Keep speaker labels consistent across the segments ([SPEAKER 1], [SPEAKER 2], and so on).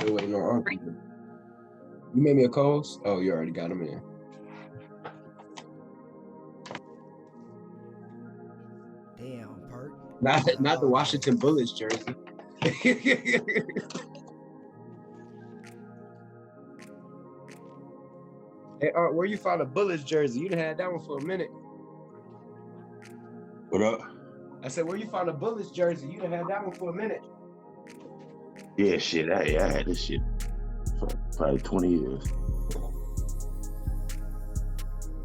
[SPEAKER 1] Still waiting on Uncle. You made me a Coles? Oh, you already got him in.
[SPEAKER 2] Damn, Perk.
[SPEAKER 1] Not the Washington Bullets jersey. Hey, where you found a Bullets jersey? You'd have had that one for a minute.
[SPEAKER 3] What up?
[SPEAKER 1] I said, where you found a Bullets jersey? You'd have had that one for a minute.
[SPEAKER 3] Yeah, shit. I had this shit for probably 20 years.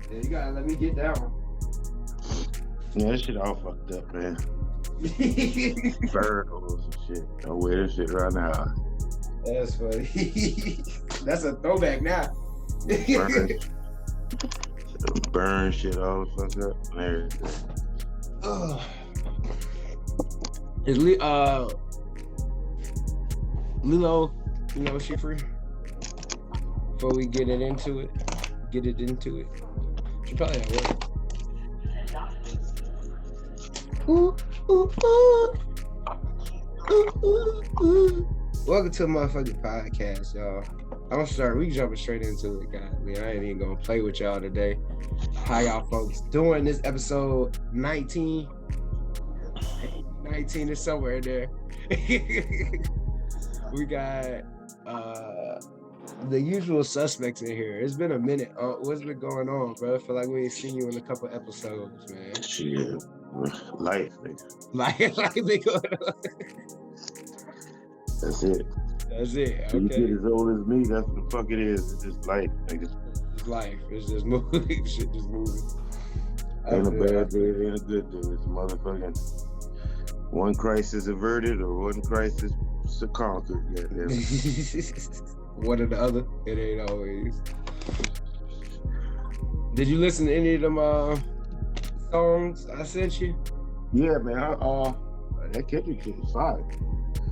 [SPEAKER 1] Yeah, you gotta let me get that one.
[SPEAKER 3] Yeah, this shit all fucked up, man. Bird holes and shit. I wear this shit right now.
[SPEAKER 1] That's funny. That's a throwback now.
[SPEAKER 3] Burn shit all fucked up and everything.
[SPEAKER 1] Is Lilo, she free? Before we get it into it. She probably at work. Ooh, ooh, ooh. Ooh, ooh, ooh. Welcome to the motherfucking podcast, y'all. I'm sorry, we jumping straight into it, guys. Man, I ain't even gonna play with y'all today. How y'all folks doing? This episode 19. 19 is somewhere in there. We got the usual suspects in here. It's been a minute. What's been going on, bro? I feel like we ain't seen you in a couple episodes, man.
[SPEAKER 3] Shit. Life, nigga.
[SPEAKER 1] Life been going on.
[SPEAKER 3] That's it.
[SPEAKER 1] Okay.
[SPEAKER 3] You get as old as me, that's what the fuck it is. It's just life, nigga.
[SPEAKER 1] It's life. It's just moving. Shit just moving.
[SPEAKER 3] Ain't a bad day, ain't a good day. It's motherfucking one crisis averted or one crisis conquered. Yeah.
[SPEAKER 1] One or the other. It ain't always. Did you listen to any of them songs I sent you?
[SPEAKER 3] Yeah, man. That Kendrick shit is fire.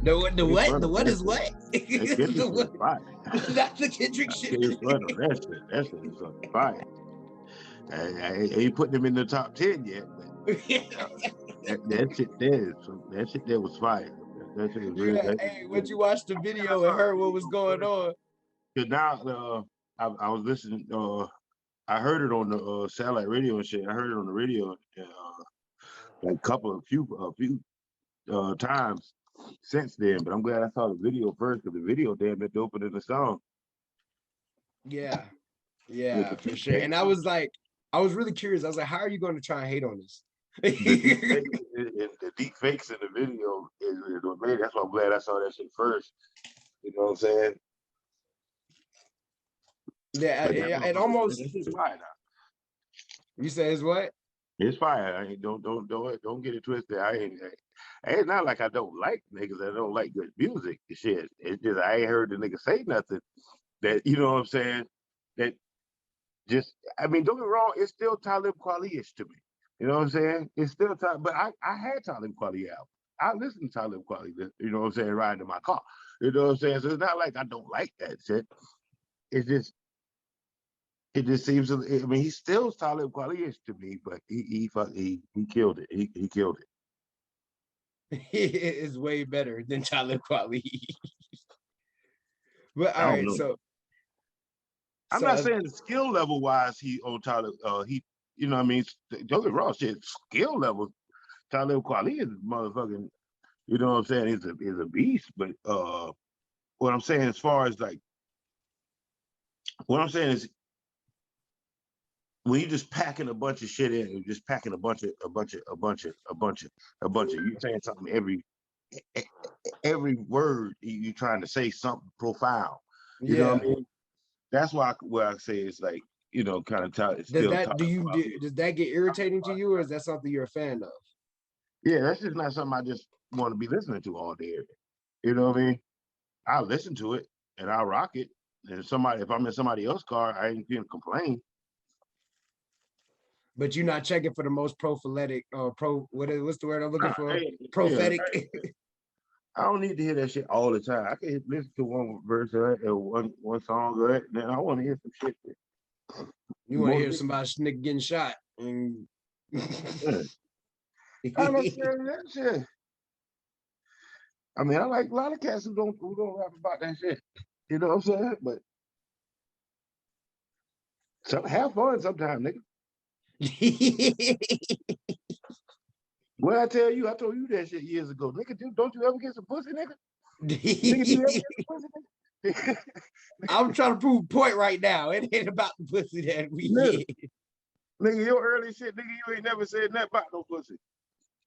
[SPEAKER 1] The what? The what is what?
[SPEAKER 3] That Kendrick shit is fire.
[SPEAKER 1] Not the Kendrick shit.
[SPEAKER 3] That shit is fucking fire. I ain't putting him in the top 10 yet, but that shit there was fire. That shit was really.
[SPEAKER 1] Hey, when you watched the video and heard what was going on?
[SPEAKER 3] Cause now I was listening. I heard it on the satellite radio and shit. I heard it on the radio like a few times since then. But I'm glad I saw the video first because the video damn it doper than the song. Yeah,
[SPEAKER 1] for sure. And I was really curious. I was like, how are you going to try and hate on this?
[SPEAKER 3] The deep fakes in the video is what made it. That's why I'm glad I saw that shit first. You know what I'm saying?
[SPEAKER 1] Yeah, it almost.
[SPEAKER 3] It's fire now.
[SPEAKER 1] You say it's what?
[SPEAKER 3] It's fire. I ain't, don't get it twisted. It's not like I don't like niggas. I don't like good music. Shit. It's just I ain't heard the nigga say nothing that, you know what I'm saying, that just, I mean, don't get me wrong, it's still Talib Kweli-ish to me. You know what I'm saying? It's still Talib, but I had Talib Kweli out. I listened to Talib Kweli, you know what I'm saying, riding in my car. You know what I'm saying? So it's not like I don't like that shit. It just seems, I mean, he still Talib Kweli-ish to me, but he killed it. He killed
[SPEAKER 1] it. It's way better than Talib Kweli. But all right, so
[SPEAKER 3] I'm not saying the skill level wise he on Talib, he, you know what I mean, don't get wrong, shit, skill level, Talib Kweli is motherfucking, you know what I'm saying, is a beast, but what I'm saying as far as like, what I'm saying is when you're just packing a bunch of shit in, you're just packing a bunch of, you saying something every word you trying to say something profound. You know what I mean? That's why I say it's like, you know, kind of does
[SPEAKER 1] that get irritating to you, or is that something you're a fan of?
[SPEAKER 3] Yeah, that's just not something I just want to be listening to all day. You know what I mean? I'll listen to it and I'll rock it. And if I'm in somebody else's car, I ain't gonna complain.
[SPEAKER 1] But you're not checking for the most prophylatic or what's the word I'm looking for? Prophetic.
[SPEAKER 3] I don't need to hear that shit all the time. I can listen to one verse of it or one song of it, and then I want to hear some shit.
[SPEAKER 1] You want to hear somebody nigga getting shot. And...
[SPEAKER 3] I don't understand that shit. I mean, I like a lot of cats who don't rap about that shit. You know what I'm saying? But have fun sometime, nigga. What I tell you, I told you that shit years ago. Nigga, don't you ever get some pussy, nigga? Nigga, do you ever get some pussy, nigga?
[SPEAKER 1] I'm trying to prove a point right now. It ain't about the pussy that we
[SPEAKER 3] Nigga,
[SPEAKER 1] get.
[SPEAKER 3] nigga, your early shit, nigga, you ain't never said nothing about no pussy.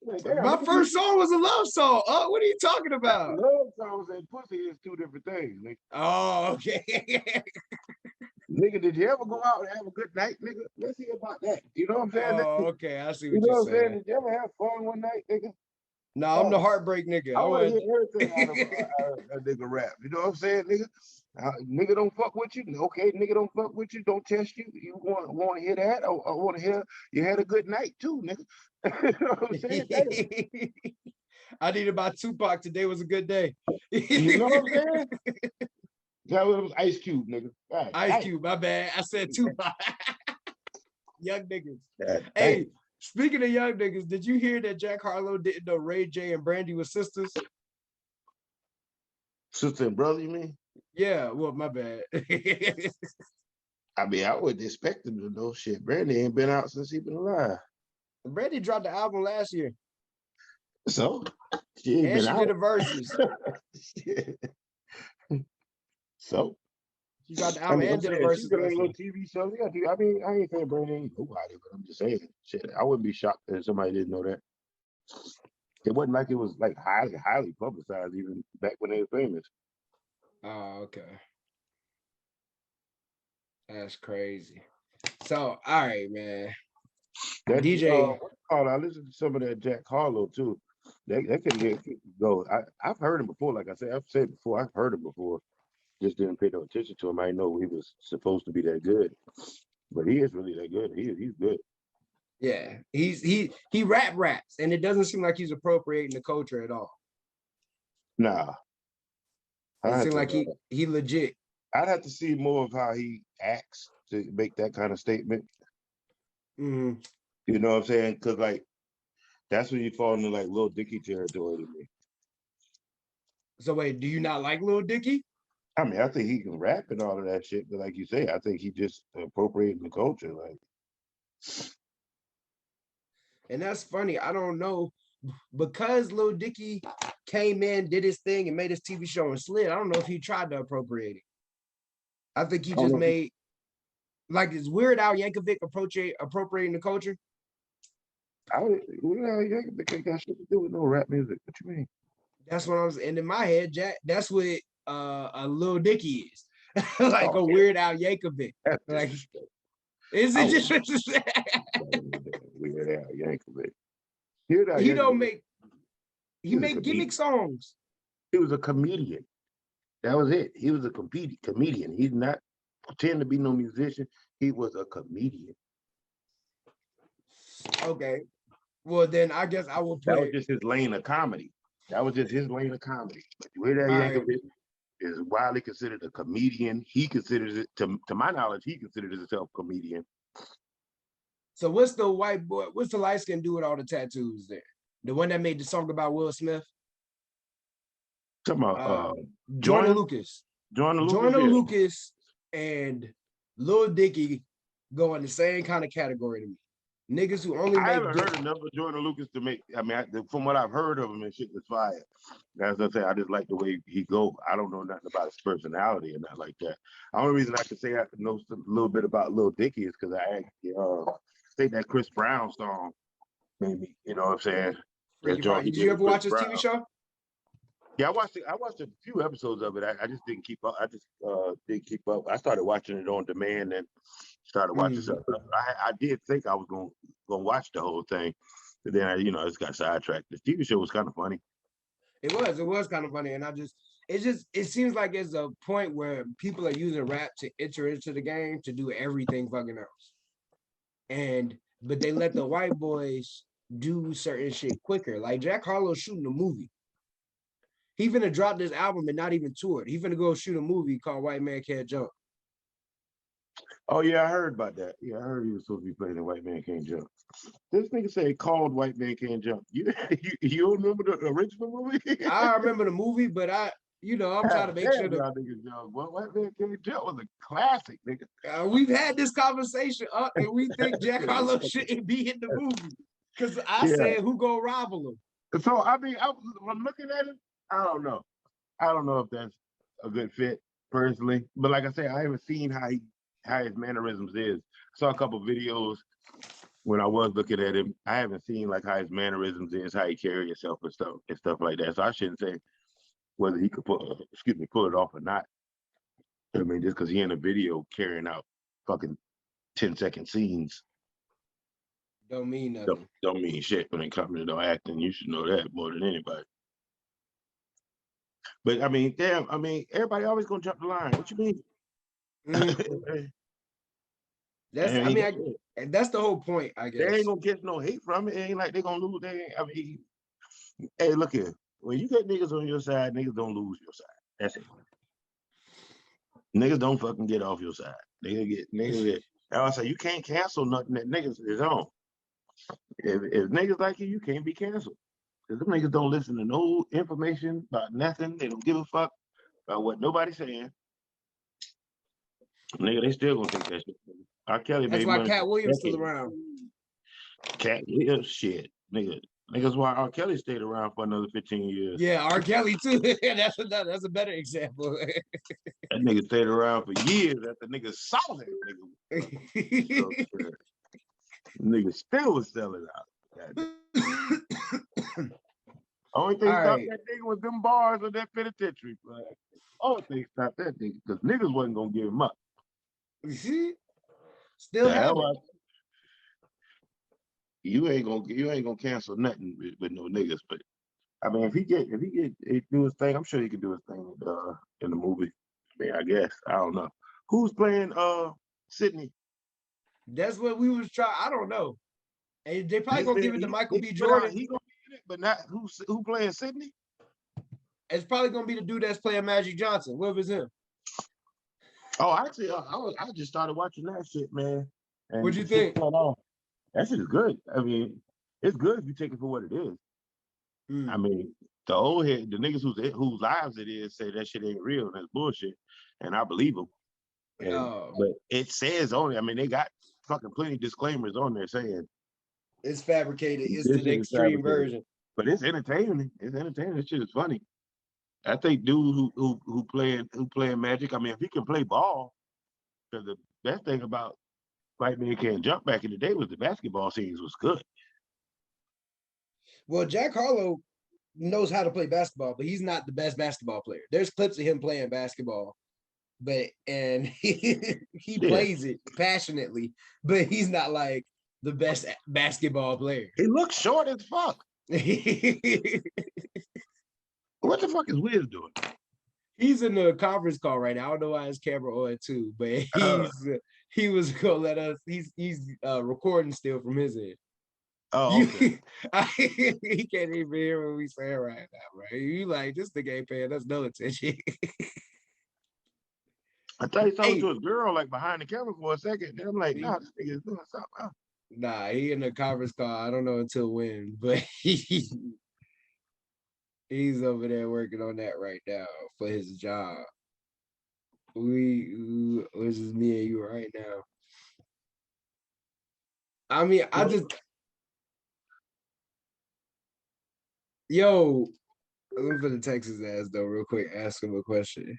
[SPEAKER 3] Like, damn,
[SPEAKER 1] My
[SPEAKER 3] nigga,
[SPEAKER 1] first song was a love song. Oh, what are you talking about?
[SPEAKER 3] love songs and pussy is two different things, nigga.
[SPEAKER 1] Oh, okay.
[SPEAKER 3] Nigga, did you ever go out and have a good night, nigga? Let's hear about that. You know what I'm saying?
[SPEAKER 1] Oh, okay. I see
[SPEAKER 3] You
[SPEAKER 1] what
[SPEAKER 3] know
[SPEAKER 1] you're
[SPEAKER 3] what I'm saying?
[SPEAKER 1] saying.
[SPEAKER 3] Did you ever have fun one night, nigga?
[SPEAKER 1] No, I'm the heartbreak nigga.
[SPEAKER 3] I want to
[SPEAKER 1] want
[SPEAKER 3] hear everything out of a nigga rap. You know what I'm saying, nigga? Nigga don't fuck with you. Okay, nigga don't fuck with you. Don't test you. You want to hear that? I want to hear you had a good night too, nigga. You know what I'm saying?
[SPEAKER 1] I needed my Tupac. Today was a good day.
[SPEAKER 3] You know what I'm saying? That was Ice Cube, nigga. God,
[SPEAKER 1] Ice Cube, my bad. I said Tupac. Young niggas.
[SPEAKER 3] God,
[SPEAKER 1] Hey, speaking of young niggas, did you hear that Jack Harlow didn't know Ray J and Brandy were sisters?
[SPEAKER 3] Sister and brother, you mean?
[SPEAKER 1] Yeah, well, my bad.
[SPEAKER 3] I mean, I wouldn't expect him to know shit. Brandy ain't been out since he been alive.
[SPEAKER 1] Brandy dropped the album last year.
[SPEAKER 3] So she ain't
[SPEAKER 1] And
[SPEAKER 3] been
[SPEAKER 1] she
[SPEAKER 3] out.
[SPEAKER 1] did a verses.
[SPEAKER 3] So
[SPEAKER 1] She dropped the
[SPEAKER 3] I
[SPEAKER 1] album
[SPEAKER 3] mean, I'm
[SPEAKER 1] and did a
[SPEAKER 3] saying she's
[SPEAKER 1] verses
[SPEAKER 3] been on
[SPEAKER 1] last year.
[SPEAKER 3] little TV shows. Yeah, I mean, I ain't saying Brandy ain't nobody, but I'm just saying shit. I wouldn't be shocked if somebody didn't know that. It wasn't like it was like highly publicized even back when they were famous.
[SPEAKER 1] Oh, okay. That's crazy. So, all right, man.
[SPEAKER 3] That
[SPEAKER 1] DJ.
[SPEAKER 3] I listened to some of that Jack Harlow too. That could go. I've heard him before. Like I said, I've said before, I've heard him before. Just didn't pay no attention to him. I didn't know he was supposed to be that good, but he is really that good. He's good.
[SPEAKER 1] Yeah, he raps, and it doesn't seem like he's appropriating the culture at all.
[SPEAKER 3] Nah,
[SPEAKER 1] It seems like he legit.
[SPEAKER 3] I'd have to see more of how he acts to make that kind of statement.
[SPEAKER 1] Mm-hmm.
[SPEAKER 3] You know what I'm saying? Because like that's when you fall into like Lil Dicky territory to me.
[SPEAKER 1] So wait, do you not like Lil Dicky?
[SPEAKER 3] I mean, I think he can rap and all of that shit, but like you say, I think he just appropriating the culture. Like,
[SPEAKER 1] And that's funny. I don't know, because Lil Dicky came in, did his thing, and made his TV show and slid. I don't know if he tried to appropriate it. I think he just made, like, is Weird Al Yankovic appropriating the culture?
[SPEAKER 3] Yankovic got shit to do with no rap music. What you mean?
[SPEAKER 1] That's what I was. And in my head, Jack, that's what a Lil Dicky is. Like a Weird Al Yankovic. Like, is it just
[SPEAKER 3] Weird Al Yankovic?
[SPEAKER 1] He don't make. He make gimmick songs.
[SPEAKER 3] He was a comedian. That was it. He was a comedian. He did not pretend to be no musician. He was a comedian.
[SPEAKER 1] Okay. Well, then I guess I will put.
[SPEAKER 3] That was just his lane of comedy. But Weird Al Yankovic is widely considered a comedian. He considers it, to my knowledge, he considers himself a comedian.
[SPEAKER 1] So what's the white boy? What's the light skin do with all the tattoos there? The one that made the song about Will Smith?
[SPEAKER 3] Talking about
[SPEAKER 1] Joyner Lucas.
[SPEAKER 3] Joyner
[SPEAKER 1] Lucas and Lil Dicky go in the same kind of category to me. Niggas who only
[SPEAKER 3] I haven't heard enough of Joyner Lucas to make. I mean, from what I've heard of him, and shit was fire. As I say, I just like the way he go. I don't know nothing about his personality and not like that. The only reason I can say I know a little bit about Lil Dicky is because I think that Chris Brown song made me. You know what I'm saying?
[SPEAKER 1] Did you ever watch his TV show?
[SPEAKER 3] Yeah, I watched a few episodes of it. I just didn't keep up. Didn't keep up. I started watching it on demand and started watching stuff. I did think I was gonna watch the whole thing, but then I just got sidetracked. The TV show was kind of funny.
[SPEAKER 1] It was kind of funny, and it seems like it's a point where people are using rap to enter into the game to do everything fucking else, but they let the white boys do certain shit quicker. Like Jack Harlow shooting a movie. He finna drop this album and not even tour it. He finna go shoot a movie called White Man Can't Jump.
[SPEAKER 3] Oh yeah, I heard about that. Yeah, I heard he was supposed to be playing the White Man Can't Jump. This nigga said called White Man Can't Jump. You don't remember the original movie?
[SPEAKER 1] I remember the movie, but I'm trying to make sure
[SPEAKER 3] Damn,
[SPEAKER 1] that
[SPEAKER 3] y'all niggas young. Boy, White Man Can't Jump was a classic, nigga.
[SPEAKER 1] we've had this conversation up, and we think Jack Harlow shouldn't be in the movie because I
[SPEAKER 3] Yeah.
[SPEAKER 1] said who gonna rival him.
[SPEAKER 3] So I mean, I'm looking at it. I don't know. I don't know if that's a good fit personally, but like I said, I haven't seen how his mannerisms is. I saw a couple videos when I was looking at him. I haven't seen like how his mannerisms is, how he carry himself and stuff like that. So I shouldn't say whether he could pull it off or not. I mean, just because he in a video carrying out fucking 10-second scenes
[SPEAKER 1] Don't mean nothing.
[SPEAKER 3] don't mean shit when it comes to acting. You should know that more than anybody. But I mean, damn, everybody always gonna jump the line. What you mean?
[SPEAKER 1] That's the whole point, I guess.
[SPEAKER 3] They ain't gonna get no hate from it. It ain't like they gonna lose. Hey, look here. When you get niggas on your side, niggas don't lose your side. That's it. Niggas don't fucking get off your side. Niggas get. I say you can't cancel nothing that niggas is on. If niggas like you can't be canceled. Because them niggas don't listen to no information about nothing. They don't give a fuck about what nobody's saying. Nigga, they still gonna take that shit. R. Kelly
[SPEAKER 1] That's
[SPEAKER 3] made
[SPEAKER 1] why
[SPEAKER 3] money.
[SPEAKER 1] Cat Williams still around.
[SPEAKER 3] Cat Williams, shit. Niggas why R. Kelly stayed around for another 15 years.
[SPEAKER 1] Yeah, R. Kelly too. That's a better example.
[SPEAKER 3] That nigga stayed around for years after niggas saw that nigga. Nigga still was selling out. Only thing stopped that nigga was them bars of that penitentiary. Only thing stopped that nigga because niggas wasn't gonna give him up.
[SPEAKER 1] Still have it.
[SPEAKER 3] You ain't gonna cancel nothing with no niggas. But I mean, if he do his thing, I'm sure he can do his thing in the movie. I mean, I guess I don't know who's playing Sydney.
[SPEAKER 1] That's what we was trying. I don't know. And they probably gonna give it to Michael B. Jordan.
[SPEAKER 3] He gonna be in it, but not who playing Sydney.
[SPEAKER 1] It's probably gonna be the dude that's playing Magic Johnson. Whoever's him.
[SPEAKER 3] Oh, actually, I just started watching that shit, man. And
[SPEAKER 1] what'd you think?
[SPEAKER 3] That shit is good. I mean, it's good if you take it for what it is. I mean, the old head, the niggas whose lives it is say that shit ain't real and that's bullshit, and I believe them. But it says only. I mean, they got fucking plenty of disclaimers on there saying
[SPEAKER 1] it's fabricated. It's the extreme version.
[SPEAKER 3] But it's entertaining. It's entertaining. This shit is funny. I think dude who playing Magic. I mean, if he can play ball, because the best thing about White Man Can't Jump back in the day was the basketball scenes was good.
[SPEAKER 1] Well, Jack Harlow knows how to play basketball, but he's not the best basketball player. There's clips of him playing basketball, and he plays it passionately, but he's not like the best basketball player.
[SPEAKER 3] He looks short as fuck. What the fuck is Wiz doing?
[SPEAKER 1] He's in the conference call right now. I don't know why his camera on too, but he was gonna let us. He's recording still from his end.
[SPEAKER 3] Oh, okay.
[SPEAKER 1] He can't even hear what we saying right now, bro. You like this nigga ain't paying us no attention.
[SPEAKER 3] I thought he talking to his girl like behind the camera for a second. Then I'm like, nah, this nigga is doing something.
[SPEAKER 1] Nah, he in the conference call. I don't know until when, but he's over there working on that right now for his job. This is me and you right now. I mean, I'm gonna text his ass though real quick, ask him a question.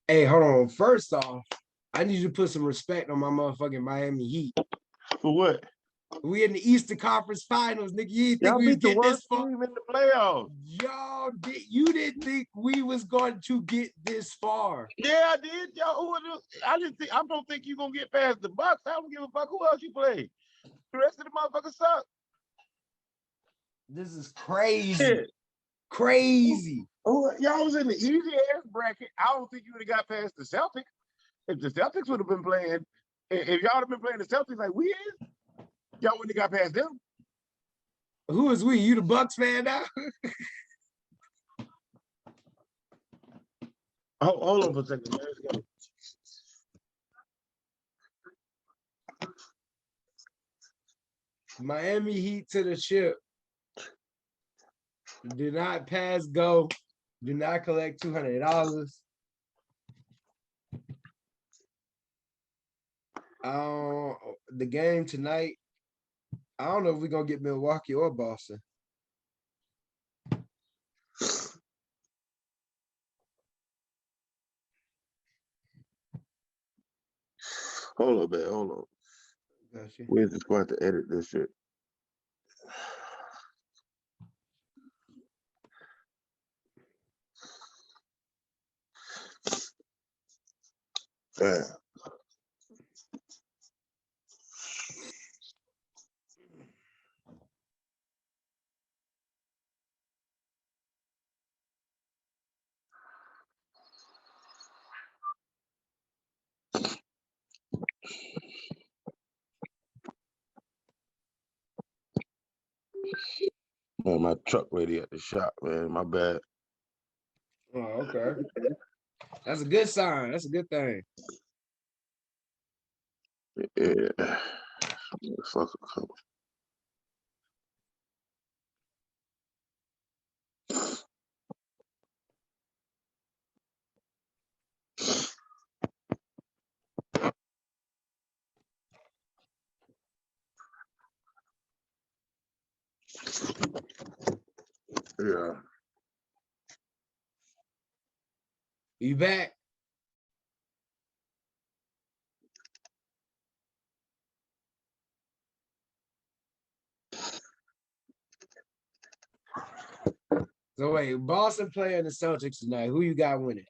[SPEAKER 1] Hey, hold on. First off, I need you to put some respect on my motherfucking Miami Heat.
[SPEAKER 3] For what?
[SPEAKER 1] We in the Eastern Conference Finals, nigga. You didn't think we would get this far?
[SPEAKER 3] Team in the playoffs.
[SPEAKER 1] You didn't think we was going to get this far?
[SPEAKER 3] Yeah, I did. I don't think you're gonna get past the Bucks. I don't give a fuck who else you play. The rest of the motherfuckers suck.
[SPEAKER 1] This is crazy.
[SPEAKER 3] Shit.
[SPEAKER 1] Crazy.
[SPEAKER 3] Oh, y'all was in the easy ass bracket. I don't think you would have got past the Celtics. If the Celtics would have been playing, if y'all have been playing the Celtics like we is, y'all wouldn't have got past them.
[SPEAKER 1] Who is we? You the Bucks fan now?
[SPEAKER 3] Hold on for a second, man.
[SPEAKER 1] Miami Heat to the ship. Do not pass go. Do not collect $200. The game tonight, I don't know if we're gonna get Milwaukee or Boston.
[SPEAKER 3] Hold on, man. Hold on.
[SPEAKER 1] Gotcha.
[SPEAKER 3] We're just going to have to edit this shit. Man. Man, my truck ready at the shop, man. My bad.
[SPEAKER 1] Oh, okay. That's a good sign. That's a good thing.
[SPEAKER 3] Yeah. Fuck a couple. Yeah.
[SPEAKER 1] You back? So wait, Boston playing the Celtics tonight. Who you got winning?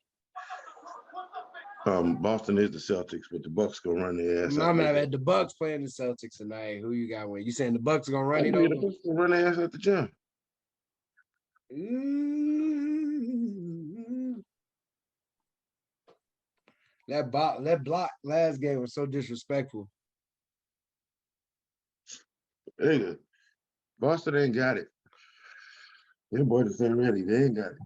[SPEAKER 3] Boston is the Celtics, but the Bucks gonna run their ass out.
[SPEAKER 1] I'm not at the Bucks playing the Celtics tonight. Who you got winning? You saying the Bucks are gonna run it
[SPEAKER 3] The
[SPEAKER 1] over?
[SPEAKER 3] Bucks gonna run their ass at the gym.
[SPEAKER 1] That block last game was so disrespectful.
[SPEAKER 3] Nigga, Boston ain't got it. Them boys ain't ready. They ain't got it.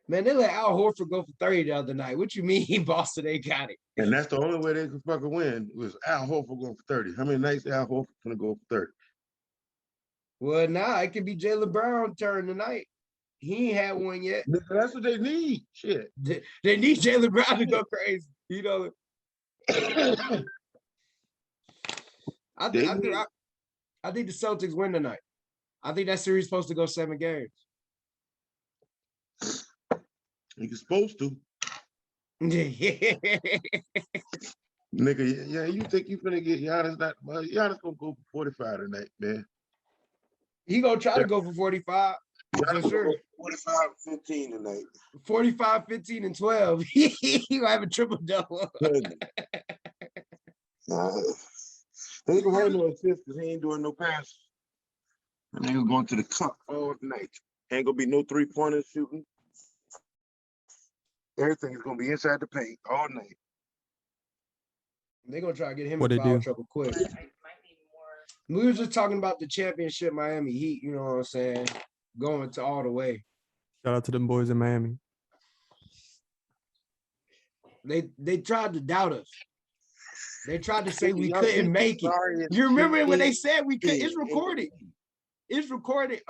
[SPEAKER 1] Man, they let Al Horford go for 30 the other night. What you mean Boston ain't got it?
[SPEAKER 3] And that's the only way they could fucking win was Al Horford going for 30. How many nights Al Horford gonna go for 30?
[SPEAKER 1] Well, now it could be Jaylen Brown turn tonight. He ain't had one yet.
[SPEAKER 3] That's what they need. Shit.
[SPEAKER 1] They need Jaylen Brown to go crazy. You know. I think the Celtics win tonight. I think that series is supposed to go 7 games.
[SPEAKER 3] You're supposed to. Nigga, yeah, you think you finna get Giannis Giannis gonna go for 45 tonight, man.
[SPEAKER 1] He gonna try to go for 45. For sure.
[SPEAKER 3] 45-15 tonight.
[SPEAKER 1] 45, 15, and 12. He gonna have a triple double.
[SPEAKER 3] He ain't gonna have no assists because he ain't doing no passes. And nigga going to the cup all night. Ain't gonna be no 3-pointers shooting. Everything is gonna be inside the paint all night.
[SPEAKER 1] They're gonna try to get him in foul trouble quick. We were just talking about the championship Miami Heat, you know what I'm saying? Going to all the way.
[SPEAKER 4] Shout out to them boys in Miami.
[SPEAKER 1] They tried to doubt us. They tried to say we couldn't make it. You remember when they said we could? It's recorded. It's recorded.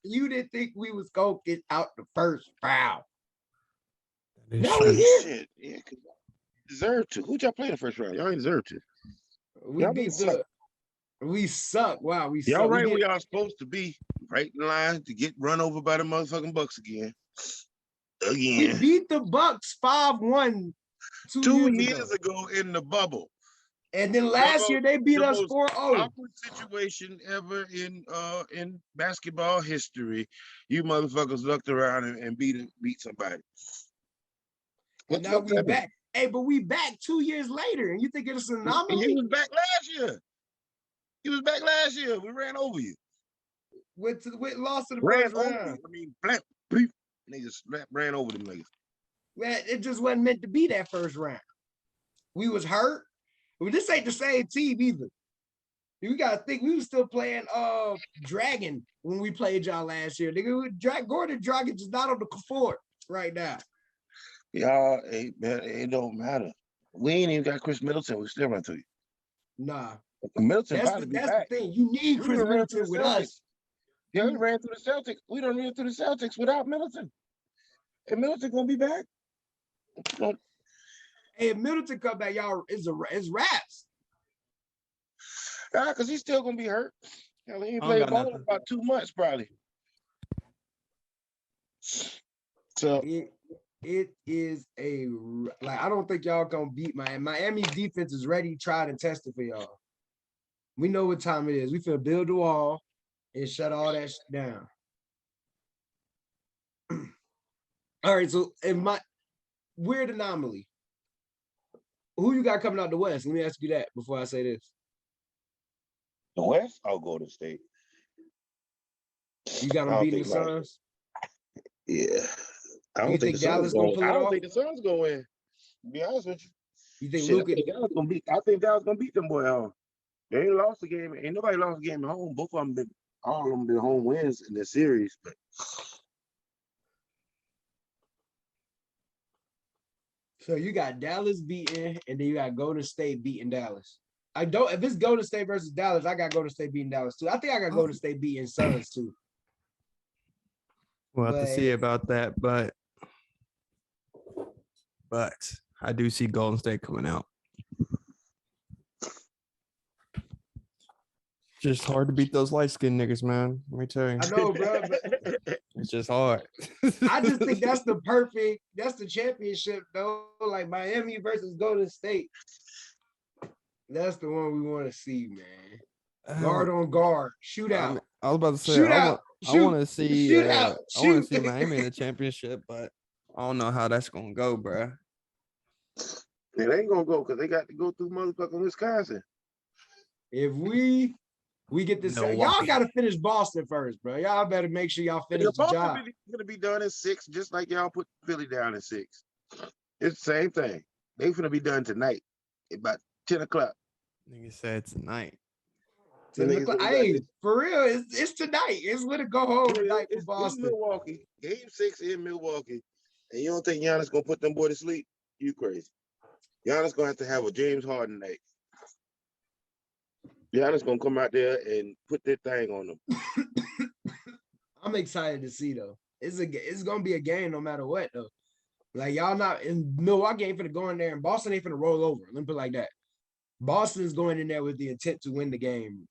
[SPEAKER 1] You didn't think we was gonna get out the first round.
[SPEAKER 3] Now we here. Shit. Yeah, because deserve to. Who'd y'all play in the first round? Y'all ain't deserve to.
[SPEAKER 1] We suck. Wow, we
[SPEAKER 3] y'all
[SPEAKER 1] suck.
[SPEAKER 3] Right where y'all supposed to be. Right in line to get run over by the motherfucking Bucks again.
[SPEAKER 1] We beat the Bucks 5-1
[SPEAKER 3] 2 years ago in the bubble.
[SPEAKER 1] And then last year they beat us 4-0.
[SPEAKER 3] Awkward situation ever in basketball history. You motherfuckers looked around and beat somebody.
[SPEAKER 1] And now we back. Hey, but we back 2 years later, and you think it's an anomaly?
[SPEAKER 3] And you was back last year. We ran over you.
[SPEAKER 1] With lost to the first round.
[SPEAKER 3] I mean, niggas ran over them niggas.
[SPEAKER 1] Man, it just wasn't meant to be that first round. We was hurt. Well, this ain't the same team either. You gotta think we was still playing Dragon when we played y'all last year. Nigga, Gordon Dragon is not on the court right now.
[SPEAKER 3] Y'all, man, it don't matter. We ain't even got Chris Middleton. We still run to you.
[SPEAKER 1] Nah,
[SPEAKER 3] Middleton
[SPEAKER 1] that's
[SPEAKER 3] probably be
[SPEAKER 1] the
[SPEAKER 3] back.
[SPEAKER 1] thing. You need
[SPEAKER 3] We
[SPEAKER 1] Chris
[SPEAKER 3] done ran through
[SPEAKER 1] Middleton
[SPEAKER 3] the
[SPEAKER 1] with
[SPEAKER 3] Celtics.
[SPEAKER 1] us.
[SPEAKER 3] Yeah, we ran through the Celtics. We done ran through the Celtics without Middleton. And Middleton gonna be back.
[SPEAKER 1] Hey, if Middleton come back, y'all, it's raps.
[SPEAKER 3] Because he's still gonna be hurt. Hell, he ain't
[SPEAKER 4] I don't
[SPEAKER 3] played
[SPEAKER 4] got
[SPEAKER 3] ball in
[SPEAKER 4] nothing.
[SPEAKER 3] about 2 months, probably. So
[SPEAKER 1] It is I don't think y'all gonna beat Miami's defense is ready, tried and tested for y'all. We know what time it is. We finna build the wall and shut all that shit down. All right, so in my weird anomaly, who you got coming out the West? Let me ask you that before I say this.
[SPEAKER 3] the West, I'll go to State.
[SPEAKER 1] You got
[SPEAKER 3] I
[SPEAKER 1] them
[SPEAKER 3] don't
[SPEAKER 1] beating the
[SPEAKER 3] think like
[SPEAKER 1] Suns?
[SPEAKER 3] yeah. I
[SPEAKER 1] You
[SPEAKER 3] don't think
[SPEAKER 1] think
[SPEAKER 3] the Suns
[SPEAKER 1] Dallas gonna
[SPEAKER 3] going.
[SPEAKER 1] pull
[SPEAKER 3] I
[SPEAKER 1] it
[SPEAKER 3] don't
[SPEAKER 1] off?
[SPEAKER 3] think the Suns go in. To be honest with you.
[SPEAKER 1] You think
[SPEAKER 3] Shit,
[SPEAKER 1] Luka?
[SPEAKER 3] I think Dallas gonna beat them boy home. They ain't lost the game. Ain't nobody lost a game at home. Both of them been all of them been home wins in the series. But
[SPEAKER 1] So you got Dallas beating, and then you got Golden State beating Dallas. I don't. If it's Golden State versus Dallas, I got Golden State beating Dallas too. I think I got Golden State beating Suns too.
[SPEAKER 4] We'll have to see
[SPEAKER 1] But-
[SPEAKER 4] about that, but I do see Golden State coming out. Just hard to beat those light skinned niggas, man. Let me tell you.
[SPEAKER 1] I know, bro. But
[SPEAKER 4] It's just hard.
[SPEAKER 1] I just think that's the championship though. Like Miami versus Golden State. That's the one we want to see, man. Guard on guard, shootout.
[SPEAKER 4] I was about to say
[SPEAKER 1] Shootout.
[SPEAKER 4] I want to see
[SPEAKER 1] Shootout.
[SPEAKER 4] I want to see
[SPEAKER 1] Shoot.
[SPEAKER 4] Miami in the championship, but I don't know how that's gonna go, bro.
[SPEAKER 3] it ain't gonna go because they got to go through motherfucking Wisconsin.
[SPEAKER 1] If we get this, y'all
[SPEAKER 4] Milwaukee.
[SPEAKER 1] got to finish Boston first, bro. Y'all better make sure y'all finish the job.
[SPEAKER 3] Boston gonna be done in 6, just like y'all put Philly down in 6. It's the same thing. They finna be done tonight, about 10 o'clock.
[SPEAKER 4] Nigga said tonight.
[SPEAKER 1] Hey, for real, it's tonight. It's when it go home tonight for
[SPEAKER 3] It's
[SPEAKER 1] Boston.
[SPEAKER 3] Milwaukee. Game 6 in Milwaukee. And you don't think Giannis gonna put them boy to sleep? You crazy. Giannis gonna have to have a James Harden night. Giannis gonna come out there and put that thing on them.
[SPEAKER 1] I'm excited to see though. It's gonna be a game no matter what though. Like y'all not in Milwaukee ain't finna go in there and Boston ain't finna roll over. Let me put it like that. Boston is going in there with the intent to win the game.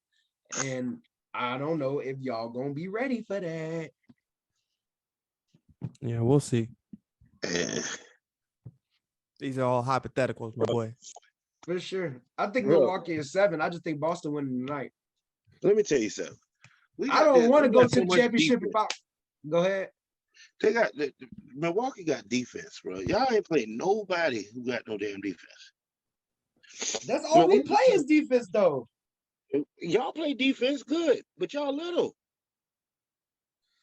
[SPEAKER 1] And I don't know if y'all gonna be ready for that.
[SPEAKER 4] Yeah, we'll see.
[SPEAKER 3] Eh.
[SPEAKER 4] These are all hypotheticals, my boy.
[SPEAKER 1] For sure. I think
[SPEAKER 3] Bro.
[SPEAKER 1] Milwaukee is 7. I just think Boston winning tonight.
[SPEAKER 3] Let me tell you something.
[SPEAKER 1] I don't want to go to
[SPEAKER 3] so
[SPEAKER 1] the
[SPEAKER 3] much
[SPEAKER 1] championship
[SPEAKER 3] defense.
[SPEAKER 1] if I go ahead.
[SPEAKER 3] They got Milwaukee got defense, bro. Y'all ain't playing nobody who got no damn defense.
[SPEAKER 1] That's all we play is defense though.
[SPEAKER 3] Y'all play defense good, but y'all little.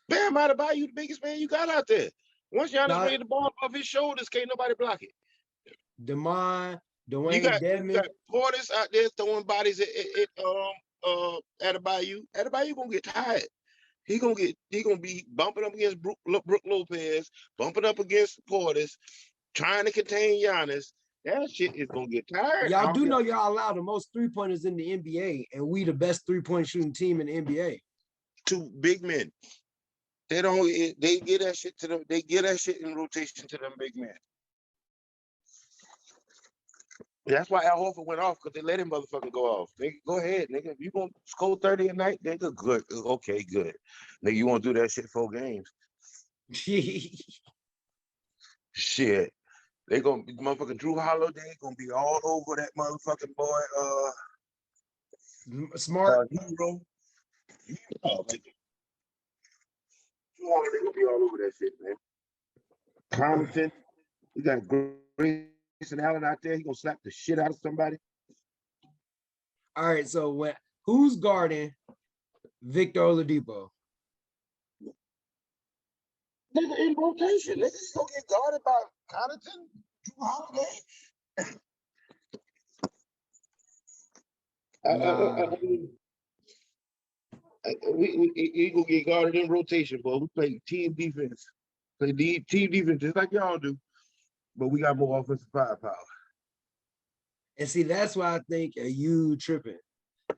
[SPEAKER 3] Bam Adebayo, the biggest man you got out there. Once Giannis bring the ball off his shoulders, can't nobody block it.
[SPEAKER 1] Dwayne
[SPEAKER 3] You got
[SPEAKER 1] Dedmon.
[SPEAKER 3] Portis out there throwing bodies at Adebayo. Adebayo gonna get tired. He gonna be bumping up against Brook Lopez, bumping up against Portis, trying to contain Giannis. That shit is gonna get tired.
[SPEAKER 1] Y'all do know y'all allow the most 3-pointers in the NBA, and we the best 3-point shooting team in the NBA.
[SPEAKER 3] 2 big men. They get that shit to them. They get that shit in rotation to them big men. That's why Al Horford went off, because they let him motherfucking go off. Nigga, go ahead, nigga. If you gonna score 30 a night, nigga, good. Okay, good. Nigga, you wanna do that shit 4 games. Shit. They gonna be motherfucking Drew Holiday gonna be all over that motherfucking boy
[SPEAKER 1] Smart.
[SPEAKER 3] Hero. Like, Drew Holiday gonna be all over that shit, man. Compton. You got Grayson Allen out there, he gonna slap the shit out of somebody.
[SPEAKER 1] All right, so who's guarding Victor Oladipo?
[SPEAKER 3] Nigga in rotation. Niggas gonna get guarded by Connaughton, Drew Holiday. He gonna get guarded in rotation, boy. We play team defense. Play team defense just like y'all do. but we got more offensive firepower.
[SPEAKER 1] And see, that's why I think you tripping.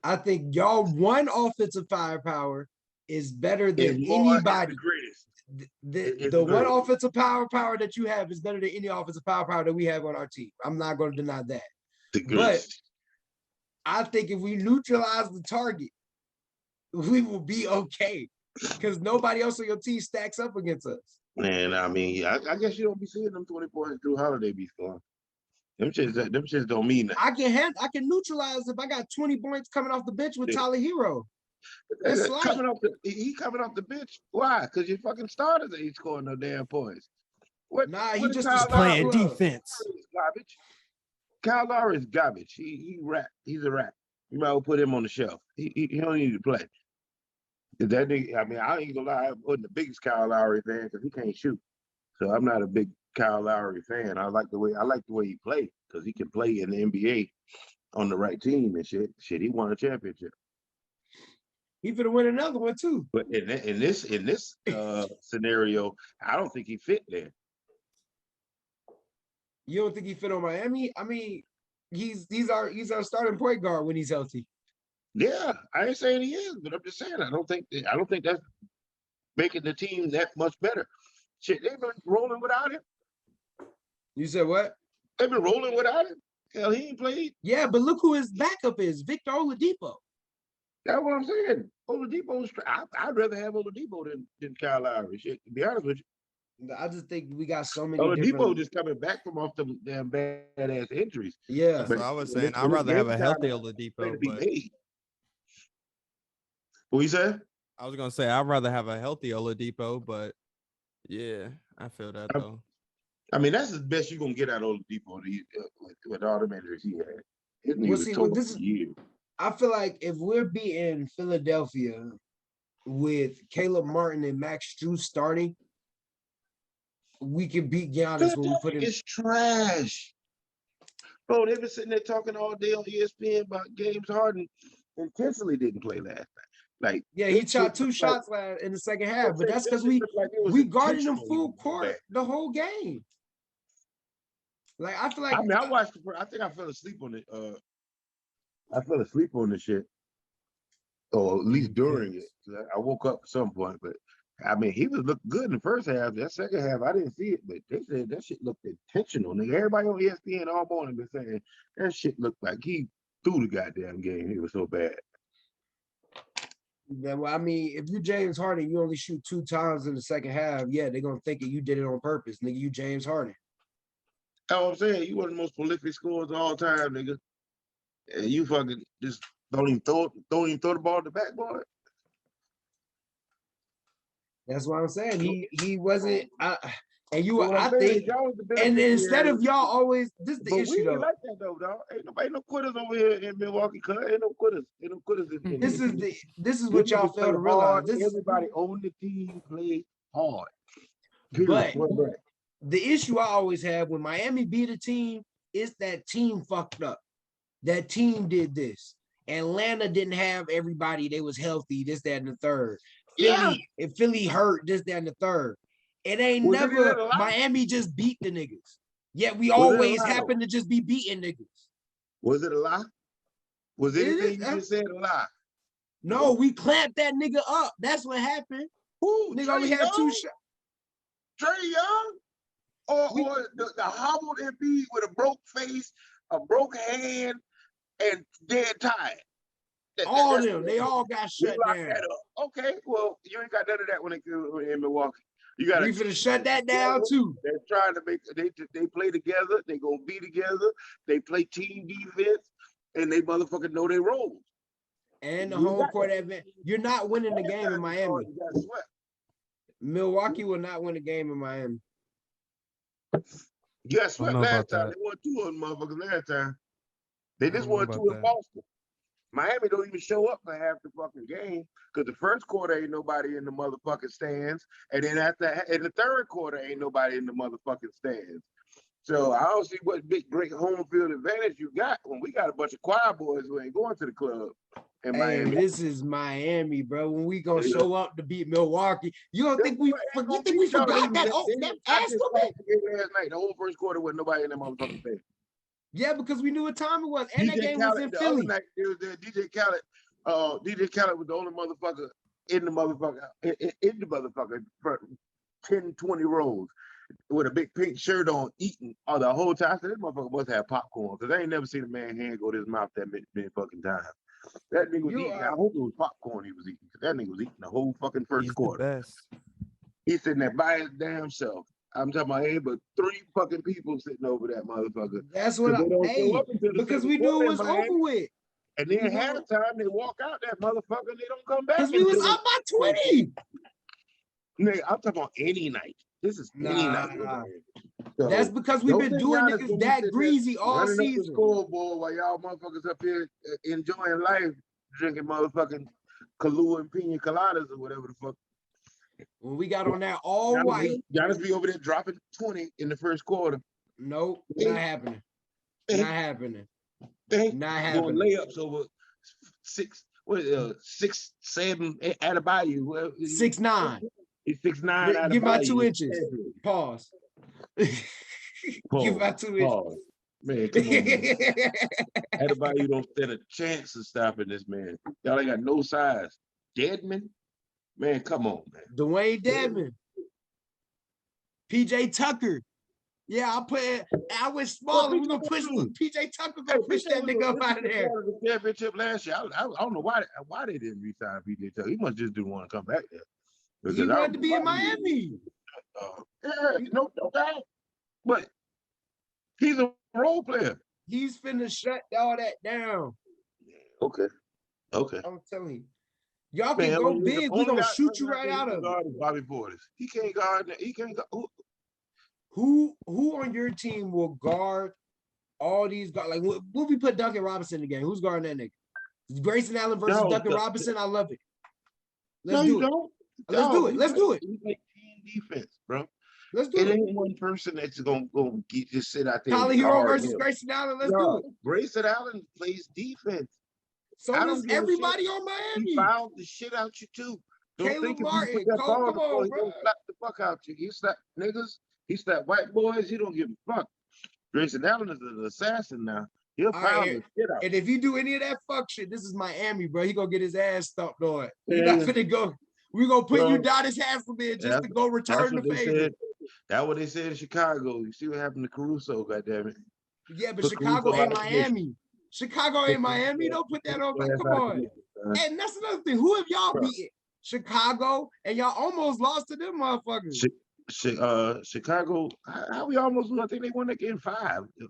[SPEAKER 1] I think y'all one offensive firepower is better than anybody.
[SPEAKER 3] The greatest.
[SPEAKER 1] The one offensive power that you have is better than any offensive power that we have on our team. I'm not going to deny that. But I think if we neutralize the target, we will be okay because nobody else on your team stacks up against us.
[SPEAKER 3] Man, I mean, I guess you don't be seeing them 20 points through Holiday be scoring. Them shits don't mean that.
[SPEAKER 1] I can neutralize if I got 20 points coming off the bench with Tyler Hero. It's
[SPEAKER 3] He coming off the bench. Why? Because your fucking starters ain't scoring no damn points.
[SPEAKER 1] He just
[SPEAKER 2] playing defense.
[SPEAKER 3] Garbage. Kyle Lowry is garbage. He rat. He's a rat. You might well put him on the shelf. He don't need to play. That nigga, I mean, I ain't gonna lie, I wasn't the biggest Kyle Lowry fan because he can't shoot. So I'm not a big Kyle Lowry fan. I like the way he plays because he can play in the NBA on the right team and shit. He won a championship.
[SPEAKER 1] He finna win another one too.
[SPEAKER 3] But in this scenario, I don't think he fit there.
[SPEAKER 1] You don't think he fit on Miami? I mean, he's our starting point guard when he's healthy.
[SPEAKER 3] Yeah, I ain't saying he is, but I'm just saying I don't think that's making the team that much better. Shit, they've been rolling without him.
[SPEAKER 1] You said what?
[SPEAKER 3] They've been rolling without him. Hell, he ain't played.
[SPEAKER 1] Yeah, but look who his backup is, Victor Oladipo.
[SPEAKER 3] That's what I'm saying. Oladipo's. I'd rather have Oladipo than Kyle Lowry. Shit, to be honest with you.
[SPEAKER 1] I just think we got so many.
[SPEAKER 3] Oladipo just coming back from off the damn badass injuries.
[SPEAKER 1] Yeah,
[SPEAKER 4] that's what I was saying. I'd rather have a healthy Oladipo.
[SPEAKER 3] What you say?
[SPEAKER 4] I was gonna say I'd rather have a healthy Oladipo, but yeah, I feel that though.
[SPEAKER 3] I mean, that's the best you're gonna get out of Oladipo with all the injuries he had. His knee was total for years.
[SPEAKER 1] I feel like if we're beating Philadelphia with Caleb Martin and Max Strus starting, we can beat Giannis when we put in.
[SPEAKER 3] It's trash. Bro, they've been sitting there talking all day on ESPN about James Harden intentionally didn't play last night. Like,
[SPEAKER 1] yeah, he shot 2 shots in the second half, but that's because we guarded him full court the whole game. Like, I feel like
[SPEAKER 3] I think I fell asleep on it. I fell asleep on the shit, or at least during it. I woke up at some point, but I mean, he was looking good in the first half. That second half, I didn't see it, but they said that shit looked intentional. Nigga, everybody on ESPN all morning been saying that shit looked like he threw the goddamn game. He was so bad.
[SPEAKER 1] Yeah, well, I mean, if you James Harden, you only shoot 2 times in the second half. Yeah, they're gonna think that you did it on purpose, nigga. You James Harden.
[SPEAKER 3] That's what I'm saying. You one of the most prolific scorers of all time, nigga. And you fucking just don't even throw the ball at the backboard.
[SPEAKER 1] That's what I'm saying. He wasn't. And you,
[SPEAKER 3] well,
[SPEAKER 1] I think, and instead of y'all always, this is the issue though.
[SPEAKER 3] Like that though, dog. Ain't no quitters over here in Milwaukee. Ain't no quitters.
[SPEAKER 1] This is what y'all fail to realize.
[SPEAKER 3] Everybody on the team plays hard.
[SPEAKER 1] But the issue I always have when Miami beat a team is that team fucked up. That team did this. Atlanta didn't have everybody. They was healthy. This, that, and the third. Philly hurt. This, that, and the third. It ain't never Miami just beat the niggas. Yet we always happen to just be beating niggas.
[SPEAKER 3] Was it a lie? Was anything you just said a lie?
[SPEAKER 1] No, we clamped that nigga up. That's what happened.
[SPEAKER 3] Who?
[SPEAKER 1] Nigga only had 2 shots.
[SPEAKER 3] Trae Young? Or the hobbled Embiid with a broke face, a broke hand, and dead tired?
[SPEAKER 1] All of them. They all got shut down.
[SPEAKER 3] Okay, well, you ain't got none of that when they in Milwaukee. You got.
[SPEAKER 1] We finna shut that down too.
[SPEAKER 3] They're trying to make. They play together. They gonna be together. They play team defense, and they motherfucking know their roles.
[SPEAKER 1] And the home court advantage. You're not winning the game in Miami. Milwaukee will not win a game in Miami.
[SPEAKER 3] You got swept last time. They won 2 of them motherfuckers last time. They just won 2 in Boston. Miami don't even show up for half the fucking game because the first quarter ain't nobody in the motherfucking stands, and then in the third quarter ain't nobody in the motherfucking stands. So I don't see what great home field advantage you got when we got a bunch of choir boys who ain't going to the club. in
[SPEAKER 1] Hey,
[SPEAKER 3] Miami.
[SPEAKER 1] this is Miami, bro. When we gonna show up to beat Milwaukee, you don't think we forgot that? Oh, that ass whooping?
[SPEAKER 3] Last night, the whole first quarter with nobody in that motherfucking thing.
[SPEAKER 1] Yeah, because we knew what time it was, and that
[SPEAKER 3] DJ
[SPEAKER 1] game
[SPEAKER 3] Khaled,
[SPEAKER 1] was in
[SPEAKER 3] the
[SPEAKER 1] Philly.
[SPEAKER 3] other night, it was there. DJ Khaled was the only motherfucker in the motherfucker for 10, 20 rows with a big pink shirt on, eating all the whole time. I said, this motherfucker must have popcorn, because I ain't never seen a man hand go to his mouth that many fucking time. That nigga was eating. I hope it was popcorn he was eating, because that nigga was eating the whole fucking first
[SPEAKER 4] He's
[SPEAKER 3] quarter.
[SPEAKER 4] the best.
[SPEAKER 3] He's sitting there by his damn self. I'm talking about, hey, but 3 fucking people sitting over that motherfucker.
[SPEAKER 1] That's what because we knew it was over with.
[SPEAKER 3] And then halftime, they walk out that motherfucker and they don't come back.
[SPEAKER 1] Because we was up by 20.
[SPEAKER 3] Nigga, I'm talking about any night. This is any night. So,
[SPEAKER 1] that's because we've been doing niggas that greasy all season.
[SPEAKER 3] The scoreboard while y'all motherfuckers up here enjoying life, drinking motherfucking Kahlua and Pina Coladas or whatever the fuck.
[SPEAKER 1] When we got on that all white.
[SPEAKER 3] Giannis be over there dropping 20 in the first quarter.
[SPEAKER 1] Nope, not happening. Not happening. Not happening.
[SPEAKER 3] Layups over 6, 7 Adebayo.
[SPEAKER 1] 6'9".
[SPEAKER 3] He's 6'9".
[SPEAKER 1] Give my 2 inches. Pause. Give my 2 inches.
[SPEAKER 3] Pause. Man, come on. Adebayo don't stand a chance of stopping this man. Y'all ain't got no size. Deadman? Man, come on, man.
[SPEAKER 1] Dwayne Dedman. PJ Tucker. Yeah, I went smaller. We're gonna push PJ Tucker, gonna push that nigga up out of there.
[SPEAKER 3] The championship last year. I don't know why they didn't resign PJ Tucker. He must just didn't want to come back there.
[SPEAKER 1] He wanted to be in Miami.
[SPEAKER 3] Yeah, no doubt. But he's a role player.
[SPEAKER 1] He's finna shut all that down.
[SPEAKER 3] Okay.
[SPEAKER 1] I'm telling you. Y'all can go big. We're gonna shoot you right out of
[SPEAKER 3] it. Bobby Portis. He can't guard. He can't guard.
[SPEAKER 1] Who on your team will guard all these guys? Like, what we put Duncan Robinson in the game? Who's guarding that nigga? Grayson Allen versus Duncan Robinson. I love it. Let's do it. Let's do it.
[SPEAKER 3] We play team defense, bro.
[SPEAKER 1] Let's do it.
[SPEAKER 3] It ain't one person that's gonna just sit out there.
[SPEAKER 1] Tyler Hero versus Grayson Allen. Let's do it.
[SPEAKER 3] Grayson Allen plays defense.
[SPEAKER 1] So does everybody on Miami.
[SPEAKER 3] He fouled the shit out you too.
[SPEAKER 1] Caleb Martin, come on, bro.
[SPEAKER 3] He'll slap the fuck out you. He slap niggas. He slap white boys. He don't give a fuck. Grayson Allen is an assassin now. He'll foul the shit out.
[SPEAKER 1] And if you do any of that fuck shit, this is Miami, bro. He gonna get his ass stomped on. You're not finna go. We're gonna put Udonis Hasselman just to go return the favor.
[SPEAKER 3] That's what they said in Chicago. You see what happened to Caruso, goddammit.
[SPEAKER 1] Yeah, but Chicago ain't Miami. Chicago ain't Miami. Don't put that on. Come on. And that's another thing. Who have y'all beaten? Chicago, and y'all almost lost to them motherfuckers.
[SPEAKER 3] Chicago. How we almost lose? I think they won that game 5. It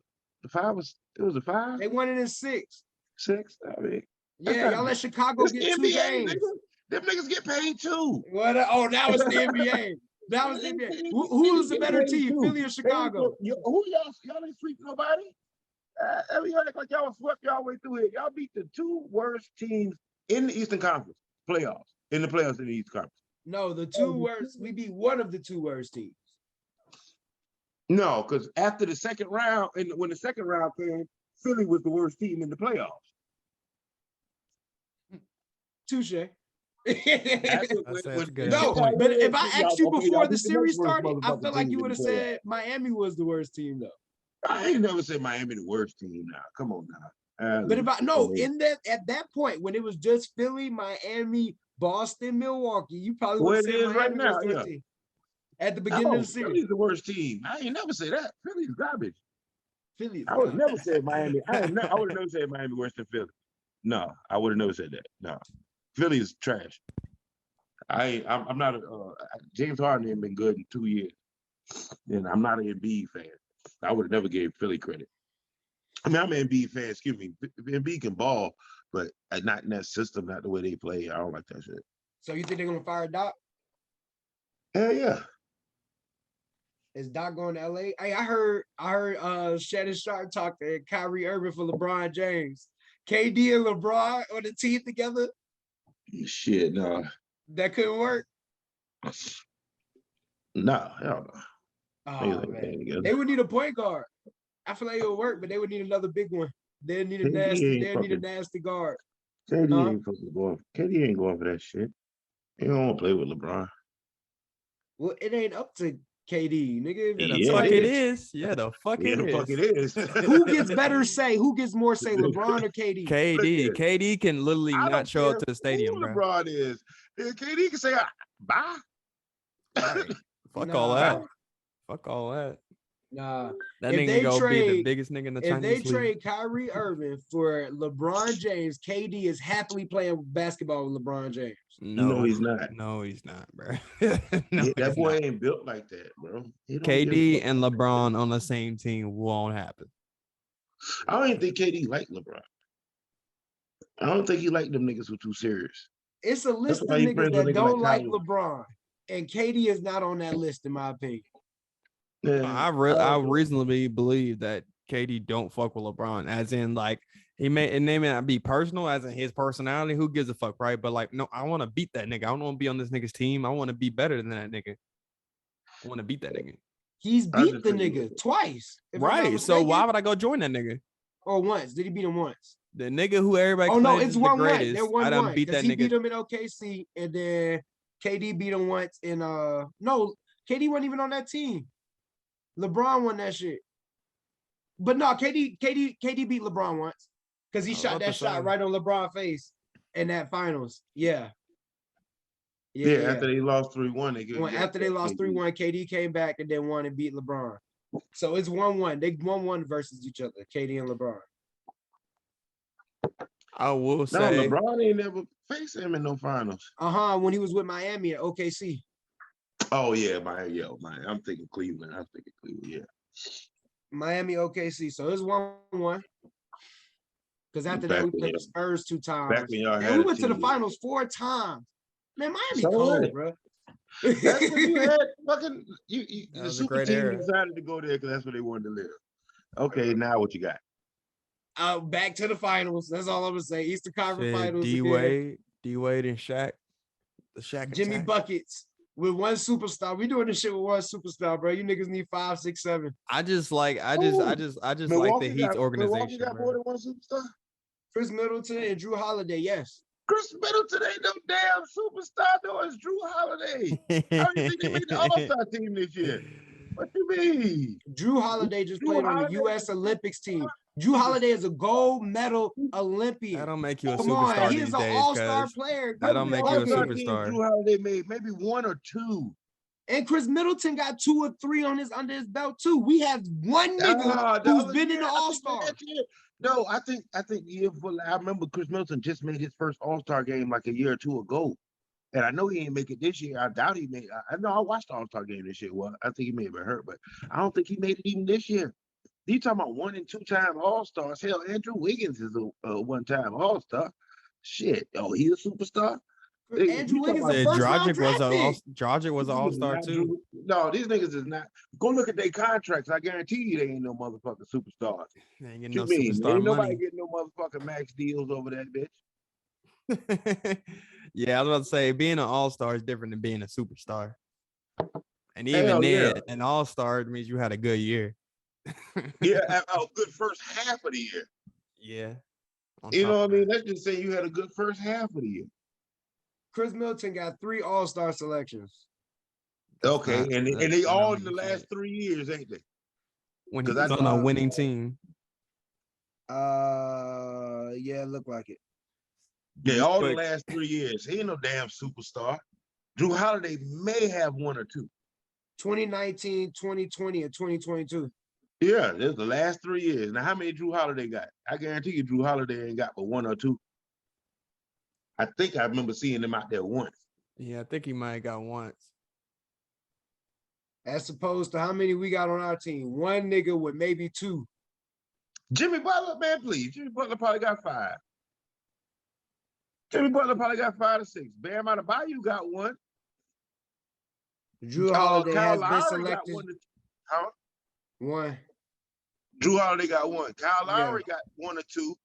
[SPEAKER 3] was a 5.
[SPEAKER 1] They won it in 6.
[SPEAKER 3] 6. I mean,
[SPEAKER 1] yeah, y'all let Chicago get 2 games.
[SPEAKER 3] Them niggas get paid too.
[SPEAKER 1] What? Oh, that was the NBA. That was the NBA. Who was the better team, Philly or Chicago?
[SPEAKER 3] Who y'all ain't sweep nobody? Y'all act like y'all swept y'all way through it. Y'all beat the 2 worst teams in the Eastern Conference playoffs. In the playoffs in the Eastern Conference.
[SPEAKER 1] No, the 2 worst. We beat one of the 2 worst teams.
[SPEAKER 3] No, because after the second round, and when the second round came, Philly was the worst team in the playoffs.
[SPEAKER 1] Touche.
[SPEAKER 4] Good.
[SPEAKER 1] No, but if I asked you before the series started, I feel like you would have said Miami was the worst team, though.
[SPEAKER 3] I ain't never said Miami the worst team. Now, come on now.
[SPEAKER 1] But at that point when it was just Philly, Miami, Boston, Milwaukee, you probably would say Miami
[SPEAKER 3] right now,
[SPEAKER 1] was the worst team. At the beginning of the series,
[SPEAKER 3] Philly's the worst team. I ain't never say that. Philly's garbage.
[SPEAKER 1] I
[SPEAKER 3] would have never said Miami. I would have never said Miami worse than Philly. No, I would have never said that. No, Philly is trash. I'm not James Harden ain't been good in 2 years, and I'm not an Embiid fan. I would have never gave Philly credit. I mean, I'm an Embiid fan. Excuse me. Embiid can ball, but not in that system, not the way they play. I don't like that shit.
[SPEAKER 1] So you think they're gonna fire Doc?
[SPEAKER 3] Hell yeah.
[SPEAKER 1] Is Doc going to LA? Hey, I heard Shannon Sharp talk to Kyrie Irving for LeBron James. KD and LeBron on the team together.
[SPEAKER 3] Shit, no.
[SPEAKER 1] That couldn't work.
[SPEAKER 3] No, hell no.
[SPEAKER 1] Oh, man. They would need a point guard. I feel like it would work, but they would need another big one. They need a nasty guard.
[SPEAKER 3] KD
[SPEAKER 1] Huh?
[SPEAKER 3] ain't fucking going. KD ain't going for that shit. He don't want to play with LeBron.
[SPEAKER 1] Well, it ain't up to KD, nigga.
[SPEAKER 4] Yeah, the
[SPEAKER 3] Yeah,
[SPEAKER 4] fuck
[SPEAKER 3] it
[SPEAKER 4] it
[SPEAKER 3] is.
[SPEAKER 4] is. Yeah, the fuck
[SPEAKER 3] Yeah,
[SPEAKER 4] it
[SPEAKER 3] the fuck
[SPEAKER 4] is.
[SPEAKER 3] it is.
[SPEAKER 1] Who gets better say? Who gets more say, LeBron or KD?
[SPEAKER 4] KD.
[SPEAKER 3] Look at
[SPEAKER 4] KD can literally
[SPEAKER 3] I
[SPEAKER 4] not
[SPEAKER 3] don't
[SPEAKER 4] show up
[SPEAKER 3] care
[SPEAKER 4] to the stadium,
[SPEAKER 3] who
[SPEAKER 4] bro.
[SPEAKER 3] LeBron is. Yeah, KD can say, bye.
[SPEAKER 4] Right. Fuck all
[SPEAKER 1] Nah,
[SPEAKER 4] that. Fuck all that.
[SPEAKER 1] nah.
[SPEAKER 4] That
[SPEAKER 1] If
[SPEAKER 4] nigga
[SPEAKER 1] they
[SPEAKER 4] go be the
[SPEAKER 1] trade,
[SPEAKER 4] biggest nigga in the
[SPEAKER 1] if they
[SPEAKER 4] Chinese league.
[SPEAKER 1] trade Kyrie Irving for LeBron James, KD is happily playing basketball with LeBron James.
[SPEAKER 3] No, he's not.
[SPEAKER 4] No, he's not, bro.
[SPEAKER 3] That boy ain't built like that, bro. He don't give a
[SPEAKER 4] KD
[SPEAKER 3] fuck.
[SPEAKER 4] and LeBron on the same team won't happen.
[SPEAKER 3] I don't even think KD like LeBron. I don't think he like them niggas who too serious.
[SPEAKER 1] It's a list of
[SPEAKER 3] why he
[SPEAKER 1] niggas
[SPEAKER 3] friends with
[SPEAKER 1] that
[SPEAKER 3] niggas
[SPEAKER 1] don't like
[SPEAKER 3] Kyrie.
[SPEAKER 1] LeBron, and KD is not on that list, in my opinion.
[SPEAKER 3] Yeah,
[SPEAKER 4] I reasonably believe that KD don't fuck with LeBron, as in like it may not be personal, as in his personality. Who gives a fuck, right? But like, no, I want to beat that nigga. I don't want to be on this nigga's team. I want to be better than that nigga. I want to beat that nigga.
[SPEAKER 1] He's beat the nigga twice.
[SPEAKER 4] Right. So why would I go join that nigga?
[SPEAKER 1] Or once? Did he beat him once?
[SPEAKER 4] The nigga who everybody
[SPEAKER 1] Oh no,
[SPEAKER 4] claims
[SPEAKER 1] it's
[SPEAKER 4] is the
[SPEAKER 1] 1-1.
[SPEAKER 4] greatest.
[SPEAKER 1] They're 1-1.
[SPEAKER 4] I done beat that
[SPEAKER 1] He
[SPEAKER 4] nigga.
[SPEAKER 1] beat him in OKC, and then KD beat him once in no, KD wasn't even on that team. LeBron won that shit. But no, KD beat LeBron once because he shot that shot right on LeBron's face in that finals. Yeah.
[SPEAKER 3] After they lost 3-1,
[SPEAKER 1] after they lost 3-1, KD came back and then won and beat LeBron. So it's 1-1. They 1-1 versus each other, KD and LeBron.
[SPEAKER 4] I will say
[SPEAKER 3] LeBron ain't never faced him in no finals.
[SPEAKER 1] When he was with Miami at OKC.
[SPEAKER 3] Oh yeah, I'm thinking Cleveland. Yeah.
[SPEAKER 1] Miami, OKC. So it's 1-1. Because after that, we played the Spurs 2 times. And we went to the finals 4 times. Man, Miami cold, bro.
[SPEAKER 3] That's what you had fucking the super team
[SPEAKER 4] era.
[SPEAKER 3] decided to go there because that's where they wanted to live. Okay, now what you got?
[SPEAKER 1] Back to the finals. That's all I'm gonna say. Eastern Conference Finals.
[SPEAKER 4] D Wade and Shaq. The Shaq
[SPEAKER 1] Jimmy
[SPEAKER 4] attack.
[SPEAKER 1] Buckets with one superstar. We doing this shit with one superstar, bro. You niggas need 5, 6, 7.
[SPEAKER 4] I just like the Heat's organization.
[SPEAKER 3] Milwaukee got more than one superstar.
[SPEAKER 1] Chris Middleton and Drew Holiday. Yes.
[SPEAKER 3] Chris Middleton ain't no damn superstar, though. It's Drew Holiday. How do you think they made the All-Star team this year? What you mean?
[SPEAKER 1] Drew Holiday just played on the U.S. Olympics team. Drew Holiday is a gold medal Olympian.
[SPEAKER 4] That don't make you a
[SPEAKER 1] Come
[SPEAKER 4] superstar
[SPEAKER 1] on,
[SPEAKER 4] these
[SPEAKER 1] he's
[SPEAKER 4] days.
[SPEAKER 1] an all-star player.
[SPEAKER 4] That don't make you a superstar.
[SPEAKER 3] Drew Holiday made maybe 1 or 2.
[SPEAKER 1] And Chris Middleton got 2 or 3 under his belt too. We have one nigga who's been in the All-Star.
[SPEAKER 3] No, I think the year before. I remember Chris Middleton just made his first All-Star game like a year or 2 ago, and I know he didn't make it this year. I doubt he made. I know I watched the All-Star game this year. Well, I think he may have been hurt, but I don't think he made it even this year. You talking about 1- and 2-time All-Stars? Hell, Andrew Wiggins is a 1-time All-Star. Shit, he a superstar?
[SPEAKER 1] Andrew Wiggins is first round draft pick.
[SPEAKER 4] Dragic was an all-star too.
[SPEAKER 3] No, these niggas is not. Go look at their contracts. I guarantee you they ain't no motherfucking superstars.
[SPEAKER 4] They ain't getting
[SPEAKER 3] You
[SPEAKER 4] no
[SPEAKER 3] mean?
[SPEAKER 4] superstar
[SPEAKER 3] Ain't nobody
[SPEAKER 4] money.
[SPEAKER 3] getting no motherfucking max deals over that bitch.
[SPEAKER 4] Yeah, I was about to say being an all-star is different than being a superstar. And even an all-star means you had a good year.
[SPEAKER 3] Yeah, a good first half of the year.
[SPEAKER 4] Yeah.
[SPEAKER 3] You know what I mean? Let's just say you had a good first half of the year.
[SPEAKER 1] Chris Middleton got 3 All-Star selections.
[SPEAKER 3] Okay, and they all in the last 3 years, ain't they?
[SPEAKER 4] When he's on a winning team.
[SPEAKER 1] Yeah, it looked like it.
[SPEAKER 3] Yeah, all the last 3 years. He ain't no damn superstar. Drew Holiday may have 1 or 2.
[SPEAKER 1] 2019, 2020, and 2022.
[SPEAKER 3] Yeah, there's the last 3 years. Now, how many Drew Holiday got? I guarantee you Drew Holiday ain't got but 1 or 2. I think I remember seeing him out there once.
[SPEAKER 4] Yeah, I think he might have got once.
[SPEAKER 1] As opposed to how many we got on our team. 1 nigga with maybe 2.
[SPEAKER 3] Jimmy Butler, man, please. Jimmy Butler probably got 5. Jimmy Butler probably got 5 or 6. Bam Adebayo got 1.
[SPEAKER 1] Drew Holiday
[SPEAKER 3] Kyle
[SPEAKER 1] has been
[SPEAKER 3] Lowry
[SPEAKER 1] selected.
[SPEAKER 3] Got
[SPEAKER 1] 1.
[SPEAKER 3] Drew Holiday got 1. Kyle Lowry got 1 or 2.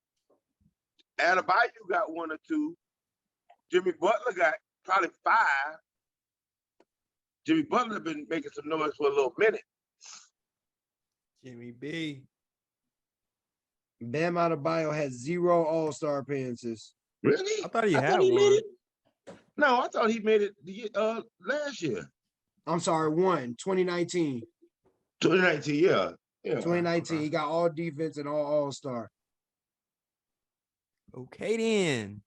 [SPEAKER 3] Adebayo got 1 or 2. Jimmy Butler got probably 5. Jimmy Butler been making some noise for a little minute.
[SPEAKER 4] Jimmy B.
[SPEAKER 1] Bam Adebayo has 0 All-Star appearances.
[SPEAKER 3] Really?
[SPEAKER 4] I thought he
[SPEAKER 3] I
[SPEAKER 4] had
[SPEAKER 3] thought he made
[SPEAKER 4] one.
[SPEAKER 3] it. No, I thought he made it last year.
[SPEAKER 1] I'm sorry, 2019.
[SPEAKER 3] 2019, yeah. Yeah.
[SPEAKER 1] 2019. He got all defense and all star.
[SPEAKER 4] Okay, then.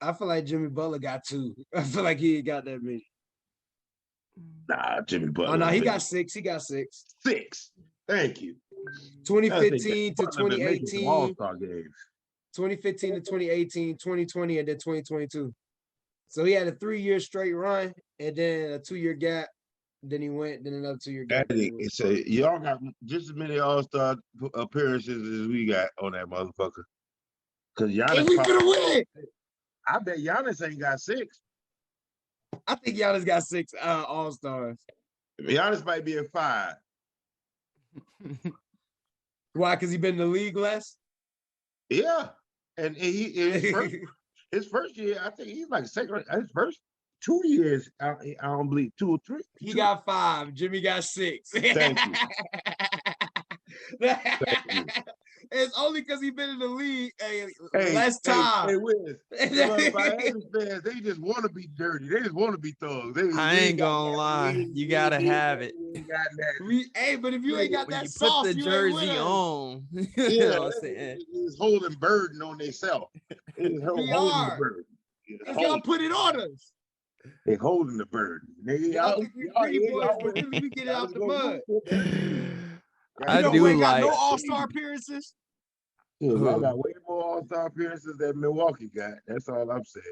[SPEAKER 1] I feel like Jimmy Butler got 2. I feel like he ain't got that many.
[SPEAKER 3] Nah, Jimmy Butler.
[SPEAKER 1] Oh no, he
[SPEAKER 3] been
[SPEAKER 1] got 6. He got 6.
[SPEAKER 3] 6. Thank you.
[SPEAKER 1] 2015 to
[SPEAKER 3] Butler been making some
[SPEAKER 1] 2018.
[SPEAKER 3] All-Star games.
[SPEAKER 1] 2015 to 2018, 2020, and then 2022. So he had a 3-year straight run and then a 2-year gap. Then he went, then another 2-year gap.
[SPEAKER 3] It's y'all got just as many All-Star appearances as we got on that motherfucker. Because Giannis,
[SPEAKER 1] And we finna win.
[SPEAKER 3] I bet Giannis ain't got 6.
[SPEAKER 1] I think Giannis got 6 All-Stars.
[SPEAKER 3] Giannis might be at 5.
[SPEAKER 1] Why? Because he been in the league less?
[SPEAKER 3] Yeah, and his first year, I think he's like second. His first 2 years, I don't believe 2 or 3.
[SPEAKER 1] He got 5. Jimmy got 6.
[SPEAKER 3] Thank you.
[SPEAKER 1] It's only because he been in the league less time.
[SPEAKER 3] Hey, Wiz, Miami fans, they just want to be dirty. They just want to be thugs.
[SPEAKER 4] I ain't gonna lie. You gotta have it.
[SPEAKER 1] But if you ain't got
[SPEAKER 4] When
[SPEAKER 1] that
[SPEAKER 4] you
[SPEAKER 1] sauce,
[SPEAKER 4] put the
[SPEAKER 1] you ain't with
[SPEAKER 4] jersey
[SPEAKER 1] us.
[SPEAKER 4] on. You know
[SPEAKER 3] Yeah,
[SPEAKER 4] what I'm saying?
[SPEAKER 3] it's holding burden on themselves. It's holding the burden.
[SPEAKER 1] If y'all put it on us.
[SPEAKER 3] They holding the burden.
[SPEAKER 1] Y'all think we pretty boys, but really we get it out the mud.
[SPEAKER 4] I
[SPEAKER 1] You know
[SPEAKER 4] do
[SPEAKER 1] who ain't got
[SPEAKER 4] like
[SPEAKER 1] no all-star appearances?
[SPEAKER 3] Dude, I
[SPEAKER 4] Who?
[SPEAKER 3] got way more All-Star appearances than Milwaukee got. That's all I'm saying.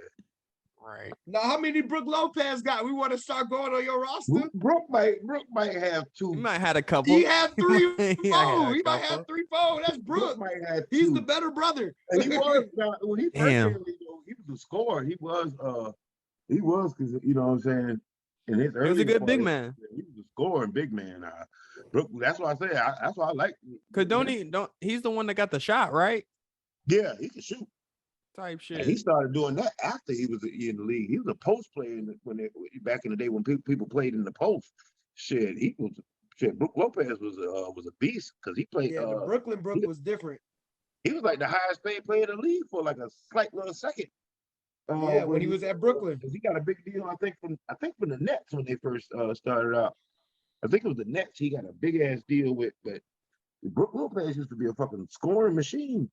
[SPEAKER 4] right.
[SPEAKER 1] Now, how many Brook Lopez got? We want to start going on your roster.
[SPEAKER 3] Brooke might have 2.
[SPEAKER 4] He might have a couple.
[SPEAKER 1] He had 3
[SPEAKER 4] He
[SPEAKER 1] fold. He
[SPEAKER 4] had a
[SPEAKER 1] might have
[SPEAKER 4] couple.
[SPEAKER 1] 3 fold. That's
[SPEAKER 3] Brooke
[SPEAKER 1] Brook.
[SPEAKER 3] might have 2.
[SPEAKER 1] He's the better brother.
[SPEAKER 3] And he was when he first
[SPEAKER 4] Damn.
[SPEAKER 3] came, he was a scorer. He was because you know what I'm saying. In his early
[SPEAKER 4] He was a good big man.
[SPEAKER 3] He was a scoring big man. Brooke, that's why I say that's why I like.
[SPEAKER 4] Cause he's the one that got the shot, right?
[SPEAKER 3] Yeah, he can shoot.
[SPEAKER 4] Type
[SPEAKER 3] And
[SPEAKER 4] shit.
[SPEAKER 3] he started doing that after he was in the league. He was a post player back in the day when people played in the post. Shit, Brook Lopez was a beast because he played.
[SPEAKER 1] Yeah, the Brooklyn Brook was different.
[SPEAKER 3] He was like the highest paid player in the league for like a slight little second.
[SPEAKER 1] Yeah, when he was at Brooklyn.
[SPEAKER 3] He got a big deal, I think from the Nets when they first started out. I think it was the Nets he got a big ass deal with, but Brook Lopez used to be a fucking scoring machine.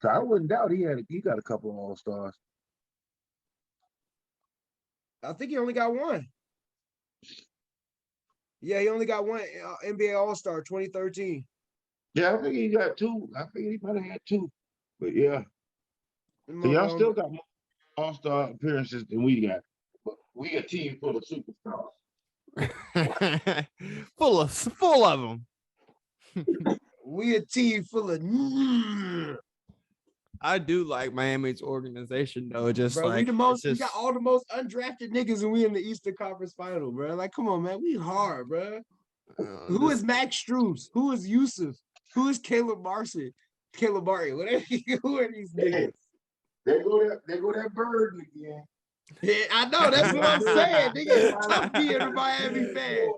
[SPEAKER 3] So I wouldn't doubt he got a couple of All-Stars.
[SPEAKER 1] I think he only got 1. Yeah, he only got 1 NBA All-Star 2013.
[SPEAKER 3] Yeah, I think he got 2. I think he might have had 2. But yeah. So y'all still got more All-Star appearances than we got. But we a team full of superstars.
[SPEAKER 4] full of them.
[SPEAKER 1] We a team full of
[SPEAKER 4] I do like Miami's organization though. Just
[SPEAKER 1] bro,
[SPEAKER 4] like
[SPEAKER 1] we got all the most undrafted niggas and we in the Eastern Conference Final, bro. Like, come on, man. We hard, bro. Who is Max Strus? Who is Yusuf? Who is Caleb Martin? Whatever. Who are these niggas?
[SPEAKER 3] They go that Bird again.
[SPEAKER 1] Yeah, I know. That's what I'm saying. Nigga, it's tough being a Miami fan.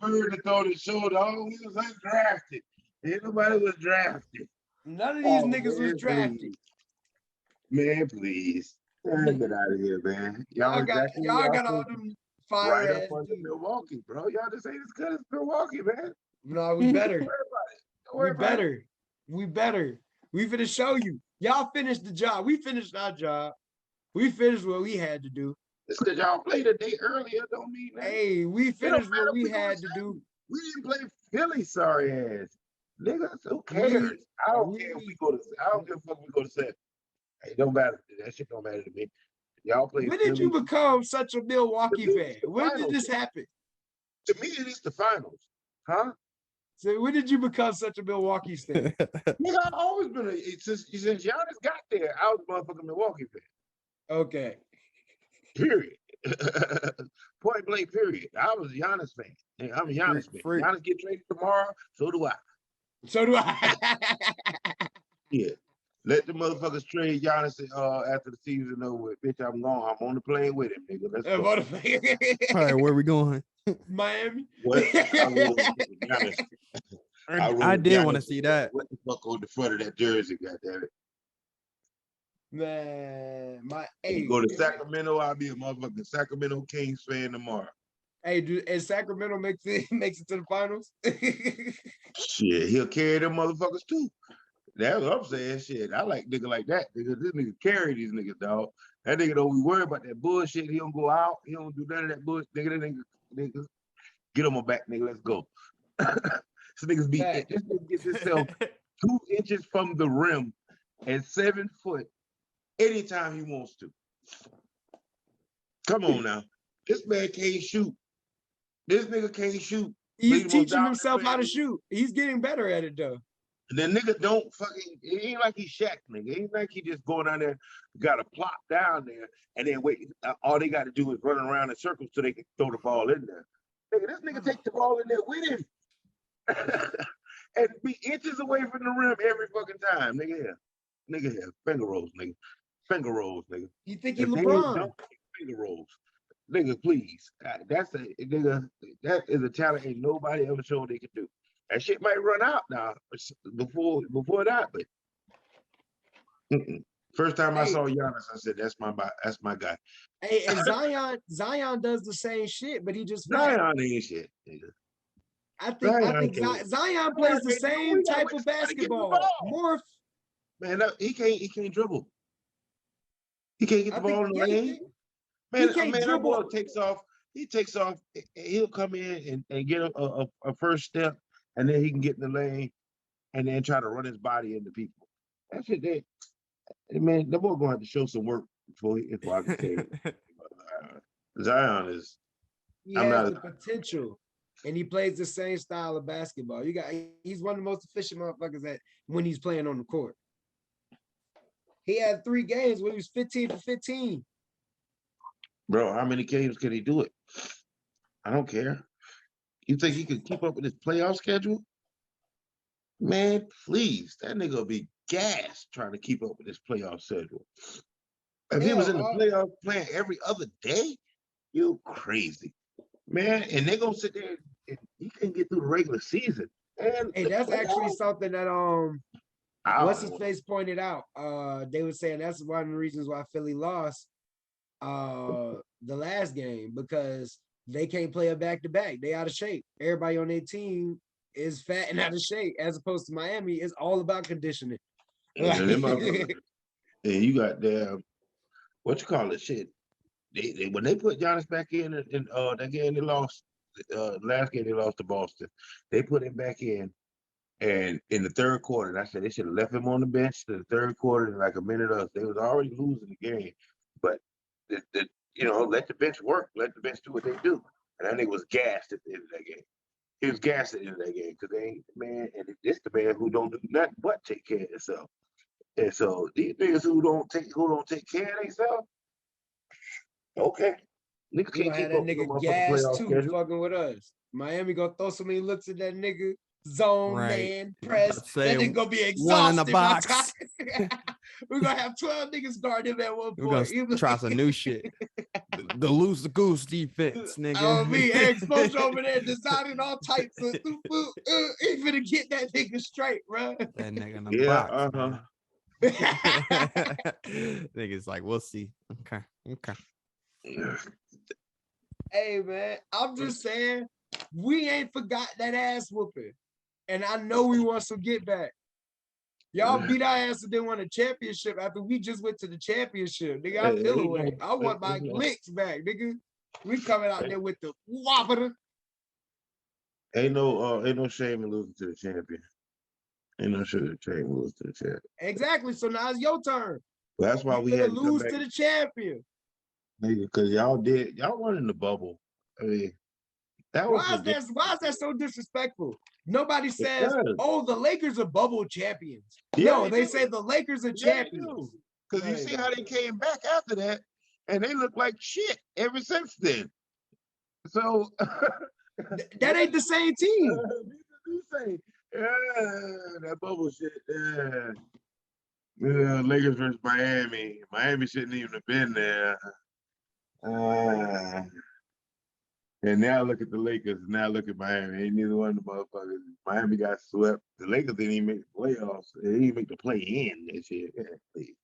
[SPEAKER 3] A new Bird to throw the shoulder. Oh, he was undrafted. Ain't nobody was drafted.
[SPEAKER 1] None of these niggas was drafted.
[SPEAKER 3] Please. Man, please. Get out of here, man.
[SPEAKER 1] Y'all got all them fire
[SPEAKER 3] right
[SPEAKER 1] ass
[SPEAKER 3] up under
[SPEAKER 1] dudes.
[SPEAKER 3] Milwaukee, bro. Y'all just ain't as good as Milwaukee, man.
[SPEAKER 1] No, we better.
[SPEAKER 3] Don't worry about it.
[SPEAKER 1] We better. We finna show you. Y'all finished the job. We finished our job. We finished what we had to do.
[SPEAKER 3] It's because y'all played a day earlier, don't mean that.
[SPEAKER 1] Hey, we finished what we had to do.
[SPEAKER 3] We didn't play Philly, sorry ass. Niggas, who cares? I don't care if we go to. I don't give a fuck if we go to 7. It don't matter. That shit don't matter to me. Y'all play.
[SPEAKER 1] When did you become such a Milwaukee fan? When did this happen?
[SPEAKER 3] To me, it is the finals, huh?
[SPEAKER 1] So when did you become such a Milwaukee fan?
[SPEAKER 3] Nigga, I've always been since Giannis got there. I was a motherfucking Milwaukee fan.
[SPEAKER 1] Okay.
[SPEAKER 3] Period. Point blank. Period. I was a Giannis fan. I'm a Giannis fan. Giannis get traded tomorrow. So do I.
[SPEAKER 1] So do I.
[SPEAKER 3] Yeah. Let the motherfuckers trade Giannis after the season over with. Bitch, I'm gone. I'm on the plane with him, nigga. Let's go.
[SPEAKER 4] All right, where we going?
[SPEAKER 1] Miami.
[SPEAKER 3] What?
[SPEAKER 4] I did want to see that.
[SPEAKER 3] What the fuck on the front of that jersey, goddammit?
[SPEAKER 1] Man, my
[SPEAKER 3] You go to Sacramento, I'll be a motherfucking Sacramento Kings fan tomorrow.
[SPEAKER 1] hey, dude, and Sacramento makes it to the finals.
[SPEAKER 3] Shit, he'll carry them motherfuckers too. That's what I'm saying. Shit, I like nigga like that. Nigga, this nigga carry these niggas, dog. That nigga don't be worried about that bullshit. He don't go out. He don't do none of that bullshit. Nigga, get on my back, nigga. Let's go. This niggas this nigga gets himself 2 inches from the rim and 7 foot anytime he wants to. Come on now. This man can't shoot. This nigga can't shoot.
[SPEAKER 1] He's teaching himself how to shoot. He's getting better at it though.
[SPEAKER 3] And then nigga don't fucking, it ain't like he's Shaq, nigga. It ain't like he just going down there, got to plop down there, and then wait. All they got to do is run around in circles so they can throw the ball in there. Nigga, this nigga take the ball in there with him. And be inches away from the rim every fucking time. Nigga here. Finger rolls, nigga. Finger rolls, nigga.
[SPEAKER 1] You think he LeBron?
[SPEAKER 3] Finger rolls. Nigga, please. That is a talent ain't nobody ever showed they can do. That shit might run out now before that, but first time I saw Giannis, I said that's my guy.
[SPEAKER 1] Hey, and Zion does the same shit, but he just
[SPEAKER 3] Zion ain't shit, nigga.
[SPEAKER 1] I think Zion plays the same type of basketball. More
[SPEAKER 3] man, he can't dribble. He can't get the ball in the lane. Man, that boy takes off. He takes off. He'll come in and get a first step, and then he can get in the lane, and then try to run his body into people. That shit, man, that boy gonna have to show some work before I can say it. Zion is.
[SPEAKER 1] He has the potential, and he plays the same style of basketball. He's one of the most efficient motherfuckers when he's playing on the court. He had 3 games where he was 15 for 15.
[SPEAKER 3] Bro, how many games can he do it? I don't care. You think he could keep up with his playoff schedule? Man, please. That nigga will be gassed trying to keep up with his playoff schedule. If he was in the playoffs playing every other day, you crazy. Man, and they gonna sit there and he can't get through the regular season. And
[SPEAKER 1] hey, that's actually something that what's his face pointed out. They were saying that's one of the reasons why Philly lost the last game, because they can't play a back-to-back. They out of shape. Everybody on their team is fat and out of shape, as opposed to Miami. It's all about conditioning.
[SPEAKER 3] And you got what you call it, shit. They when they put Giannis back in that game they lost, last game they lost to Boston, they put him back in, and in the third quarter, and I said they should have left him on the bench to the third quarter in like a minute or they was already losing the game, but let the bench work, let the bench do what they do, and that nigga was gassed at the end of that game. He was gassed at the end of that game because they ain't man, and it's the man who don't do nothing but take care of himself. And so these niggas who don't take care of themselves, okay. Niggas can't keep
[SPEAKER 1] that nigga gas too, fucking with us. Miami gonna throw so many looks at that nigga. Zone man, press. That nigga gonna be exhausted.
[SPEAKER 4] One in the box.
[SPEAKER 1] We're gonna have 12 niggas guard him at one point.
[SPEAKER 4] We're gonna try some new shit. The loose goose defense, nigga.
[SPEAKER 1] Oh, me, Exposure over there designing all types of he's gonna get that nigga straight, bro.
[SPEAKER 4] That nigga in the box. Niggas like, we'll see. Okay.
[SPEAKER 1] Hey man, I'm just saying, we ain't forgot that ass whooping. And I know we want some get back. Y'all beat our ass and then won a championship after we just went to the championship. Nigga, I feel away. I want my licks back, nigga. We coming out there with the whopper.
[SPEAKER 3] Ain't no shame in losing to the champion. Ain't no shame in losing to the champion.
[SPEAKER 1] Exactly. So now it's your turn.
[SPEAKER 3] Well, that's why we had to
[SPEAKER 1] lose to the champion.
[SPEAKER 3] Nigga, because y'all won in the bubble. I mean,
[SPEAKER 1] why is that so disrespectful? Nobody says, "Oh, the Lakers are bubble champions." Yeah, no, they say the Lakers are champions.
[SPEAKER 3] Because you see how they came back after that, and they look like shit ever since then. So
[SPEAKER 1] that ain't the same team.
[SPEAKER 3] That bubble shit. Yeah, Lakers versus Miami. Miami shouldn't even have been there. And now look at the Lakers. Now look at Miami. Ain't neither one of the motherfuckers. Miami got swept. The Lakers didn't even make the playoffs. They didn't even make the play-in this year. Yeah, please.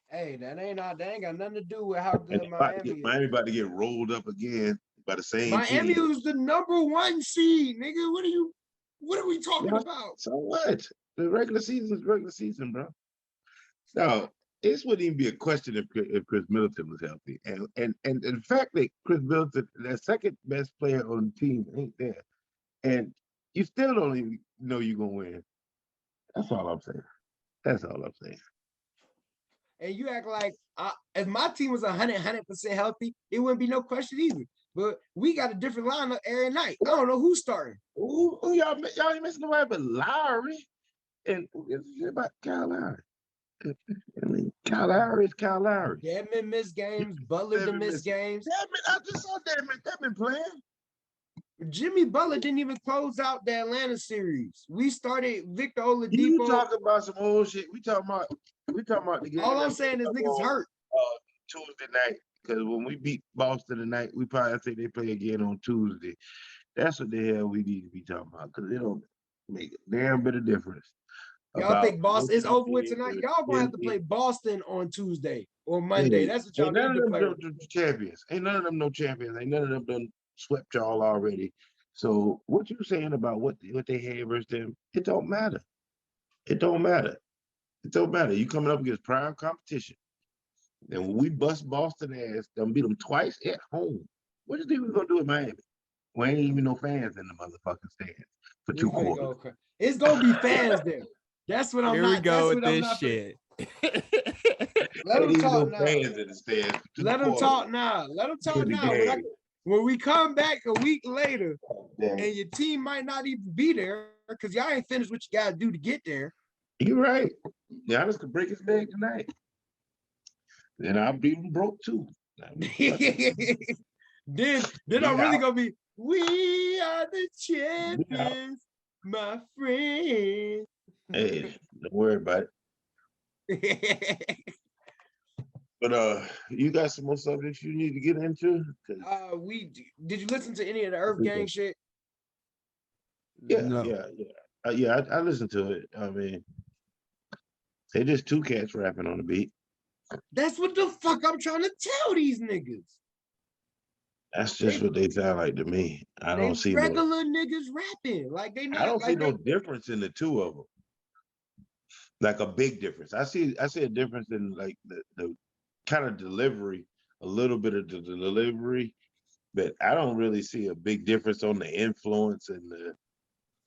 [SPEAKER 1] Hey, that ain't got nothing to do with how
[SPEAKER 3] And
[SPEAKER 1] good Miami is.
[SPEAKER 3] Miami about to get rolled up again by the same
[SPEAKER 1] Miami
[SPEAKER 3] team.
[SPEAKER 1] was the #1 seed, nigga. What are we talking
[SPEAKER 3] Yeah,
[SPEAKER 1] about?
[SPEAKER 3] so what? The regular season is regular season, bro. So this wouldn't even be a question if Chris Middleton was healthy. And the fact that Chris Middleton, the second best player on the team, ain't there. And you still don't even know you're gonna win. That's all I'm saying. That's all I'm saying.
[SPEAKER 1] And you act like if my team was 100% healthy, it wouldn't be no question either. But we got a different lineup every night. I don't know who's starting.
[SPEAKER 3] Who y'all ain't missing nobody but Lowry. And it's about Kyle Lowry. I mean, Kyle Lowry is Kyle Lowry.
[SPEAKER 1] Dedmon missed games. Butler didn't miss games.
[SPEAKER 3] I just saw Dedmon playing.
[SPEAKER 1] Jimmy Butler didn't even close out the Atlanta series. We started Victor
[SPEAKER 3] You
[SPEAKER 1] Oladipo.
[SPEAKER 3] talking about some old shit. We talking about the game.
[SPEAKER 1] All I'm saying is niggas hurt.
[SPEAKER 3] Tuesday night. Because when we beat Boston tonight, we probably think they play again on Tuesday. That's what the hell we need to be talking about. Because it don't make a damn bit of difference.
[SPEAKER 1] Y'all think Boston is over with tonight? Y'all gonna have to play Boston on Tuesday or Monday. That's what y'all need to play.
[SPEAKER 3] Ain't none of them champions. Ain't none of them no champions. Ain't none of them done swept y'all already. So what you saying about what they had versus them? It don't matter. It don't matter. It don't matter. You coming up against prime competition. And when we bust Boston ass, done beat them twice at home. What do you think we're gonna do in Miami? We ain't even no fans in the motherfucking stands for 2 quarters.
[SPEAKER 1] It's gonna be fans there. That's what I'm
[SPEAKER 4] Here
[SPEAKER 1] not.
[SPEAKER 4] we go
[SPEAKER 1] that's
[SPEAKER 4] with
[SPEAKER 1] what I'm
[SPEAKER 4] this
[SPEAKER 1] not
[SPEAKER 4] shit.
[SPEAKER 1] Let them talk
[SPEAKER 3] no
[SPEAKER 1] now.
[SPEAKER 3] fans in the stands.
[SPEAKER 1] Let them talk now. Let them talk now. When we come back a week later, and your team might not even be there because y'all ain't finished what you gotta do to get there.
[SPEAKER 3] You're right. Giannis could break his leg tonight. Then I'll be broke too.
[SPEAKER 1] then I'm really gonna be. We are the champions, my friend.
[SPEAKER 3] Hey, don't worry about it. But you got some more subjects you need to get into?
[SPEAKER 1] Did you listen to any of the Earth Gang shit?
[SPEAKER 3] Yeah,
[SPEAKER 4] No.
[SPEAKER 3] yeah. I listened to it. I mean, they just two cats rapping on the beat.
[SPEAKER 1] That's what the fuck I'm trying to tell these niggas.
[SPEAKER 3] That's just what they sound like to me. I don't see
[SPEAKER 1] regular niggas rapping like they not.
[SPEAKER 3] I don't see no difference in the two of them. Like a big difference. I see a difference in like the kind of delivery, a little bit of the delivery, but I don't really see a big difference on the influence and the.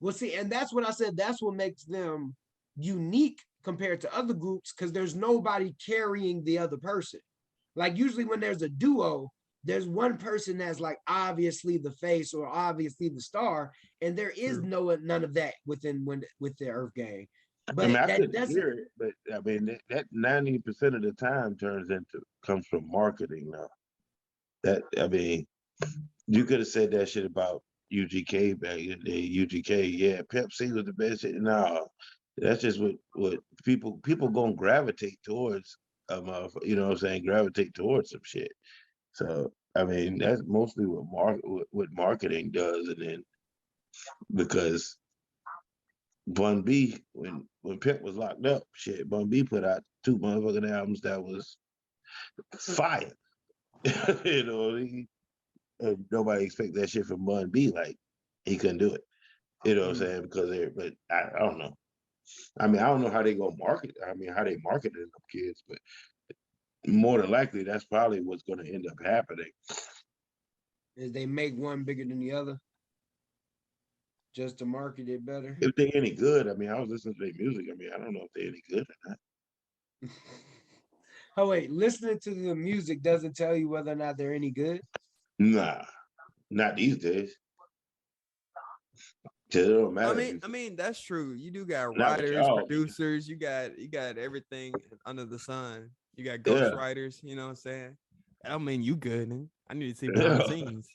[SPEAKER 1] Well, see, and that's what I said. That's what makes them unique compared to other groups because there's nobody carrying the other person. Like usually when there's a duo, there's one person that's like obviously the face or obviously the star, and there is none of that with the Earth Gang.
[SPEAKER 3] But I mean, I couldn't hear it, but I mean that 90% of the time comes from marketing now. That I mean, you could have said that shit about UGK back in the day. UGK, yeah, Pepsi was the best shit. No, that's just what people gonna gravitate towards. You know what I'm saying? Gravitate towards some shit. So I mean, that's mostly what marketing does, and then because Bun B, when Pimp was locked up, shit, Bun B put out 2 motherfucking albums that was fire. You know, and nobody expect that shit from Bun B. Like he couldn't do it. You know what I'm saying? Because but I don't know. I mean, I don't know how they gonna market. I mean, how they marketing them kids, but more than likely, that's probably what's gonna end up happening.
[SPEAKER 1] Is they make one bigger than the other, just to market it better.
[SPEAKER 3] If they any good, I mean, I was listening to their music. I mean, I don't know if they're any good or not.
[SPEAKER 1] Oh wait, listening to the music doesn't tell you whether or not they're any good.
[SPEAKER 3] Nah, not these days. It don't matter.
[SPEAKER 4] I mean, that's true. You do got writers, producers. You got everything under the sun. You got ghost writers. You know what I'm saying? I don't mean you good, man. I need to see behind the scenes.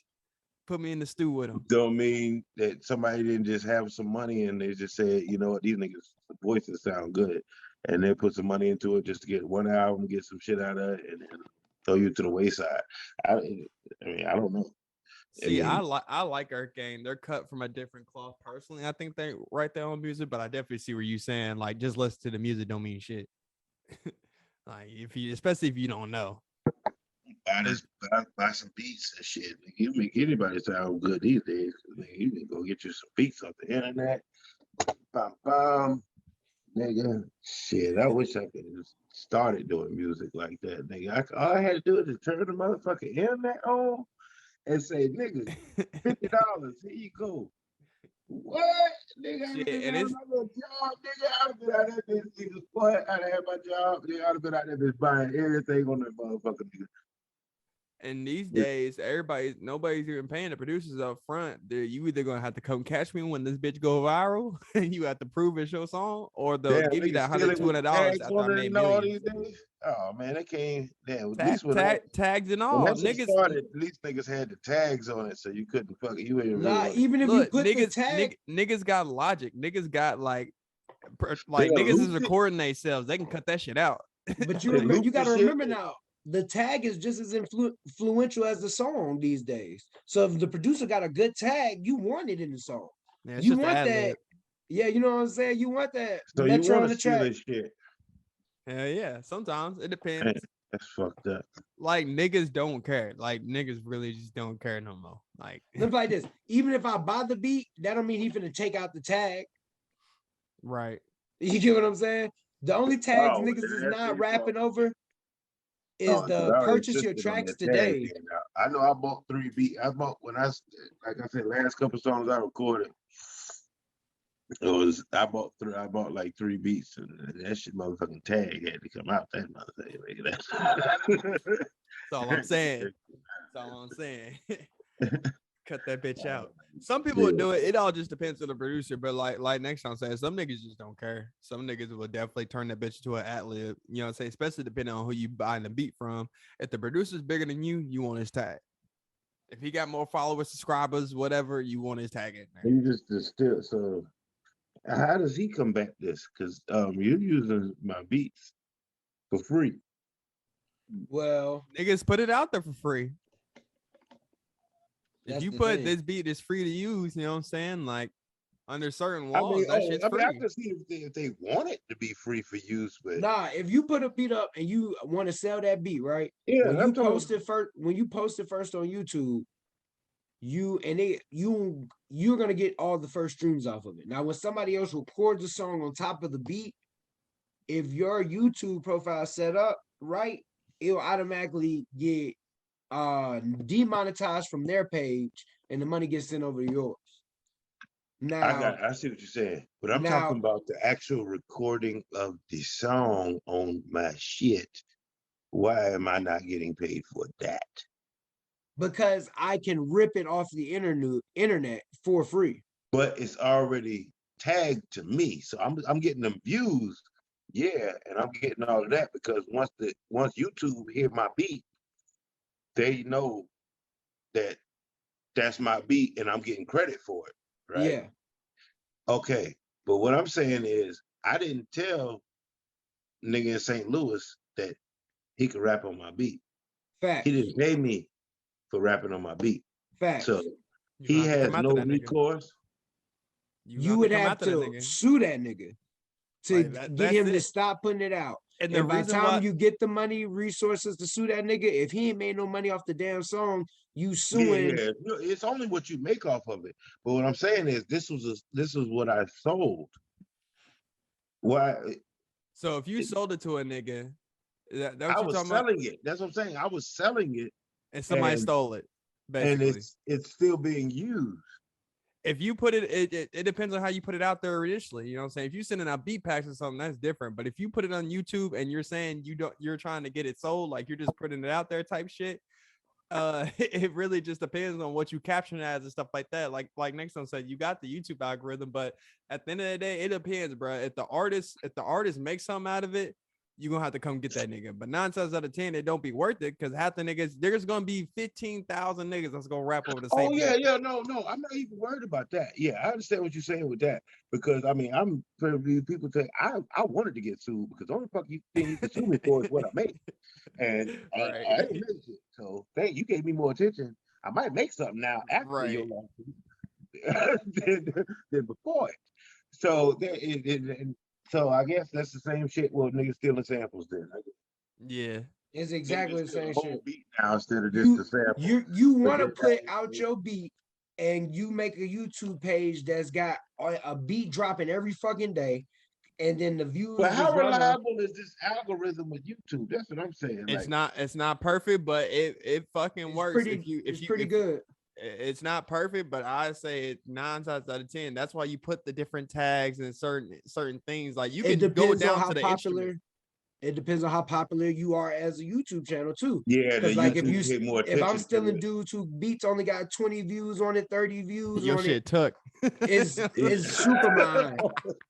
[SPEAKER 4] Put me in the stew with them.
[SPEAKER 3] Don't mean that somebody didn't just have some money and they just said, you know what, these niggas' voices sound good, and they put some money into it just to get one album, get some shit out of it, and then throw you to the wayside. I mean, I don't know.
[SPEAKER 4] See, I like Earth Gang. They're cut from a different cloth. Personally, I think they write their own music, but I definitely see where you saying like just listen to the music don't mean shit. Like especially if you don't know.
[SPEAKER 3] Buy some beats and shit. You make anybody sound good these days. You can go get you some beats off the internet. Bam, bam. Nigga, shit, I wish I could have started doing music like that, nigga. All I had to do is to turn the motherfucking internet on and say, nigga, $50, here you go. What? Nigga,
[SPEAKER 4] Shit,
[SPEAKER 3] I
[SPEAKER 4] and
[SPEAKER 3] had
[SPEAKER 4] it's
[SPEAKER 3] my little job, nigga. I'd have been out there, nigga. What? I'd have had my job, nigga. I'd have been out there just buying everything on that motherfucker, nigga.
[SPEAKER 4] and these
[SPEAKER 3] Yeah.
[SPEAKER 4] days, nobody's even paying the producers up front. You either gonna have to come catch me when this bitch go viral, and you have to prove it's your song, or they'll
[SPEAKER 3] Damn,
[SPEAKER 4] give you
[SPEAKER 3] niggas
[SPEAKER 4] that $100,
[SPEAKER 3] stealing with
[SPEAKER 4] $200
[SPEAKER 3] tags
[SPEAKER 4] after I
[SPEAKER 3] on it
[SPEAKER 4] made
[SPEAKER 3] and all
[SPEAKER 4] millions.
[SPEAKER 3] these days. Oh man, they can't. Damn, at
[SPEAKER 4] Tag,
[SPEAKER 3] least when
[SPEAKER 4] tags and
[SPEAKER 3] when
[SPEAKER 4] all,
[SPEAKER 3] that shit
[SPEAKER 4] niggas.
[SPEAKER 3] started, at least niggas had the tags on it, so you couldn't fuck it. You ain't really
[SPEAKER 1] Nah,
[SPEAKER 3] want
[SPEAKER 1] even if you
[SPEAKER 4] Look,
[SPEAKER 1] put the tag,
[SPEAKER 4] niggas got logic. Niggas got like
[SPEAKER 3] They
[SPEAKER 4] niggas is
[SPEAKER 3] looped it.
[SPEAKER 4] recording themselves. They can cut that shit out.
[SPEAKER 1] but
[SPEAKER 3] They looped
[SPEAKER 1] you
[SPEAKER 3] the
[SPEAKER 1] got to
[SPEAKER 3] shit.
[SPEAKER 1] remember now, the tag is just as influential as the song these days. So if the producer got a good tag, you want it in the song.
[SPEAKER 4] Yeah, it's
[SPEAKER 1] You
[SPEAKER 4] just an
[SPEAKER 1] want
[SPEAKER 4] ad
[SPEAKER 1] that,
[SPEAKER 4] lib.
[SPEAKER 1] yeah, you know what I'm saying? You want that
[SPEAKER 3] So you
[SPEAKER 1] Metro on
[SPEAKER 3] want
[SPEAKER 1] the
[SPEAKER 3] to steal
[SPEAKER 1] track.
[SPEAKER 3] this shit?
[SPEAKER 4] Hell yeah. Sometimes it
[SPEAKER 3] Man,
[SPEAKER 4] depends.
[SPEAKER 3] that's fucked up.
[SPEAKER 4] Like niggas don't care. Like niggas really just don't care no more. Like
[SPEAKER 1] Let me like this. Even if I buy the beat, that don't mean he finna take out the tag.
[SPEAKER 4] right.
[SPEAKER 1] You get what I'm saying? The only tags
[SPEAKER 3] Oh,
[SPEAKER 1] niggas is
[SPEAKER 3] that's
[SPEAKER 1] not
[SPEAKER 3] their fault.
[SPEAKER 1] rapping over is
[SPEAKER 3] Oh, because
[SPEAKER 1] the
[SPEAKER 3] I already
[SPEAKER 1] purchase your
[SPEAKER 3] insisted on
[SPEAKER 1] tracks
[SPEAKER 3] that tag
[SPEAKER 1] today.
[SPEAKER 3] thing. I know I bought 3 beats. I bought when I like I said, last couple songs I recorded. I bought like 3 beats, and that shit motherfucking tag had to come out. That motherfucker.
[SPEAKER 4] That's all I'm saying. That's all I'm saying. Cut that bitch out. Some people would do it. It all just depends on the producer. But like next time saying, some niggas just don't care. Some niggas will definitely turn that bitch into an ad lib. You know what I'm saying? Especially depending on who you buying the beat from. If the producer's bigger than you want his tag. If he got more followers, subscribers, whatever, you want his tag in there.
[SPEAKER 3] You just still so. How does he combat this? Because you're using my beats for free.
[SPEAKER 1] Well,
[SPEAKER 4] Niggas put it out there for free. If
[SPEAKER 1] that's
[SPEAKER 4] you
[SPEAKER 1] the
[SPEAKER 4] put
[SPEAKER 1] thing.
[SPEAKER 4] this beat is free to use, you know what I'm saying? Like under certain
[SPEAKER 3] I
[SPEAKER 4] laws,
[SPEAKER 3] mean,
[SPEAKER 4] that shit's free.
[SPEAKER 3] I can see if they want it to be free for use, but
[SPEAKER 1] Nah, if you put a beat up and you want to sell that beat, right?
[SPEAKER 3] yeah,
[SPEAKER 1] When
[SPEAKER 3] I'm
[SPEAKER 1] you
[SPEAKER 3] talking.
[SPEAKER 1] post it first on YouTube, you're gonna get all the first streams off of it. Now, when somebody else records a song on top of the beat, if your YouTube profile set up right, it'll automatically get demonetized from their page and the money gets sent over to yours. Now,
[SPEAKER 3] I see what you're saying, but I'm
[SPEAKER 1] now-
[SPEAKER 3] talking about the actual recording of the song on my shit. Why am I not getting paid for that?
[SPEAKER 1] because I can rip it off the internet for free.
[SPEAKER 3] But it's already tagged to me, so I'm getting them views, yeah, and I'm getting all of that because once YouTube hear my beat, they know that that's my beat and I'm getting credit for it, right?
[SPEAKER 1] Yeah.
[SPEAKER 3] Okay, but what I'm saying is I didn't tell nigga in St. Louis that he could rap on my beat.
[SPEAKER 1] Facts.
[SPEAKER 3] He didn't pay me for rapping on my beat.
[SPEAKER 1] Facts.
[SPEAKER 3] So
[SPEAKER 4] You
[SPEAKER 3] he
[SPEAKER 4] gonna have to
[SPEAKER 3] has
[SPEAKER 4] come after
[SPEAKER 3] no
[SPEAKER 4] that nigga.
[SPEAKER 3] recourse.
[SPEAKER 1] You would
[SPEAKER 4] come
[SPEAKER 1] have
[SPEAKER 4] after that
[SPEAKER 1] to
[SPEAKER 4] nigga.
[SPEAKER 1] sue that nigga to
[SPEAKER 4] Like,
[SPEAKER 1] get
[SPEAKER 4] that's
[SPEAKER 1] him to
[SPEAKER 4] it.
[SPEAKER 1] stop putting it out.
[SPEAKER 4] And
[SPEAKER 1] And
[SPEAKER 4] the
[SPEAKER 1] by the
[SPEAKER 4] reason
[SPEAKER 1] time
[SPEAKER 4] why
[SPEAKER 1] you get the money, resources to sue that nigga, if he ain't made no money off the damn song, you suing.
[SPEAKER 3] Yeah. No, it's only what you make off of it. But what I'm saying is this was what I sold. Why
[SPEAKER 4] so if you sold it to a nigga, that what
[SPEAKER 3] I
[SPEAKER 4] you
[SPEAKER 3] was
[SPEAKER 4] talking about?
[SPEAKER 3] selling it. That's what I'm saying. I was selling it
[SPEAKER 4] And somebody
[SPEAKER 3] and-
[SPEAKER 4] stole it,
[SPEAKER 3] and
[SPEAKER 4] basically.
[SPEAKER 3] it's still being used.
[SPEAKER 4] If you put it depends on how you put it out there initially. You know what I'm saying? If you're sending out beat packs or something, that's different. But if you put it on YouTube and you're saying you're trying to get it sold, like you're just putting it out there type shit, it really just depends on what you caption as and stuff like that. Like next one said, you got the YouTube algorithm, but at the end of the day, it depends, bro. If the artist makes something out of it, you're gonna have to come get that nigga. But 9 times out of 10, it don't be worth it because half the niggas, there's gonna be 15,000 niggas that's gonna rap over the same.
[SPEAKER 3] Oh yeah, no, I'm not even worried about that. Yeah, I understand what you're saying with that because I mean, I'm probably people say I wanted to get sued because the only fucking thing you can sue me for is what I make, and
[SPEAKER 4] Right.
[SPEAKER 3] I didn't make it. So thank you gave me more attention. I might make something now after
[SPEAKER 4] Right.
[SPEAKER 3] your lawsuit than before it. So and so I guess that's the same shit with niggas stealing samples then.
[SPEAKER 4] Yeah.
[SPEAKER 1] It's exactly the
[SPEAKER 3] Niggas do
[SPEAKER 1] same
[SPEAKER 3] whole
[SPEAKER 1] shit.
[SPEAKER 3] beat now instead of just the sample.
[SPEAKER 1] You want to
[SPEAKER 3] Forget
[SPEAKER 1] put
[SPEAKER 3] that
[SPEAKER 1] out
[SPEAKER 3] shit.
[SPEAKER 1] your beat and you make a YouTube page that's got a beat dropping every fucking day, and then the views
[SPEAKER 3] But
[SPEAKER 1] just
[SPEAKER 3] how
[SPEAKER 1] run up.
[SPEAKER 3] reliable is this algorithm with YouTube? That's what I'm saying.
[SPEAKER 4] It's
[SPEAKER 3] Like,
[SPEAKER 4] not perfect, but it fucking
[SPEAKER 1] It's
[SPEAKER 4] works.
[SPEAKER 1] pretty.
[SPEAKER 4] If
[SPEAKER 1] It's pretty good.
[SPEAKER 4] it's not perfect, but I say it 9 times out of 10. That's why you put the different tags and certain things. Like you
[SPEAKER 1] It
[SPEAKER 4] can go
[SPEAKER 1] depends on
[SPEAKER 4] down
[SPEAKER 1] how
[SPEAKER 4] to the
[SPEAKER 1] popular.
[SPEAKER 4] instrument.
[SPEAKER 1] It depends on how popular you are as a YouTube channel too.
[SPEAKER 3] yeah, the
[SPEAKER 1] Because like
[SPEAKER 3] YouTube pay more
[SPEAKER 1] if I'm
[SPEAKER 3] attention
[SPEAKER 1] still
[SPEAKER 3] to
[SPEAKER 1] in
[SPEAKER 3] it.
[SPEAKER 1] dudes who beats only got 20 views on it, 30 views
[SPEAKER 4] Your
[SPEAKER 1] on
[SPEAKER 4] shit
[SPEAKER 1] it,
[SPEAKER 4] took.
[SPEAKER 1] is super mine.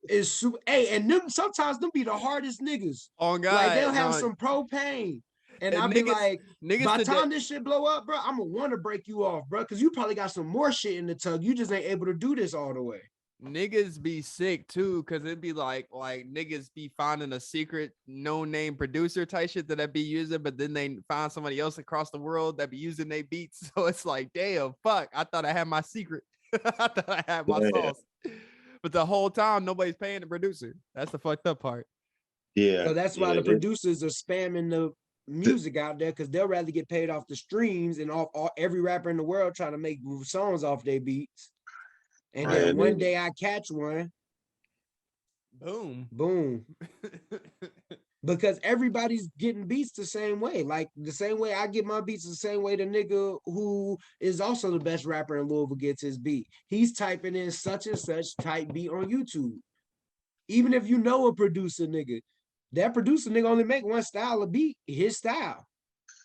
[SPEAKER 1] Is super. Hey, and them sometimes them be the hardest niggas.
[SPEAKER 4] On God,
[SPEAKER 1] Like they'll have
[SPEAKER 4] no,
[SPEAKER 1] some propane, and I'll
[SPEAKER 4] and
[SPEAKER 1] be like,
[SPEAKER 4] niggas
[SPEAKER 1] by the
[SPEAKER 4] today.
[SPEAKER 1] time this shit blow up, bro, I'm gonna want to break you off, bro, because you probably got some more shit in the tug. You just ain't able to do this all the way.
[SPEAKER 4] Niggas be sick too, cause it'd be like niggas be finding a secret no-name producer type shit that I be using, but then they find somebody else across the world that be using their beats. So it's like, damn, fuck. I thought I had my secret. I thought I had my
[SPEAKER 3] Yeah.
[SPEAKER 4] sauce. But the whole time nobody's paying the producer. That's the fucked up part.
[SPEAKER 3] Yeah.
[SPEAKER 1] So that's why
[SPEAKER 3] yeah,
[SPEAKER 1] the producers are spamming the music out there, because they'll rather get paid off the streams and off every rapper in the world trying to make songs off their beats. And
[SPEAKER 3] Right,
[SPEAKER 1] then one
[SPEAKER 3] nigga.
[SPEAKER 1] day I catch one,
[SPEAKER 4] Boom.
[SPEAKER 1] boom. Because everybody's getting beats the same way. Like the same way I get my beats, the same way the nigga who is also the best rapper in Louisville gets his beat. He's typing in such and such type beat on YouTube. Even if you know a producer nigga, that producer nigga only make one style of beat, his style.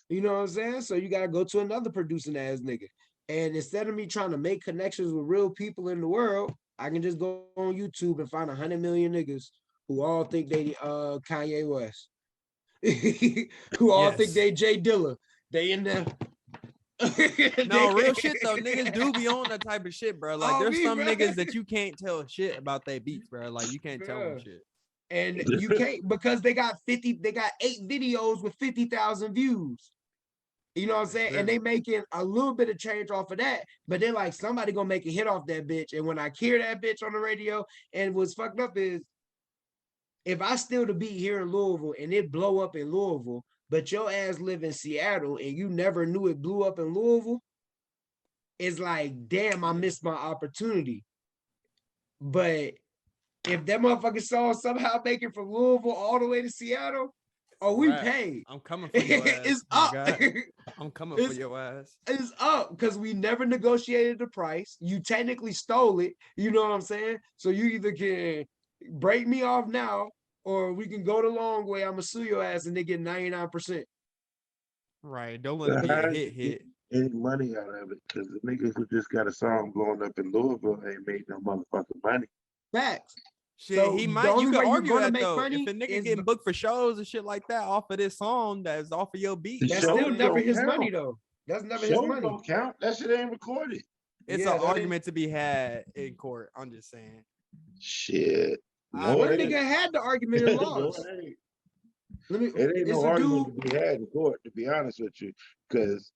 [SPEAKER 1] You know what I'm saying? So you gotta go to another producing ass nigga. And instead of me trying to make connections with real people in the world, I can just go on YouTube and find 100 million niggas who all think they Kanye West, who all think
[SPEAKER 4] Yes.
[SPEAKER 1] they Jay Dilla. They in there.
[SPEAKER 4] No, real shit though. Niggas do be on that type of shit, bro. Like
[SPEAKER 1] Oh,
[SPEAKER 4] there's
[SPEAKER 1] me,
[SPEAKER 4] some
[SPEAKER 1] bro.
[SPEAKER 4] niggas that you can't tell shit about their beats, bro. Like you can't tell them
[SPEAKER 1] Yeah.
[SPEAKER 4] shit.
[SPEAKER 1] And you can't, because they got 8 videos with 50,000 views. You know what I'm saying? And they making a little bit of change off of that, but they're like, somebody gonna make a hit off that bitch. And when I hear that bitch on the radio, and what's fucked up is, if I steal the beat here in Louisville and it blow up in Louisville, but your ass live in Seattle and you never knew it blew up in Louisville, it's like, damn, I missed my opportunity. But if that motherfucking song somehow make it from Louisville all the way to Seattle, oh, we
[SPEAKER 4] Right.
[SPEAKER 1] paid.
[SPEAKER 4] I'm coming for your ass.
[SPEAKER 1] It's
[SPEAKER 4] my
[SPEAKER 1] up.
[SPEAKER 4] God. I'm coming for your ass.
[SPEAKER 1] It's up because we never negotiated the price. You technically stole it. You know what I'm saying? So you either can break me off now, or we can go the long way. I'm gonna sue your ass and they get 99%.
[SPEAKER 4] Right. Don't let it be a hit.
[SPEAKER 3] Any money out of it, because the niggas who just got a song blowing up in Louisville ain't made no motherfucking money.
[SPEAKER 1] Facts.
[SPEAKER 4] Shit,
[SPEAKER 1] So
[SPEAKER 4] he
[SPEAKER 1] the
[SPEAKER 4] might. You
[SPEAKER 1] only
[SPEAKER 4] can
[SPEAKER 1] way you're
[SPEAKER 4] argue
[SPEAKER 1] gonna
[SPEAKER 4] that
[SPEAKER 1] make
[SPEAKER 4] though.
[SPEAKER 1] money
[SPEAKER 4] If a nigga
[SPEAKER 1] is
[SPEAKER 4] getting booked for shows and shit like that off of this song that's off of your beat,
[SPEAKER 1] that's
[SPEAKER 3] Shows
[SPEAKER 1] still never
[SPEAKER 3] don't
[SPEAKER 1] his
[SPEAKER 3] count.
[SPEAKER 1] money though. That's never his
[SPEAKER 3] Shows
[SPEAKER 1] money.
[SPEAKER 3] don't count. That shit ain't recorded.
[SPEAKER 4] it's
[SPEAKER 1] Yeah,
[SPEAKER 4] an
[SPEAKER 1] that
[SPEAKER 4] argument to be had in court. I'm just saying.
[SPEAKER 3] Shit.
[SPEAKER 4] I
[SPEAKER 3] No,
[SPEAKER 1] One
[SPEAKER 3] it
[SPEAKER 1] nigga
[SPEAKER 3] ain't.
[SPEAKER 1] had the argument and
[SPEAKER 3] No,
[SPEAKER 1] lost.
[SPEAKER 3] it ain't.
[SPEAKER 1] Let me.
[SPEAKER 3] It ain't
[SPEAKER 1] It's
[SPEAKER 3] no
[SPEAKER 1] a
[SPEAKER 3] argument
[SPEAKER 1] dude.
[SPEAKER 3] to be had in court, to be honest with you, because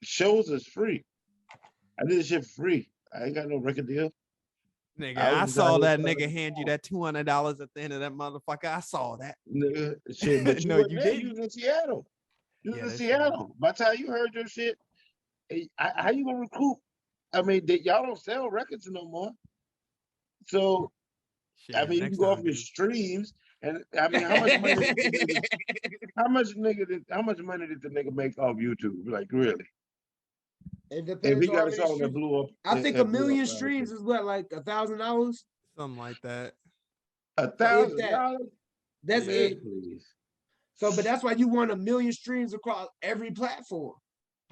[SPEAKER 3] shows is free. I did this shit for free. I ain't got no record deal.
[SPEAKER 4] Nigga,
[SPEAKER 3] I
[SPEAKER 4] I
[SPEAKER 3] was
[SPEAKER 4] saw
[SPEAKER 3] out
[SPEAKER 4] that
[SPEAKER 3] here
[SPEAKER 4] nigga
[SPEAKER 3] trying to
[SPEAKER 4] hand you
[SPEAKER 3] sell.
[SPEAKER 4] that $200 at the end of that motherfucker. I saw that.
[SPEAKER 3] Nigga, shit, but you
[SPEAKER 4] No,
[SPEAKER 3] wasn't
[SPEAKER 4] you
[SPEAKER 3] there.
[SPEAKER 4] didn't.
[SPEAKER 3] You was in Seattle. You
[SPEAKER 4] Yeah,
[SPEAKER 3] was in
[SPEAKER 4] that's true.
[SPEAKER 3] Seattle. By the time you heard your shit, how you gonna recoup? I mean, y'all don't sell records no more. So
[SPEAKER 4] Shit,
[SPEAKER 3] I mean, you
[SPEAKER 4] next
[SPEAKER 3] can go off
[SPEAKER 4] time,
[SPEAKER 3] your
[SPEAKER 4] dude.
[SPEAKER 3] streams, and I mean, how much money? How much money did the nigga make off YouTube? Like, really?
[SPEAKER 1] It
[SPEAKER 3] If
[SPEAKER 1] depends
[SPEAKER 3] he
[SPEAKER 1] on how
[SPEAKER 3] got a
[SPEAKER 1] many
[SPEAKER 3] song that
[SPEAKER 1] streams.
[SPEAKER 3] blew up,
[SPEAKER 1] I think
[SPEAKER 3] it
[SPEAKER 1] a
[SPEAKER 3] blew up
[SPEAKER 1] million
[SPEAKER 3] last
[SPEAKER 1] streams
[SPEAKER 3] year.
[SPEAKER 1] is what, like $1,000?
[SPEAKER 4] Something like that.
[SPEAKER 1] If
[SPEAKER 3] $1,000?
[SPEAKER 1] that's
[SPEAKER 4] Yeah.
[SPEAKER 1] it.
[SPEAKER 3] Please.
[SPEAKER 1] So, but that's why you want a million streams across every platform,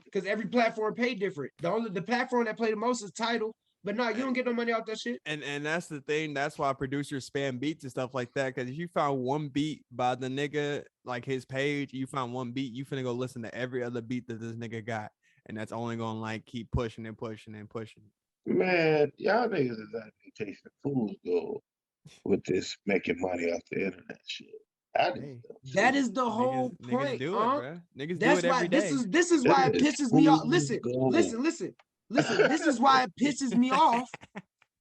[SPEAKER 1] because every platform pay different. The platform that play the most is Tidal, but no, you don't get no money off that shit.
[SPEAKER 4] And that's the thing. That's why producers spam beats and stuff like that. Because if you found one beat by the nigga, like his page, you found one beat, you finna go listen to every other beat that this nigga got, and that's only gonna like keep pushing and pushing and pushing.
[SPEAKER 3] Man, y'all niggas is out there chasing fool's gold with this making money off the internet shit.
[SPEAKER 4] Hey,
[SPEAKER 1] That is the whole
[SPEAKER 4] niggas
[SPEAKER 1] point,
[SPEAKER 4] do it,
[SPEAKER 1] huh?
[SPEAKER 4] bro. Niggas
[SPEAKER 1] That's
[SPEAKER 4] do it
[SPEAKER 1] why
[SPEAKER 4] every day.
[SPEAKER 1] this is why it pisses me off. Listen. This is why it pisses me off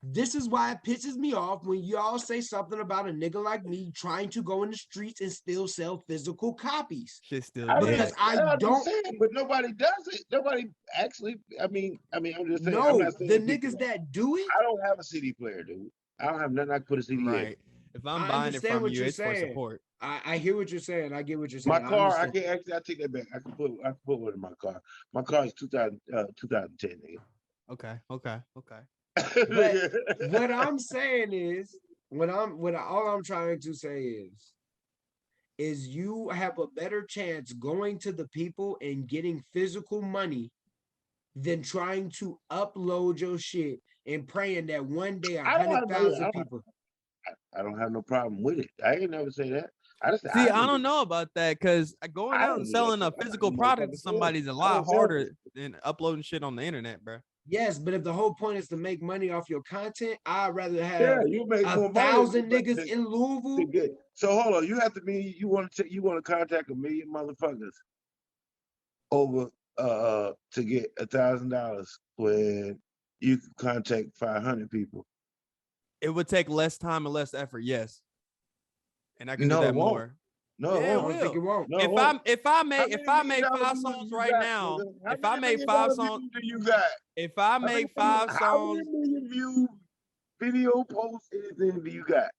[SPEAKER 1] This is why it pisses me off when y'all say something about a nigga like me trying to go in the streets and still sell physical copies.
[SPEAKER 4] Shit still
[SPEAKER 3] I mean,
[SPEAKER 1] Because
[SPEAKER 4] dead.
[SPEAKER 1] I don't
[SPEAKER 3] saying, but nobody does it. Nobody actually. I mean, I'm just saying. I'm
[SPEAKER 1] know
[SPEAKER 3] not saying
[SPEAKER 1] the
[SPEAKER 3] people
[SPEAKER 1] niggas that do it.
[SPEAKER 3] I don't have a CD player, dude. I don't have nothing I can put a CD in.
[SPEAKER 4] Right. If I'm
[SPEAKER 1] I
[SPEAKER 4] buying it
[SPEAKER 1] understand
[SPEAKER 4] from
[SPEAKER 1] what
[SPEAKER 4] you,
[SPEAKER 1] you're
[SPEAKER 4] it's for
[SPEAKER 1] saying.
[SPEAKER 4] support.
[SPEAKER 1] I hear what you're saying. I get what you're
[SPEAKER 3] My
[SPEAKER 1] saying.
[SPEAKER 3] car,
[SPEAKER 1] I
[SPEAKER 3] I can actually. I take that back. I can put one in my car. My car is 2010,
[SPEAKER 4] Okay. Okay.
[SPEAKER 1] But
[SPEAKER 3] nigga.
[SPEAKER 1] what I'm saying is, all I'm trying to say is you have a better chance going to the people and getting physical money than trying to upload your shit and praying that one day
[SPEAKER 3] I don't have no.
[SPEAKER 1] 100,000 people.
[SPEAKER 3] I don't have no problem with it. I ain't never say that. I just.
[SPEAKER 4] See, I don't know about that because going
[SPEAKER 3] I
[SPEAKER 4] out
[SPEAKER 3] don't
[SPEAKER 4] and
[SPEAKER 3] do
[SPEAKER 4] selling
[SPEAKER 3] that
[SPEAKER 4] a
[SPEAKER 3] shit. I'm not
[SPEAKER 4] physical
[SPEAKER 3] no
[SPEAKER 4] product to
[SPEAKER 3] motherfucking
[SPEAKER 4] somebody is a
[SPEAKER 3] salesman. I
[SPEAKER 4] lot
[SPEAKER 3] don't sell
[SPEAKER 4] harder
[SPEAKER 3] shit.
[SPEAKER 4] than uploading shit on the internet, bro.
[SPEAKER 1] Yes, but if the whole point is to make money off your content, I'd rather
[SPEAKER 3] Yeah,
[SPEAKER 1] have
[SPEAKER 3] you make more money
[SPEAKER 1] 1,000
[SPEAKER 3] but
[SPEAKER 1] niggas in Louisville.
[SPEAKER 3] to get. So hold on, you have to be. You want to contact 1 million motherfuckers over to get $1,000 when you can contact 500 people.
[SPEAKER 4] It would take less time and less effort, yes. And I can do
[SPEAKER 3] No, it
[SPEAKER 4] that
[SPEAKER 3] won't.
[SPEAKER 4] more.
[SPEAKER 3] No,
[SPEAKER 4] Yeah,
[SPEAKER 1] I
[SPEAKER 4] it
[SPEAKER 1] don't
[SPEAKER 4] will.
[SPEAKER 1] think it won't.
[SPEAKER 3] No, it
[SPEAKER 4] If
[SPEAKER 3] won't.
[SPEAKER 4] I make
[SPEAKER 3] How many $1 million
[SPEAKER 4] 5
[SPEAKER 3] views
[SPEAKER 4] songs
[SPEAKER 3] you
[SPEAKER 4] right
[SPEAKER 3] got,
[SPEAKER 4] now,
[SPEAKER 3] nigga? How
[SPEAKER 4] if I
[SPEAKER 3] many
[SPEAKER 4] make
[SPEAKER 3] $1 million
[SPEAKER 4] 5 songs,
[SPEAKER 3] views do you got?
[SPEAKER 4] if I make 5
[SPEAKER 3] How many
[SPEAKER 4] songs,
[SPEAKER 3] million view video posts anything do you got?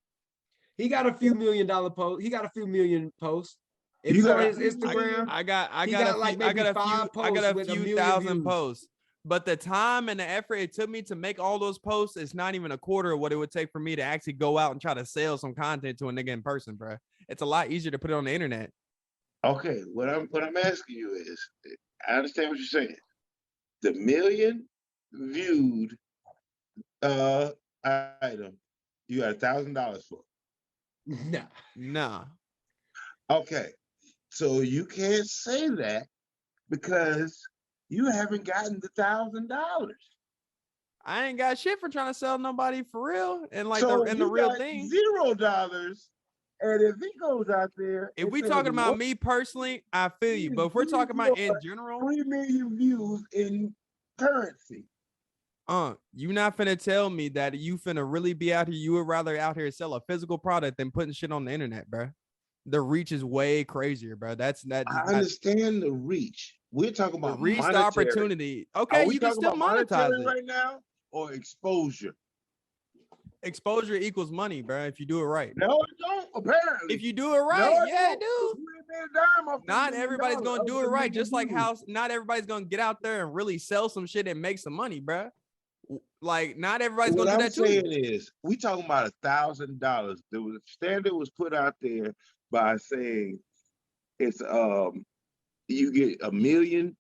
[SPEAKER 1] He got a few $1 million posts. He got a few million posts. If
[SPEAKER 3] You
[SPEAKER 1] you go
[SPEAKER 3] got
[SPEAKER 1] on
[SPEAKER 3] a
[SPEAKER 1] his
[SPEAKER 3] few
[SPEAKER 1] Instagram,
[SPEAKER 3] million?
[SPEAKER 4] I got
[SPEAKER 1] he
[SPEAKER 4] a
[SPEAKER 1] got
[SPEAKER 4] few
[SPEAKER 1] like maybe 5
[SPEAKER 4] I got
[SPEAKER 1] posts
[SPEAKER 4] a
[SPEAKER 1] with a
[SPEAKER 4] few
[SPEAKER 1] million
[SPEAKER 4] thousand
[SPEAKER 1] views.
[SPEAKER 4] posts. But the time and the effort it took me to make all those posts is not even a quarter of what it would take for me to actually go out and try to sell some content to a nigga in person, bro. It's a lot easier to put it on the internet.
[SPEAKER 3] Okay, what I'm asking you is, I understand what you're saying. The million viewed item, you got $1,000 for.
[SPEAKER 1] Nah.
[SPEAKER 4] Nah.
[SPEAKER 3] Okay, so you can't say that because you haven't gotten the $1,000.
[SPEAKER 4] I ain't got shit for trying to sell nobody for real and like
[SPEAKER 3] So
[SPEAKER 4] the
[SPEAKER 3] you
[SPEAKER 4] real
[SPEAKER 3] got
[SPEAKER 4] thing.
[SPEAKER 3] $0, and if he goes out there,
[SPEAKER 4] If
[SPEAKER 3] and
[SPEAKER 4] we
[SPEAKER 3] says,
[SPEAKER 4] talking about
[SPEAKER 3] "What
[SPEAKER 4] me personally, I feel you.
[SPEAKER 3] is
[SPEAKER 4] But if we're talking about in
[SPEAKER 3] your
[SPEAKER 4] general,
[SPEAKER 3] 3 million views in currency?"
[SPEAKER 4] you not finna tell me that you finna really be out here. You would rather out here sell a physical product than putting shit on the internet, bro. The reach is way crazier, bro.
[SPEAKER 3] I understand the reach. We're talking
[SPEAKER 4] the
[SPEAKER 3] about
[SPEAKER 4] reach, the
[SPEAKER 3] monetary.
[SPEAKER 4] opportunity.
[SPEAKER 3] Are
[SPEAKER 4] Okay,
[SPEAKER 3] we
[SPEAKER 4] you can
[SPEAKER 3] talking
[SPEAKER 4] still
[SPEAKER 3] about
[SPEAKER 4] monetize
[SPEAKER 3] monetary
[SPEAKER 4] it.
[SPEAKER 3] right now or exposure?
[SPEAKER 4] Exposure equals money, bro. If you do it right.
[SPEAKER 3] No, it don't. Apparently,
[SPEAKER 4] If you do it right,
[SPEAKER 3] no, it
[SPEAKER 4] yeah,
[SPEAKER 3] don't.
[SPEAKER 4] dude.
[SPEAKER 3] You ain't made a dime off
[SPEAKER 4] Not
[SPEAKER 3] $3 million
[SPEAKER 4] everybody's gonna do it
[SPEAKER 3] other than
[SPEAKER 4] right.
[SPEAKER 3] making
[SPEAKER 4] Just like
[SPEAKER 3] views.
[SPEAKER 4] how not everybody's gonna get out there and really sell some shit and make some money, bro. Like not everybody's
[SPEAKER 3] What
[SPEAKER 4] gonna do
[SPEAKER 3] I'm
[SPEAKER 4] that too.
[SPEAKER 3] saying is, we talking about $1,000. The standard was put out there by saying it's you get 1 million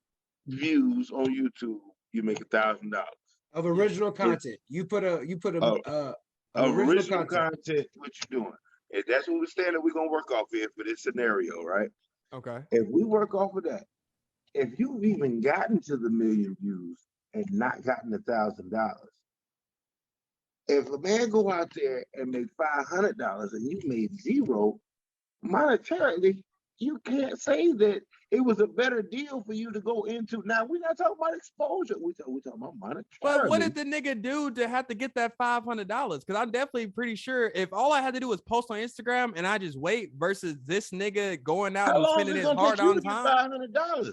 [SPEAKER 3] views on YouTube, you make $1,000
[SPEAKER 1] Of original content. You put a of original content.
[SPEAKER 3] What you doing? And that's what the standard we're gonna work off here for this scenario, right?
[SPEAKER 4] Okay.
[SPEAKER 3] If we work off of that, if you've even gotten to the 1 million views and not gotten $1,000, if a man go out there and make $500 and you made zero, monetarily, you can't say that it was a better deal for you to go into. Now we're not talking about exposure. We're talking about monetarily.
[SPEAKER 4] But what did the nigga do to have to get that $500? Because I'm definitely pretty sure if all I had to do was post on Instagram and I just wait versus this nigga going out
[SPEAKER 3] How
[SPEAKER 4] and
[SPEAKER 3] long
[SPEAKER 4] spending
[SPEAKER 3] is it
[SPEAKER 4] his
[SPEAKER 3] gonna take
[SPEAKER 4] hard
[SPEAKER 3] you
[SPEAKER 4] on
[SPEAKER 3] to get
[SPEAKER 4] time,
[SPEAKER 3] $500?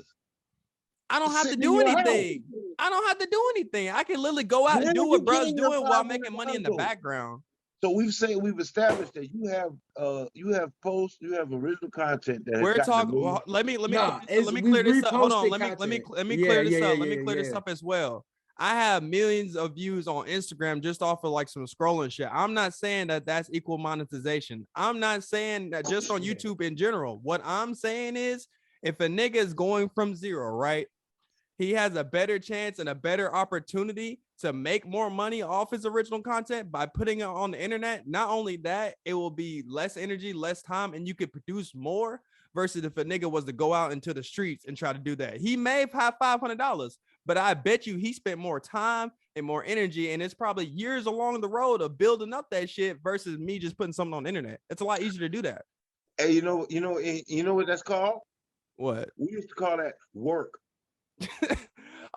[SPEAKER 4] I don't have to
[SPEAKER 3] Sitting
[SPEAKER 4] do
[SPEAKER 3] in your
[SPEAKER 4] anything.
[SPEAKER 3] house.
[SPEAKER 4] I don't have to do anything. I can literally go out and
[SPEAKER 3] When
[SPEAKER 4] do
[SPEAKER 3] are
[SPEAKER 4] what
[SPEAKER 3] you
[SPEAKER 4] bruh's
[SPEAKER 3] getting your
[SPEAKER 4] doing while making money in the
[SPEAKER 3] $500?
[SPEAKER 4] background.
[SPEAKER 3] So we've established that you have posts, you have original content that has
[SPEAKER 4] We're
[SPEAKER 3] gotten
[SPEAKER 4] talking.
[SPEAKER 3] 1 million.
[SPEAKER 4] Well, let me
[SPEAKER 1] Nah,
[SPEAKER 4] clear this up. Hold on.
[SPEAKER 1] reposted
[SPEAKER 4] Let me
[SPEAKER 1] content.
[SPEAKER 4] clear this
[SPEAKER 1] Yeah,
[SPEAKER 4] up. Let me clear this
[SPEAKER 1] yeah.
[SPEAKER 4] up as well. I have millions of views on Instagram just off of like some scrolling shit. I'm not saying that that's equal monetization. I'm not saying that just on YouTube in general. What I'm saying is if a nigga is going from zero, right? He has a better chance and a better opportunity to make more money off his original content by putting it on the internet. Not only that, it will be less energy, less time, and you could produce more versus if a nigga was to go out into the streets and try to do that. He may have $500, but I bet you he spent more time and more energy, and it's probably years along the road of building up that shit versus me just putting something on the internet. It's a lot easier to do that.
[SPEAKER 3] Hey, you know what that's called?
[SPEAKER 4] What?
[SPEAKER 3] We used to call that work.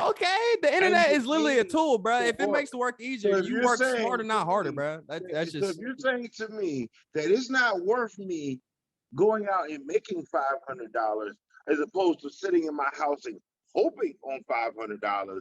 [SPEAKER 4] Okay, the internet is literally a tool, bro. If it
[SPEAKER 3] Boy,
[SPEAKER 4] makes the work easier, you work smarter, not harder, bro. That's
[SPEAKER 3] so if
[SPEAKER 4] just
[SPEAKER 3] you're saying to me that it's not worth me going out and making $500 as opposed to sitting in my house and hoping on $500,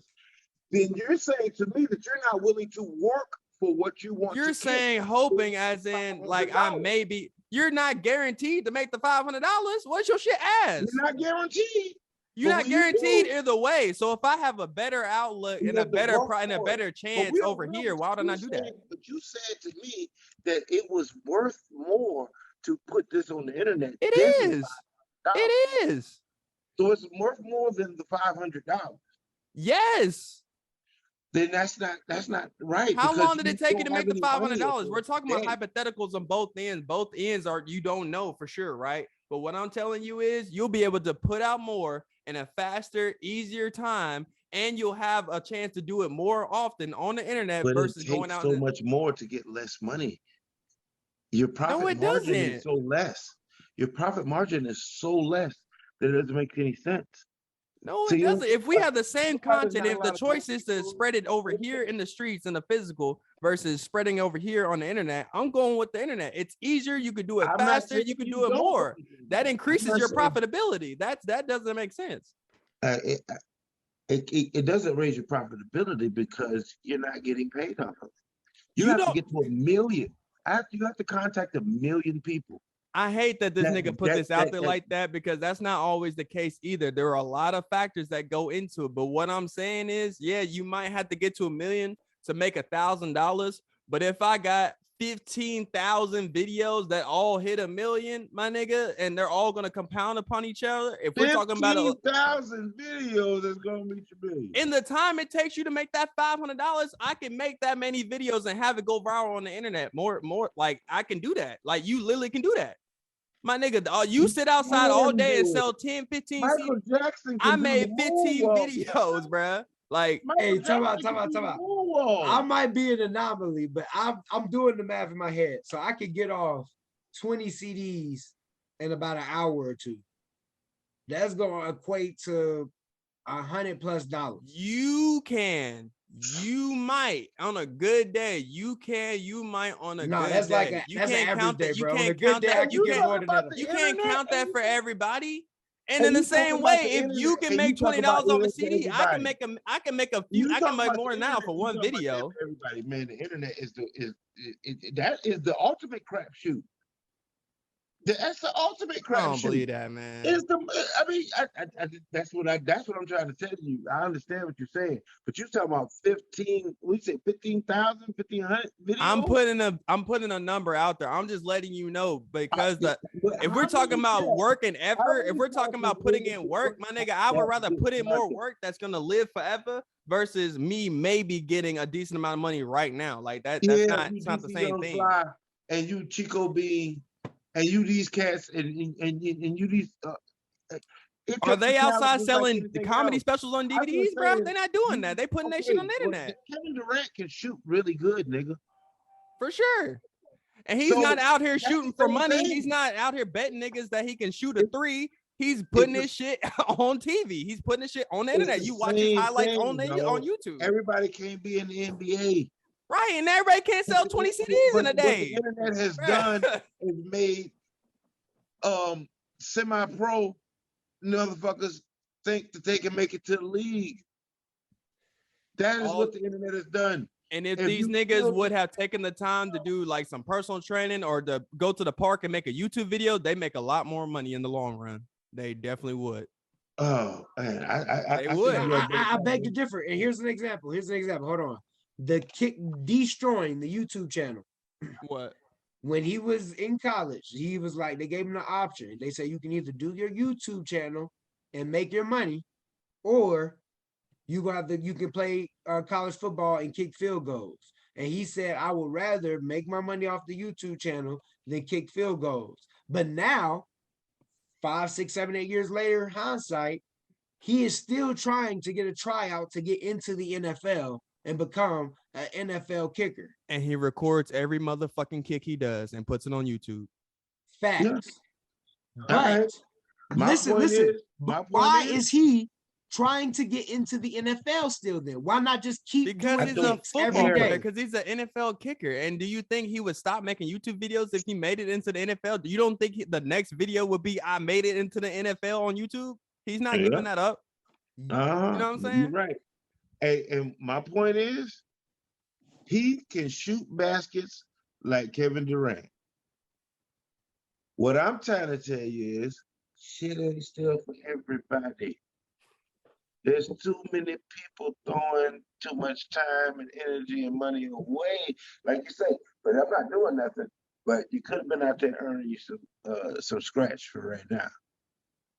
[SPEAKER 3] then you're saying to me that you're not willing to work for what you want.
[SPEAKER 4] You're saying hoping, as in like I maybe. You're not guaranteed to make the $500. What's your shit as?
[SPEAKER 3] You're not guaranteed.
[SPEAKER 4] You're not guaranteed either way. So if I have a better outlook and a better chance over here, why would I not do that?
[SPEAKER 3] But you said to me that it was worth more to put this on the internet.
[SPEAKER 4] It is. It is.
[SPEAKER 3] So it's worth more than the $500.
[SPEAKER 4] Yes.
[SPEAKER 3] Then that's not right.
[SPEAKER 4] How long did it take you to make the $500? We're talking about hypotheticals on both ends. Both ends are you don't know for sure, right? But what I'm telling you is you'll be able to put out more in a faster, easier time, and you'll have a chance to do it more often on the internet versus going out.
[SPEAKER 3] So much more to get less money. Your profit margin is so less. Your profit margin is so less that it doesn't make any sense.
[SPEAKER 4] No, it doesn't. If we have the same content, if the choice is to spread it over here in the streets in the physical versus spreading over here on the internet, I'm going with the internet. It's easier. You could do it faster. You could do it more. That increases your profitability. That doesn't make sense.
[SPEAKER 3] It doesn't raise your profitability because you're not getting paid off of it. You have to get to 1 million. You have to contact 1 million people.
[SPEAKER 4] I hate that this nigga put this out there like that because that's not always the case either. There are a lot of factors that go into it. But what I'm saying is, yeah, you might have to get to 1 million to make $1,000. But if I got 15,000 videos that all hit 1 million, my nigga, and they're all going to compound upon each other. If we're talking about
[SPEAKER 3] 15,000 videos is going to reach 1 million.
[SPEAKER 4] In the time it takes you to make that $500, I can make that many videos and have it go viral on the internet. More like I can do that. Like you literally can do that. My nigga, you sit outside all day and sell 10, 15
[SPEAKER 3] Michael Jackson.
[SPEAKER 4] I made 15 videos, bruh. Like,
[SPEAKER 1] hey, talk about. I might be an anomaly, but I'm doing the math in my head, so I could get off 20 CDs in about an hour or two. That's gonna equate to $100+.
[SPEAKER 4] You can. You might on a good day. You might on a good day.
[SPEAKER 1] That's like that's an average day, bro. On a good day, you get more than that.
[SPEAKER 4] You can't count that for everybody. And in the same way, if you can make $20 off a CD, I can make more now for one video.
[SPEAKER 3] Everybody, man, the internet is the ultimate crapshoot. That's the ultimate crapshoot.
[SPEAKER 4] I don't believe that, man.
[SPEAKER 3] That's what I'm trying to tell you. I understand what you're saying, but you're talking about 15. We say 15,000, 1,500 videos.
[SPEAKER 4] I'm putting a number out there. I'm just letting you know because if we're talking about work and effort, if we're talking about putting in work, my nigga, I would rather put in more work that's gonna live forever versus me maybe getting a decent amount of money right now. Like that's not the same thing.
[SPEAKER 3] And you Chico Bean. And you these cats and you these
[SPEAKER 4] are they outside selling the comedy specials on DVDs, bro? They're not doing that. They putting that shit on the internet.
[SPEAKER 3] Kevin Durant can shoot really good, nigga.
[SPEAKER 4] For sure. And he's not out here shooting for money. He's not out here betting niggas that he can shoot a three. He's putting his shit on TV. He's putting his shit on the internet. You watch his highlights on YouTube.
[SPEAKER 3] Everybody can't be in the NBA.
[SPEAKER 4] Right, and everybody can't sell 20 CDs in a day.
[SPEAKER 3] What the internet has done is made semi-pro motherfuckers think that they can make it to the league. That is what the internet has done.
[SPEAKER 4] And if these niggas would have taken the time to do like some personal training or to go to the park and make a YouTube video, they make a lot more money in the long run. They definitely would.
[SPEAKER 3] Oh man, I
[SPEAKER 4] would.
[SPEAKER 1] I beg to differ. And here's an example. Hold on. The kick destroying the YouTube channel.
[SPEAKER 4] What?
[SPEAKER 1] When he was in college, he was like, they gave him the option. They said you can either do your YouTube channel and make your money, or you can play college football and kick field goals. And he said, I would rather make my money off the YouTube channel than kick field goals. But now, 5, 6, 7, 8 years later, hindsight, he is still trying to get a tryout to get into the NFL and become an NFL kicker.
[SPEAKER 4] And he records every motherfucking kick he does and puts it on YouTube.
[SPEAKER 1] Facts. Yeah. But listen. Why is he trying to get into the NFL still then? Why not just keep
[SPEAKER 4] because
[SPEAKER 1] doing
[SPEAKER 4] he's a
[SPEAKER 1] kicks every
[SPEAKER 4] football player,
[SPEAKER 1] day?
[SPEAKER 4] because he's an NFL kicker. And do you think he would stop making YouTube videos if he made it into the NFL? You don't think the next video would be I made it into the NFL on YouTube? He's not giving that up. You know what I'm saying?
[SPEAKER 3] You're right. And my point is, he can shoot baskets like Kevin Durant. What I'm trying to tell you is, shit ain't still for everybody. There's too many people throwing too much time and energy and money away, like you say. But I'm not doing nothing. But you could have been out there earning you some scratch for right now.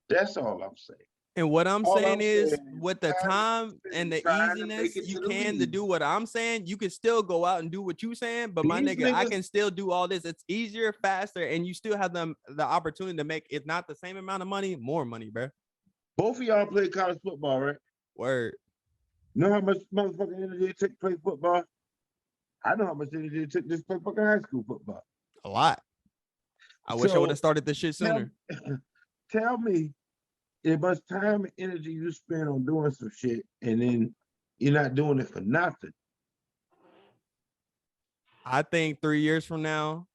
[SPEAKER 3] That's all I'm saying.
[SPEAKER 4] And what I'm
[SPEAKER 3] All
[SPEAKER 4] saying
[SPEAKER 3] I'm
[SPEAKER 4] is,
[SPEAKER 3] saying
[SPEAKER 4] with the time and the
[SPEAKER 3] trying to
[SPEAKER 4] easiness
[SPEAKER 3] make it
[SPEAKER 4] you
[SPEAKER 3] to the
[SPEAKER 4] can to
[SPEAKER 3] league.
[SPEAKER 4] do what I'm saying, you can still go out and do what you saying. But my
[SPEAKER 3] These
[SPEAKER 4] nigga, I
[SPEAKER 3] niggas-
[SPEAKER 4] can still do all this. It's easier, faster, and you still have the opportunity to make, if not the same amount of money, more money, bro.
[SPEAKER 3] Both of y'all play college football, right?
[SPEAKER 4] Word.
[SPEAKER 3] Know how much motherfucking energy it took to play football? I know how much energy it took to play fucking high school football.
[SPEAKER 4] A lot. I wish I
[SPEAKER 3] So,
[SPEAKER 4] would have started this shit sooner.
[SPEAKER 3] Tell me, how much time and energy you spend on doing some shit, and then you're not doing it for nothing.
[SPEAKER 4] I think 3 years from now,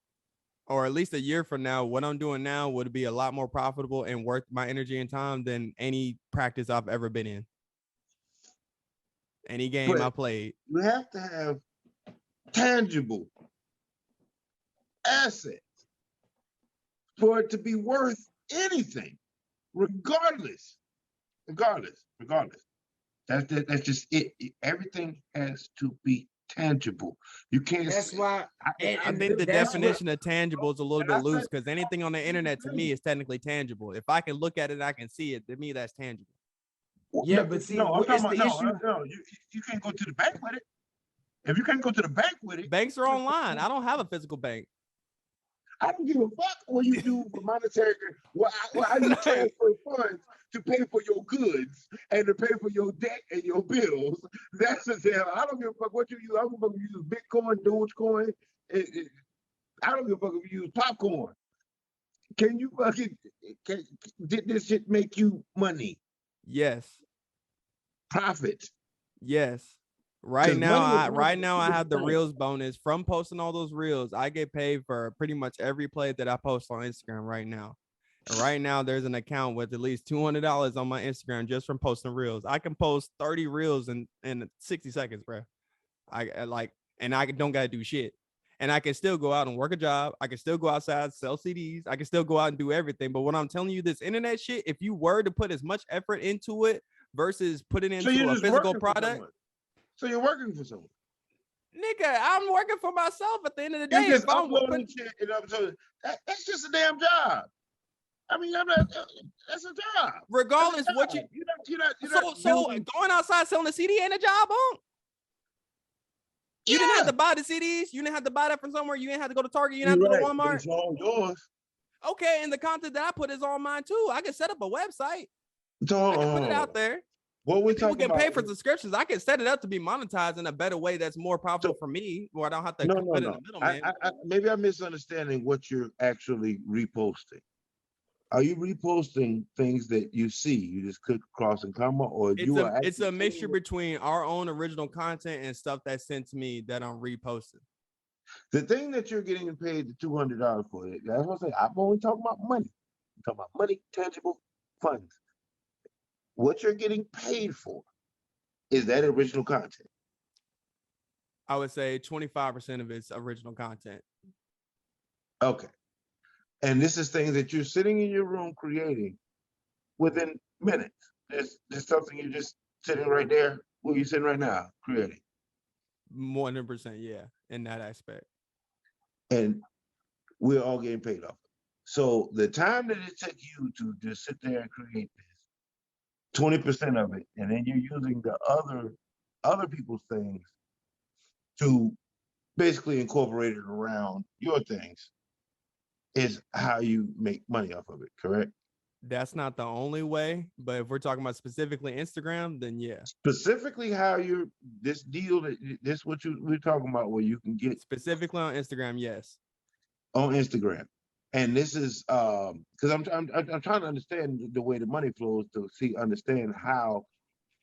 [SPEAKER 4] or at least a year from now, what I'm doing now would be a lot more profitable and worth my energy and time than any practice I've ever been in. Any game I played.
[SPEAKER 3] You have to have tangible assets for it to be worth anything, regardless. That's just it. Everything has to be tangible. You can't.
[SPEAKER 1] That's why.
[SPEAKER 4] I think the definition of tangible is a little bit loose, because anything on the internet to me is technically tangible. If I can look at it, I can see it. To me, that's tangible.
[SPEAKER 1] Yeah, but see,
[SPEAKER 3] I'm
[SPEAKER 1] it's
[SPEAKER 3] talking
[SPEAKER 1] the
[SPEAKER 3] about,
[SPEAKER 1] issue.
[SPEAKER 3] no, you can't go to the bank with it. If you can't go to the bank with it,
[SPEAKER 4] Banks are online. I don't have a physical bank.
[SPEAKER 3] I don't give a fuck what you do for monetary. How you transfer funds to pay for your goods and to pay for your debt and your bills. That's the thing. I don't give a fuck what you use. I don't give a fuck if you use Bitcoin, Dogecoin. I don't give a fuck if you use popcorn. Can you did this shit make you money?
[SPEAKER 4] Yes.
[SPEAKER 3] Profit.
[SPEAKER 4] Yes. Right now, I have the reels bonus from posting all those reels. I get paid for pretty much every play that I post on Instagram right now. And right now, there's an account with at least $200 on my Instagram just from posting reels. I can post 30 reels in 60 seconds, bro. And I don't gotta do shit. And I can still go out and work a job. I can still go outside, sell CDs. I can still go out and do everything. But what I'm telling you, this internet shit, if you were to put as much effort into it versus put it into a physical product.
[SPEAKER 3] So you're working for someone.
[SPEAKER 4] Nigga, I'm working for myself at the end of the day.
[SPEAKER 3] You're just uploading shit and uploading. That's just a damn job. I mean, that's a job.
[SPEAKER 4] Regardless, what you're not so going outside selling a CD ain't a job, huh? You didn't have to buy the CDs. You didn't have to buy that from somewhere. You didn't have to go to Target. You didn't have to go to Walmart.
[SPEAKER 3] It's all yours.
[SPEAKER 4] Okay, and the content that I put is all mine too. I can set up a website. I can put it out there.
[SPEAKER 3] What we
[SPEAKER 4] People get paid for subscriptions. I can set it up to be monetized in a better way that's more profitable for me, where I don't have to put in the middleman.
[SPEAKER 3] Maybe I'm misunderstanding what you're actually reposting. Are you reposting things that you see? You just click cross and comma, or
[SPEAKER 4] it's a mixture between our own original content and stuff that's sent to me that I'm reposting.
[SPEAKER 3] The thing that you're getting paid the $200 for, that's what I say. I'm only talking about money. I'm talking about money, tangible funds. What you're getting paid for is that original content.
[SPEAKER 4] I would say 25% of it's original content.
[SPEAKER 3] Okay. And this is things that you're sitting in your room creating within minutes. There's something you're just sitting right there where you're sitting right now creating.
[SPEAKER 4] 100%, yeah, in that aspect.
[SPEAKER 3] And we're all getting paid off it. So the time that it took you to just sit there and create this, 20% of it, and then you're using the other people's things to basically incorporate it around your things, is how you make money off of it, correct?
[SPEAKER 4] That's not the only way, but if we're talking about specifically Instagram, then yeah.
[SPEAKER 3] Specifically how you're, this deal, this what we're talking about, where you can get.
[SPEAKER 4] Specifically on Instagram, yes.
[SPEAKER 3] On Instagram. And this is, because I'm trying to understand the way the money flows to understand how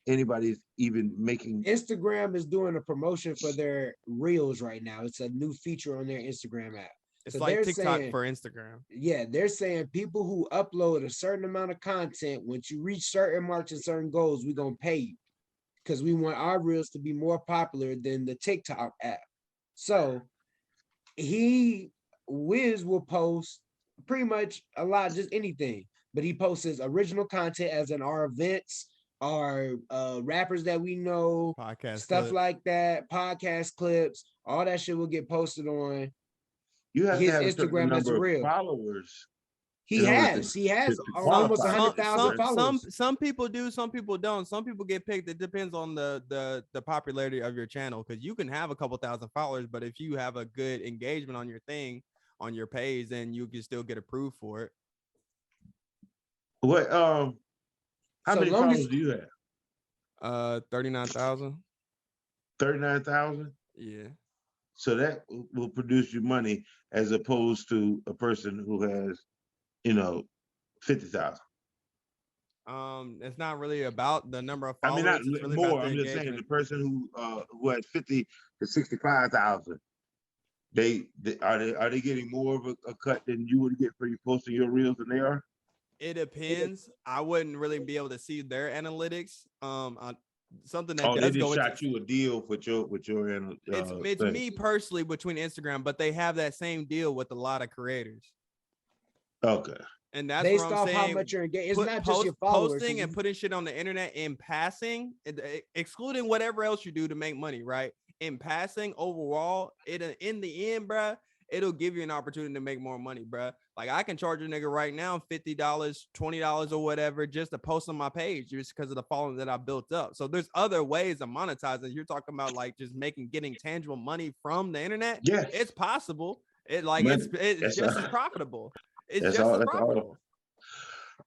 [SPEAKER 3] anybody's even making.
[SPEAKER 1] Instagram is doing a promotion for their reels right now. It's a new feature on their Instagram app.
[SPEAKER 4] It's
[SPEAKER 1] So
[SPEAKER 4] like
[SPEAKER 1] they're
[SPEAKER 4] TikTok
[SPEAKER 1] saying,
[SPEAKER 4] for Instagram.
[SPEAKER 1] yeah, they're saying people who upload a certain amount of content, once you reach certain marks and certain goals, we're gonna pay you because we want our reels to be more popular than the TikTok app. So Wiz will post pretty much a lot, just anything, but he posts his original content as in our events, our rappers that we know,
[SPEAKER 4] Podcast
[SPEAKER 1] stuff
[SPEAKER 4] clips.
[SPEAKER 1] like that, podcast clips, all that shit will get posted on
[SPEAKER 3] You have
[SPEAKER 1] his
[SPEAKER 3] to have a certain
[SPEAKER 1] Instagram that's
[SPEAKER 3] number of
[SPEAKER 1] real.
[SPEAKER 3] followers.
[SPEAKER 1] He
[SPEAKER 3] in order
[SPEAKER 1] has
[SPEAKER 3] to
[SPEAKER 1] almost
[SPEAKER 3] qualify.
[SPEAKER 1] 100,000 followers.
[SPEAKER 4] Some people do, some people don't. Some people get picked. It depends on the popularity of your channel, because you can have a couple thousand followers, but if you have a good engagement on your thing, on your page, then you can still get approved for it.
[SPEAKER 3] What how
[SPEAKER 1] So
[SPEAKER 3] many
[SPEAKER 1] long
[SPEAKER 3] followers
[SPEAKER 1] as-
[SPEAKER 3] do you have?
[SPEAKER 4] 39,000.
[SPEAKER 3] 39,000.
[SPEAKER 4] Yeah.
[SPEAKER 3] So that will produce you money as opposed to a person who has, 50,000.
[SPEAKER 4] It's not really about the number of
[SPEAKER 3] I
[SPEAKER 4] followers.
[SPEAKER 3] mean, not
[SPEAKER 4] it's really
[SPEAKER 3] more.
[SPEAKER 4] about the
[SPEAKER 3] I'm just saying the
[SPEAKER 4] engagement.
[SPEAKER 3] person who has 50 to 65,000. Are they getting more of a cut than you would get for you posting your reels than they are?
[SPEAKER 4] It depends. I wouldn't really be able to see their analytics. Something that
[SPEAKER 3] They
[SPEAKER 4] does
[SPEAKER 3] just
[SPEAKER 4] go into
[SPEAKER 3] shot you a deal with your
[SPEAKER 4] it's
[SPEAKER 3] thing.
[SPEAKER 4] me personally between Instagram, but they have that same deal with a lot of creators.
[SPEAKER 3] Okay.
[SPEAKER 4] And that's
[SPEAKER 1] based
[SPEAKER 4] what I'm
[SPEAKER 1] off
[SPEAKER 4] saying.
[SPEAKER 1] how much you're engaged. It's not just your followers.
[SPEAKER 4] Posting and putting shit on the internet in passing, excluding whatever else you do to make money, right? In passing, overall, in the end, bruh, it'll give you an opportunity to make more money, bruh. Like I can charge a nigga right now $50, $20 or whatever just to post on my page just because of the following that I built up. So there's other ways of monetizing. You're talking about like just getting tangible money from the internet.
[SPEAKER 3] Yes.
[SPEAKER 4] It's possible. It's
[SPEAKER 3] That's
[SPEAKER 4] just as profitable. It's
[SPEAKER 3] that's
[SPEAKER 4] just
[SPEAKER 3] all-
[SPEAKER 4] as
[SPEAKER 3] that's all.
[SPEAKER 4] profitable.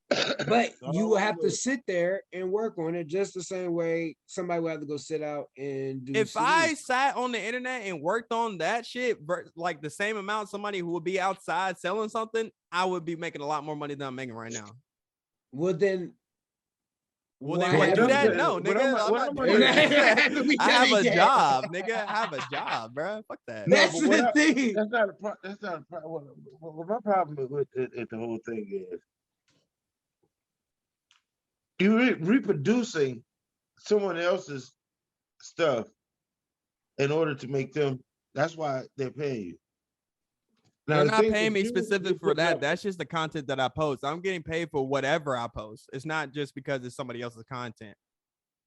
[SPEAKER 1] But
[SPEAKER 3] That's
[SPEAKER 1] you
[SPEAKER 3] all
[SPEAKER 1] will
[SPEAKER 3] I
[SPEAKER 1] have to
[SPEAKER 3] know.
[SPEAKER 1] sit there and work on it just the same way somebody will have to go sit out and do.
[SPEAKER 4] If
[SPEAKER 1] CDs.
[SPEAKER 4] I sat on the internet and worked on that shit, like the same amount somebody who would be outside selling something, I would be making a lot more money than I'm making right now.
[SPEAKER 1] Well, then
[SPEAKER 4] Well, then
[SPEAKER 1] why
[SPEAKER 4] would I do
[SPEAKER 1] haven't
[SPEAKER 4] that?
[SPEAKER 1] you-
[SPEAKER 4] No,
[SPEAKER 3] What
[SPEAKER 4] nigga.
[SPEAKER 3] I'm
[SPEAKER 4] I'm not
[SPEAKER 3] gonna
[SPEAKER 4] doing
[SPEAKER 3] do-
[SPEAKER 4] that. I have a
[SPEAKER 1] Yeah.
[SPEAKER 4] job, nigga. I have a job, bro. Fuck that.
[SPEAKER 3] No,
[SPEAKER 1] That's
[SPEAKER 3] but what
[SPEAKER 1] the
[SPEAKER 3] I-
[SPEAKER 1] thing.
[SPEAKER 3] That's not a problem. What my problem with the whole thing is you're reproducing someone else's stuff in order to make them. That's why they're paying you. Now,
[SPEAKER 4] They're
[SPEAKER 3] the
[SPEAKER 4] not
[SPEAKER 3] things
[SPEAKER 4] paying
[SPEAKER 3] that
[SPEAKER 4] me
[SPEAKER 3] you
[SPEAKER 4] specific for
[SPEAKER 3] put
[SPEAKER 4] that.
[SPEAKER 3] up-
[SPEAKER 4] That's just the content that I post. I'm getting paid for whatever I post. It's not just because it's somebody else's content.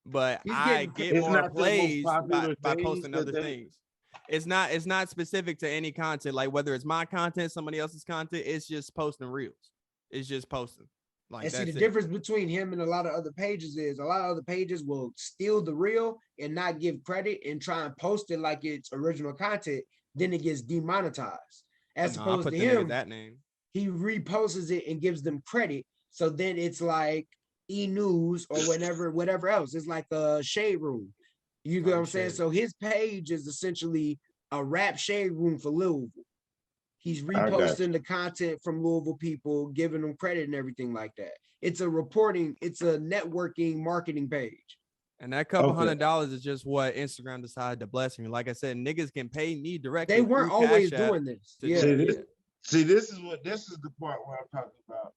[SPEAKER 4] But
[SPEAKER 1] He's
[SPEAKER 4] I
[SPEAKER 1] getting
[SPEAKER 4] get
[SPEAKER 3] It's
[SPEAKER 4] more
[SPEAKER 3] not the most
[SPEAKER 4] plays
[SPEAKER 3] popular
[SPEAKER 4] by
[SPEAKER 3] things
[SPEAKER 4] posting
[SPEAKER 3] that
[SPEAKER 4] other
[SPEAKER 3] they-
[SPEAKER 4] things. It's not specific to any content. Like whether it's my content, somebody else's content, it's just posting reels. It's just posting. Like
[SPEAKER 1] And see,
[SPEAKER 4] that's
[SPEAKER 1] the
[SPEAKER 4] it.
[SPEAKER 1] difference between him and a lot of other pages is a lot of other pages will steal the reel and not give credit and try and post it like it's original content. Then it gets demonetized. As
[SPEAKER 4] No, I
[SPEAKER 1] opposed
[SPEAKER 4] put
[SPEAKER 1] to
[SPEAKER 4] the nigga
[SPEAKER 1] him,
[SPEAKER 4] that name.
[SPEAKER 1] he reposts it and gives them credit. So then it's like e-news or whatever else. It's like a shade room. You get what I'm saying?
[SPEAKER 4] Shade.
[SPEAKER 1] So his page is essentially a rap shade room for Louisville. He's
[SPEAKER 3] I got
[SPEAKER 1] reposting the content from Louisville people, giving them credit and everything like that. It's a networking marketing page.
[SPEAKER 4] And that couple
[SPEAKER 3] Okay.
[SPEAKER 4] $100 is just what Instagram decided to bless me. Like I said, niggas can pay me directly.
[SPEAKER 1] They weren't
[SPEAKER 4] through
[SPEAKER 1] always
[SPEAKER 4] Cash App
[SPEAKER 1] doing this.
[SPEAKER 4] to
[SPEAKER 1] Yeah.
[SPEAKER 4] do
[SPEAKER 3] See,
[SPEAKER 4] it.
[SPEAKER 3] this is the part where I'm talking about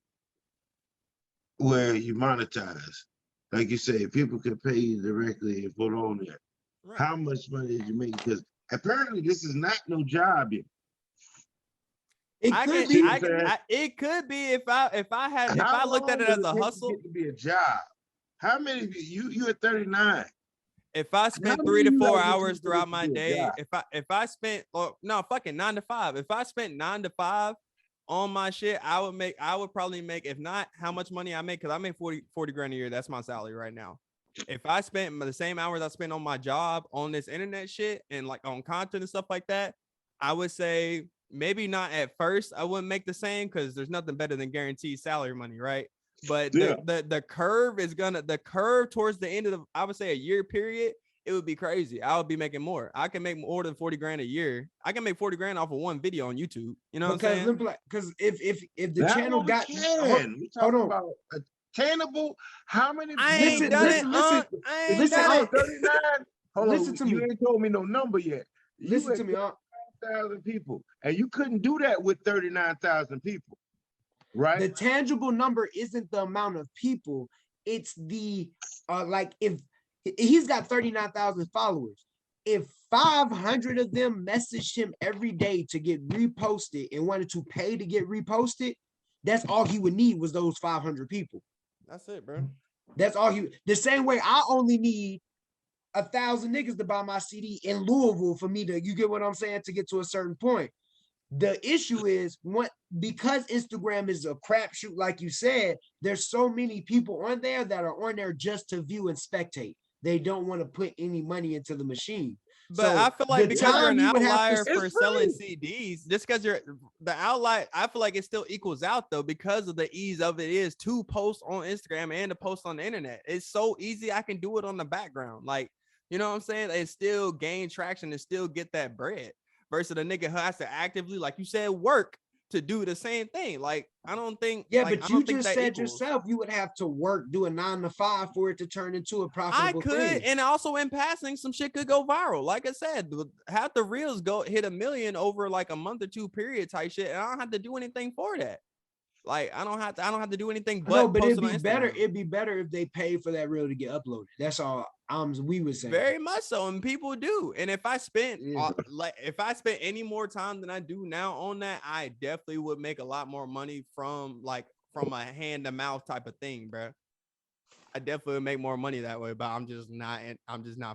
[SPEAKER 3] where you monetize. Like you say, people can pay you directly and put on there.
[SPEAKER 4] Right.
[SPEAKER 3] How much money did you make? Because apparently this is not no job yet.
[SPEAKER 1] It
[SPEAKER 4] I
[SPEAKER 1] could
[SPEAKER 4] can,
[SPEAKER 1] be.
[SPEAKER 4] it could be if I looked at it as a hustle.
[SPEAKER 3] To be a job. How many of you at 39?
[SPEAKER 4] If I spent
[SPEAKER 3] How
[SPEAKER 4] 3
[SPEAKER 3] many
[SPEAKER 4] to
[SPEAKER 3] of you
[SPEAKER 4] 4
[SPEAKER 3] guys
[SPEAKER 4] hours
[SPEAKER 3] think
[SPEAKER 4] throughout
[SPEAKER 3] this
[SPEAKER 4] my
[SPEAKER 3] would be a
[SPEAKER 4] day,
[SPEAKER 3] job?
[SPEAKER 4] if I spent 9 to 5. If I spent 9 to 5 on my shit, I would probably make, if not how much money I make, because I make 40 grand a year. That's my salary right now. If I spent the same hours I spend on my job on this internet shit and like on content and stuff like that, I would say maybe not at first. I wouldn't make the same because there's nothing better than guaranteed salary money, right? But
[SPEAKER 3] Yeah.
[SPEAKER 4] the curve towards the end of the, I would say a year period, it would be crazy. I would be making more. I can make more than 40 grand a year. I can make 40 grand off of one video on YouTube. You know what I'm saying?
[SPEAKER 1] Because if the
[SPEAKER 3] That
[SPEAKER 1] channel
[SPEAKER 3] one we
[SPEAKER 1] got
[SPEAKER 3] can. We
[SPEAKER 1] hold
[SPEAKER 3] talking
[SPEAKER 1] on.
[SPEAKER 3] about attainable? How many?
[SPEAKER 4] I ain't done it. I ain't done it.
[SPEAKER 3] 39. Hold
[SPEAKER 1] Listen
[SPEAKER 3] on,
[SPEAKER 1] to
[SPEAKER 3] you
[SPEAKER 1] me.
[SPEAKER 3] ain't told me no number yet.
[SPEAKER 1] Listen to me.
[SPEAKER 3] 1,000 people, and you couldn't do that with 39,000 people, right?
[SPEAKER 1] The tangible number isn't the amount of people. It's the like if he's got 39,000 followers. If 500 of them messaged him every day to get reposted and wanted to pay to get reposted, that's all he would need was those 500 people.
[SPEAKER 4] That's it, bro.
[SPEAKER 1] That's all the same way I only need 1,000 niggas to buy my CD in Louisville for me to, you get what I'm saying, to get to a certain point. The issue is because Instagram is a crapshoot, like you said, there's so many people on there that are on there just to view and spectate. They don't want to put any money into the machine.
[SPEAKER 4] But
[SPEAKER 1] so
[SPEAKER 4] I feel like because you're an outlier for selling CDs, just because you're the outlier, I feel like it still equals out though, because of the ease of it is to post on Instagram and to post on the internet. It's so easy. I can do it on the background. Like, you know what I'm saying? And still gain traction and still get that bread versus a nigga who has to actively, like you said, work to do the same thing. Like, I don't think.
[SPEAKER 1] Yeah,
[SPEAKER 4] like,
[SPEAKER 1] but you just said yourself you would have to work, do a 9 to 5 for it to turn into a profitable thing.
[SPEAKER 4] And also in passing, some shit could go viral. Like I said, half the reels hit 1 million over like a month or two period type shit, and I don't have to do anything for that. Like I don't have to do anything but.
[SPEAKER 1] No, but it'd be better. It'd be better if they paid for that reel to get uploaded. That's all. We would say
[SPEAKER 4] very much so, and people do. And if I spent any more time than I do now on that, I definitely would make a lot more money from a hand to mouth type of thing, bro. I definitely would make more money that way, but I'm just not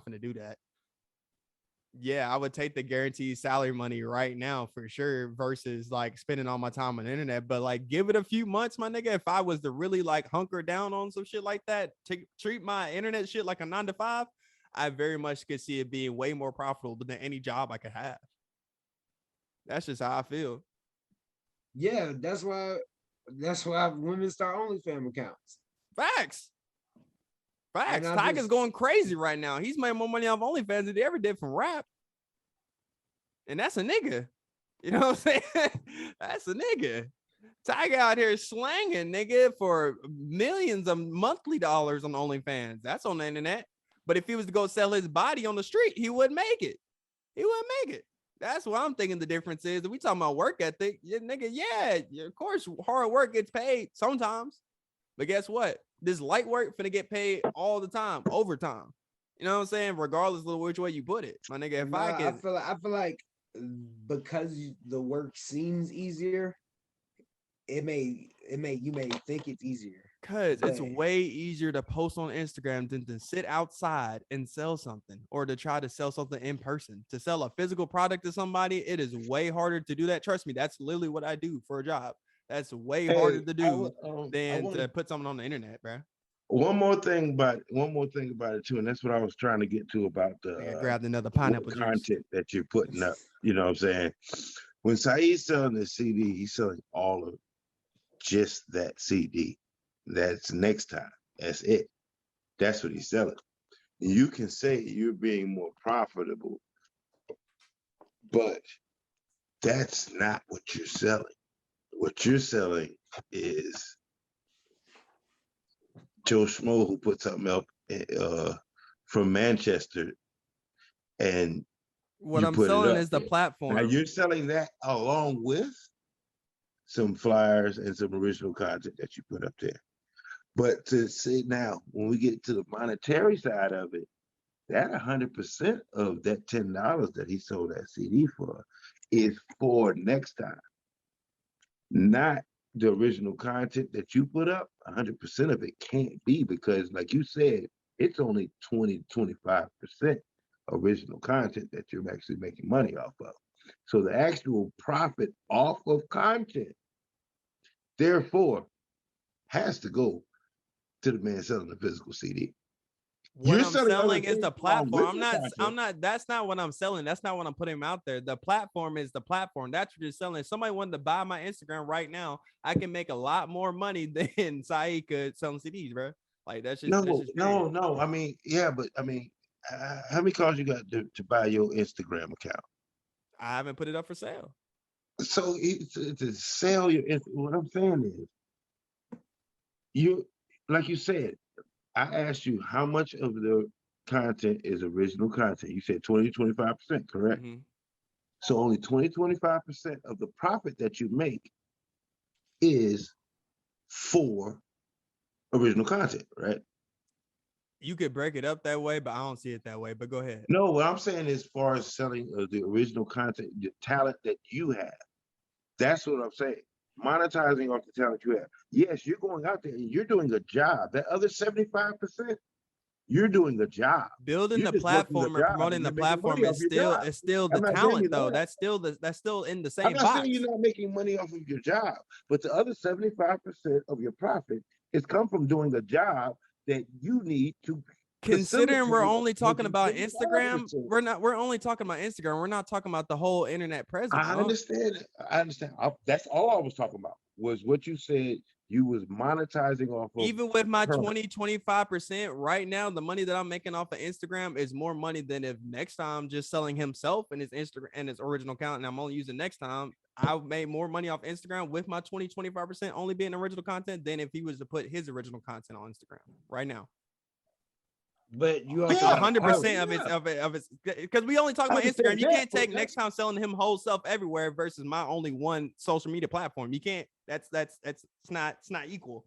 [SPEAKER 4] gonna do that. Yeah, I would take the guaranteed salary money right now for sure versus like spending all my time on the internet. But like, give it a few months, my nigga. If I was to really like hunker down on some shit like that, treat my internet shit like a 9 to 5, I very much could see it being way more profitable than any job I could have. That's just how I feel.
[SPEAKER 1] Yeah, that's why women start OnlyFans accounts.
[SPEAKER 4] Facts. Tiger's going crazy right now. He's made more money off OnlyFans than he ever did from rap. And that's a nigga. You know what I'm saying? That's a nigga. Tiger out here slanging, nigga, for millions of monthly dollars on OnlyFans. That's on the internet. But if he was to go sell his body on the street, he wouldn't make it. That's what I'm thinking the difference is. If we talking about work ethic, nigga, of course, hard work gets paid sometimes. But guess what? This light work finna get paid all the time, overtime. You know what I'm saying? Regardless of which way you put it, my nigga.
[SPEAKER 1] I feel like because the work seems easier, you may think it's easier.
[SPEAKER 4] Cause it's way easier to post on Instagram than to sit outside and sell something, or to try to sell something in person. To sell a physical product to somebody, it is way harder to do that. Trust me, that's literally what I do for a job. That's way harder to do than to put something on the internet, bro.
[SPEAKER 3] One more thing about it too, and that's what I was trying to get to about the
[SPEAKER 4] grabbed another pineapple
[SPEAKER 3] content that you're putting up. You know what I'm saying? When Saeed's selling the CD, he's selling all of just that CD. That's next time. That's it. That's what he's selling. You can say you're being more profitable, but that's not what you're selling. What you're selling is Joe Schmo who put something up from Manchester, and
[SPEAKER 4] what I'm selling is the platform.
[SPEAKER 3] Now you're selling that along with some flyers and some original content that you put up there. But to say now, when we get to the monetary side of it, that 100% of that $10 that he sold that CD for is for next time. Not the original content that you put up. 100% of it can't be, because like you said, it's only 20-25% original content that you're actually making money off of. So the actual profit off of content, therefore, has to go to the man selling the physical CD.
[SPEAKER 4] What I'm selling is the platform. That's not what I'm selling. That's not what I'm putting out there. The platform is the platform. That's what you're selling. If somebody wanted to buy my Instagram right now, I can make a lot more money than Saeed could selling CDs, bro. Like that's just
[SPEAKER 3] no. I mean, yeah, but I mean, how many calls you got to buy your Instagram account?
[SPEAKER 4] I haven't put it up for sale.
[SPEAKER 3] So to sell your, what I'm saying is, like you said, I asked you how much of the content is original content. You said 20-25%, correct?
[SPEAKER 4] Mm-hmm.
[SPEAKER 3] So only 20-25% of the profit that you make is for original content, right?
[SPEAKER 4] You could break it up that way, but I don't see it that way. But go ahead.
[SPEAKER 3] No, what I'm saying is, as far as selling the original content, the talent that you have, that's what I'm saying. Monetizing off the talent you have. Yes, you're going out there and you're doing a job. That other 75%, you're doing a job.
[SPEAKER 4] Building
[SPEAKER 3] You're
[SPEAKER 4] the
[SPEAKER 3] just working a
[SPEAKER 4] platform and
[SPEAKER 3] job and
[SPEAKER 4] promoting the
[SPEAKER 3] you're making
[SPEAKER 4] platform
[SPEAKER 3] money off your job.
[SPEAKER 4] is still the
[SPEAKER 3] I'm not saying
[SPEAKER 4] talent
[SPEAKER 3] you're
[SPEAKER 4] though.
[SPEAKER 3] not.
[SPEAKER 4] That's still in the
[SPEAKER 3] I'm
[SPEAKER 4] same
[SPEAKER 3] not saying
[SPEAKER 4] box.
[SPEAKER 3] you're not making money off of your job, but the other 75% of your profit is come from doing a job that you need to
[SPEAKER 4] Considering we're
[SPEAKER 3] facilitate
[SPEAKER 4] only talking
[SPEAKER 3] making
[SPEAKER 4] about
[SPEAKER 3] 25%.
[SPEAKER 4] Instagram, we're only talking about Instagram. We're not talking about the whole internet presence.
[SPEAKER 3] I understand. I understand. That's all I was talking about was what you said. You was monetizing off of.
[SPEAKER 4] Even with my
[SPEAKER 3] her.
[SPEAKER 4] 20-25% right now, the money that I'm making off of Instagram is more money than if next time just selling himself and his Instagram and his original account. And I'm only using next time. I made more money off Instagram with my 20-25% only being original content than if he was to put his original content on Instagram right now.
[SPEAKER 1] But you
[SPEAKER 4] Like
[SPEAKER 1] also
[SPEAKER 4] 100% of its because we only talk about Instagram. You can't take next time selling him whole self everywhere versus my only one social media platform. You can't. It's not equal.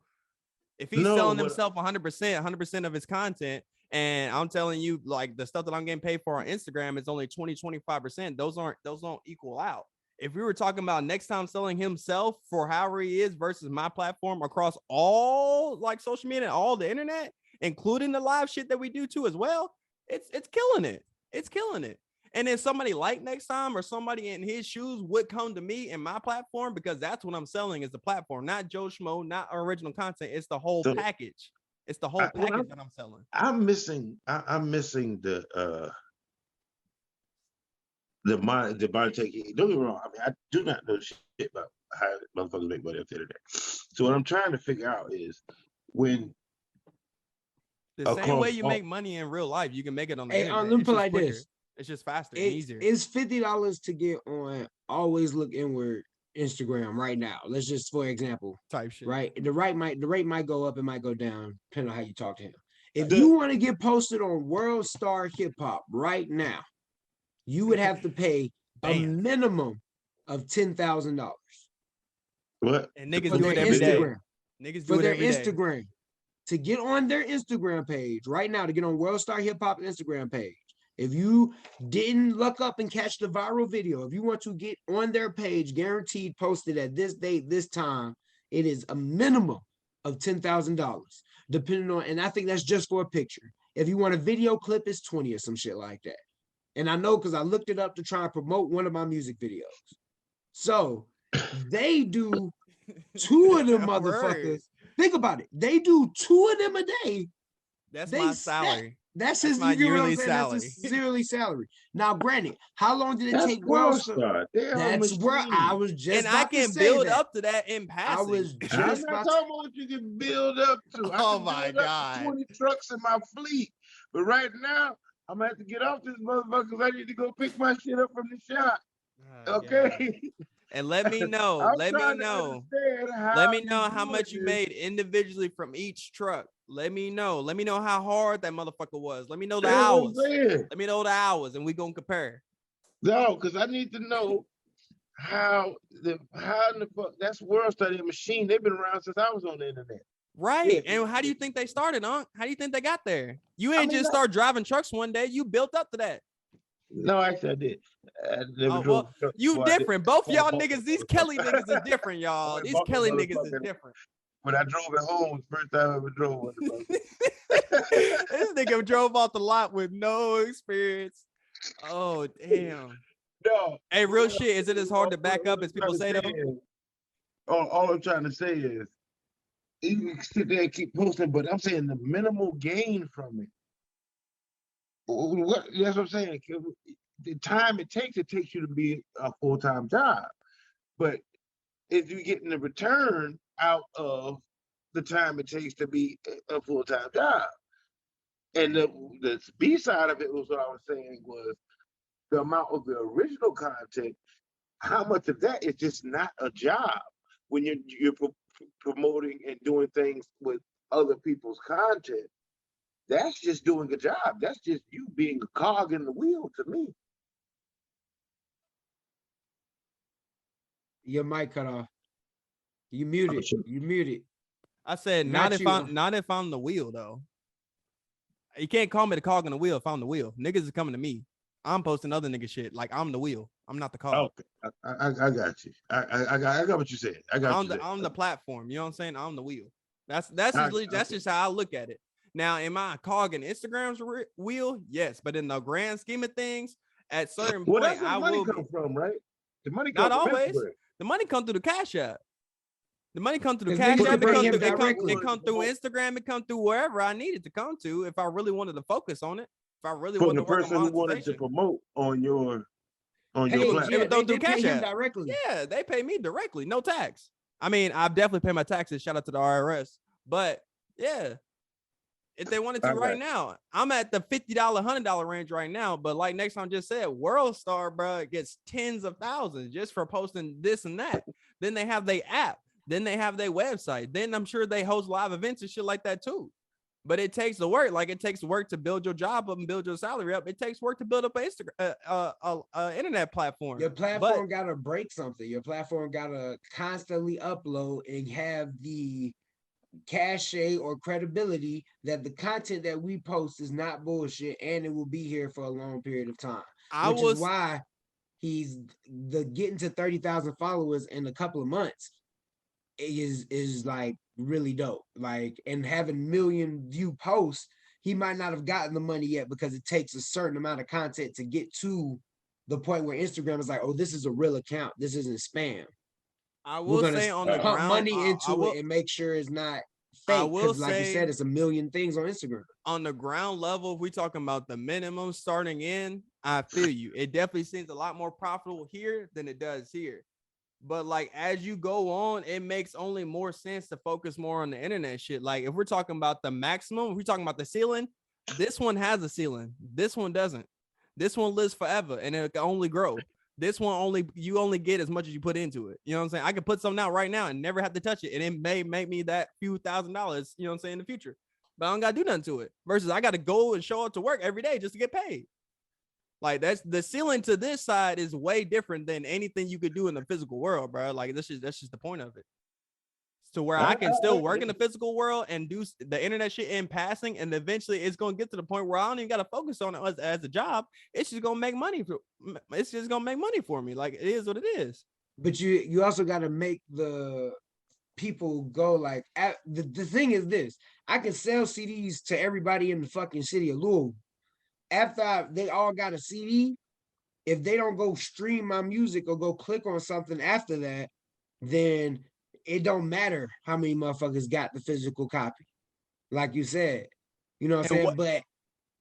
[SPEAKER 4] If he's selling himself 100% of his content, and I'm telling you, like the stuff that I'm getting paid for on Instagram is only 20-25%. Those don't equal out. If we were talking about next time selling himself for however he is versus my platform across all like social media and all the internet, including the live shit that we do too as well, it's killing it. It's killing it. And then somebody like next time or somebody in his shoes would come to me and my platform because that's what I'm selling is the platform, not Joe Schmo, not original content. It's the whole package. It's the whole package that I'm selling. I'm missing
[SPEAKER 3] the monetary. Don't get me wrong. I mean, I do not know shit about how motherfuckers make money off the internet. So what I'm trying to figure out is when
[SPEAKER 4] the same way you make money in real life, you can make it on the internet.
[SPEAKER 1] Let me put like this.
[SPEAKER 4] It's just faster and easier.
[SPEAKER 1] It's $50 to get on Always Look Inward Instagram right now. Let's just, for example,
[SPEAKER 4] type shit.
[SPEAKER 1] Right, the rate might go up, it might go down, depending on how you talk to him. If you want to get posted on World Star Hip Hop right now, you would have to pay a minimum of $10,000.
[SPEAKER 3] What?
[SPEAKER 4] And niggas do it every day. Niggas do it every day.
[SPEAKER 1] Instagram. To get on their Instagram page right now, to get on World Star Hip Hop Instagram page. If you didn't look up and catch the viral video, if you want to get on their page, guaranteed posted at this date, this time, it is a minimum of $10,000, depending on, and I think that's just for a picture. If you want a video clip, it's 20 or some shit like that. And I know because I looked it up to try and promote one of my music videos. So they do 2 of them motherfuckers. Think about it. They do 2 of them a day.
[SPEAKER 4] That's my salary.
[SPEAKER 1] That's my yearly salary. That's his yearly salary. Now, granted, how long did it take World Star? That's where I was just.
[SPEAKER 4] And I can build up to that in passing.
[SPEAKER 3] I was just I'm not talking about what you can build up to.
[SPEAKER 4] Oh my God!
[SPEAKER 3] 20 trucks in my fleet, but right now I'm gonna have to get off this motherfucker because I need to go pick my shit up from the shop. Okay.
[SPEAKER 4] And let me know. Let me know how much you made individually from each truck. Let me know. Let me know how hard that motherfucker was. Let me know the hours. Let me know the hours, and we gonna compare.
[SPEAKER 3] No, because I need to know how in the fuck that's World Study Machine. They've been around since I was on the internet.
[SPEAKER 4] Right. Yeah. And how do you think they started, How do you think they got there? You ain't just start driving trucks one day. You built up to that.
[SPEAKER 3] No, actually I did.
[SPEAKER 4] You different. Both y'all niggas, these Kelly niggas is different, y'all. These Kelly niggas is different.
[SPEAKER 3] When I drove it home, first time I ever drove one.
[SPEAKER 4] This nigga drove off the lot with no experience. Oh, damn.
[SPEAKER 3] No.
[SPEAKER 4] Hey, real shit. Is it as hard to back up as people say, though?
[SPEAKER 3] All I'm trying to say is, you can sit there and keep posting, but I'm saying the minimal gain from it. That's what I'm saying. The time it takes you to be a full-time job. But if you're getting the return out of the time it takes to be a full-time job. And the B side of it was what I was saying was the amount of the original content, how much of that is just not a job when you're promoting and doing things with other people's content, that's just doing a job. That's just you being a cog in the wheel to me.
[SPEAKER 1] Your mic cut off. You muted. You muted.
[SPEAKER 4] I said not if I'm the wheel though. You can't call me the cog in the wheel if I'm the wheel. Niggas is coming to me. I'm posting other nigga shit like I'm the wheel. I'm not the cog.
[SPEAKER 3] Okay, I got you. I got what you said.
[SPEAKER 4] I'm the platform. You know what I'm saying? I'm the wheel. That's just how I look at it. Now, am I a cog in Instagram's wheel? Yes, but in the grand scheme of things, at certain point,
[SPEAKER 3] that's where the money come from, right? The money
[SPEAKER 4] not
[SPEAKER 3] comes
[SPEAKER 4] always.
[SPEAKER 3] Instagram.
[SPEAKER 4] The money come through the Cash App. The money come through the Cash App. It come through Instagram. It come through wherever I need it to come to. If I really wanted to focus on it, if I really wanted to work on monetization.
[SPEAKER 3] The person who wanted to promote on your platform.
[SPEAKER 1] Yeah, they pay him directly.
[SPEAKER 4] Yeah, they pay me directly, no tax. I mean, I've definitely paid my taxes. Shout out to the IRS. But yeah, if they wanted to right now, I'm at the $50, $100 range right now. But like next time just said, World Star, bro, gets tens of thousands just for posting this and that. Then they have their app. Then they have their website. Then I'm sure they host live events and shit like that too. But it takes the work. Like it takes work to build your job up and build your salary up. It takes work to build up an Instagram, internet platform.
[SPEAKER 1] Your platform gotta break something. Your platform gotta constantly upload and have the cachet or credibility that the content that we post is not bullshit and it will be here for a long period of time. Which is why he's getting to 30,000 followers in a couple of months is like really dope. Like, and having million view posts, he might not have gotten the money yet because it takes a certain amount of content to get to the point where Instagram is like, oh, this is a real account. This isn't spam.
[SPEAKER 4] I will say on the ground,
[SPEAKER 1] money into it and make sure it's not fake. Because like you said, it's a million things on Instagram.
[SPEAKER 4] On the ground level, if we're talking about the minimum starting in, I feel you. It definitely seems a lot more profitable here than it does here. But like as you go on, it makes only more sense to focus more on the internet shit. Like if we're talking about the maximum, if we're talking about the ceiling, this one has a ceiling. This one doesn't. This one lives forever and it can only grow. This one you only get as much as you put into it. You know what I'm saying? I could put something out right now and never have to touch it. And it may make me that few $1,000s, you know what I'm saying, in the future. But I don't gotta do nothing to it. Versus I gotta go and show up to work every day just to get paid. Like that's the ceiling to this side is way different than anything you could do in the physical world, bro. Like that's just the point of it. To where I can still work in the physical world and do the internet shit in passing, and eventually it's gonna get to the point where I don't even gotta focus on it as a job. It's just gonna make money. It's just gonna make money for me. Like it is what it is.
[SPEAKER 1] But you also gotta make the people go like the thing is this. I can sell CDs to everybody in the fucking city of Louisville. After they all got a CD, if they don't go stream my music or go click on something after that, then it don't matter how many motherfuckers got the physical copy. Like you said, you know what I'm saying? But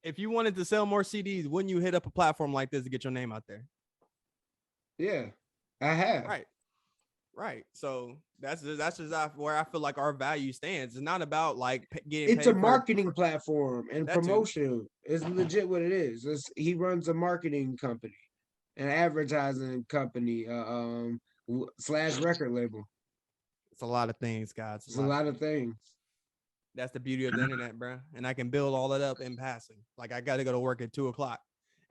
[SPEAKER 4] if you wanted to sell more CDs, wouldn't you hit up a platform like this to get your name out there?
[SPEAKER 1] Yeah, I have.
[SPEAKER 4] Right. So that's just where I feel like our value stands. It's not about like getting.
[SPEAKER 1] It's a marketing platform and promotion. It's legit what it is. He runs a marketing company, an advertising company, / record label.
[SPEAKER 4] It's a lot of things, guys.
[SPEAKER 1] It's a lot of things.
[SPEAKER 4] That's the beauty of the internet, bro. And I can build all that up in passing. Like I got to go to work at 2:00,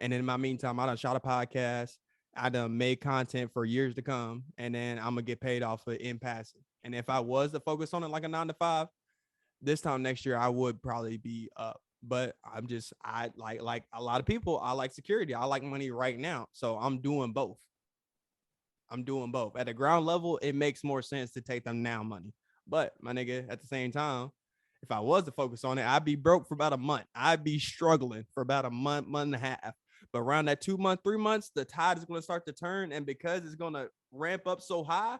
[SPEAKER 4] and in my meantime, I done shot a podcast. I done made content for years to come, and then I'm gonna get paid off of it in passing. And if I was to focus on it like a 9-to-5, this time next year I would probably be up. But I like a lot of people. I like security. I like money right now, so I'm doing both. At the ground level, it makes more sense to take them now money. But my nigga, at the same time, if I was to focus on it, I'd be broke for about a month. I'd be struggling for about a month and a half. But around that 2 month, 3 months, the tide is going to start to turn. And because it's going to ramp up so high,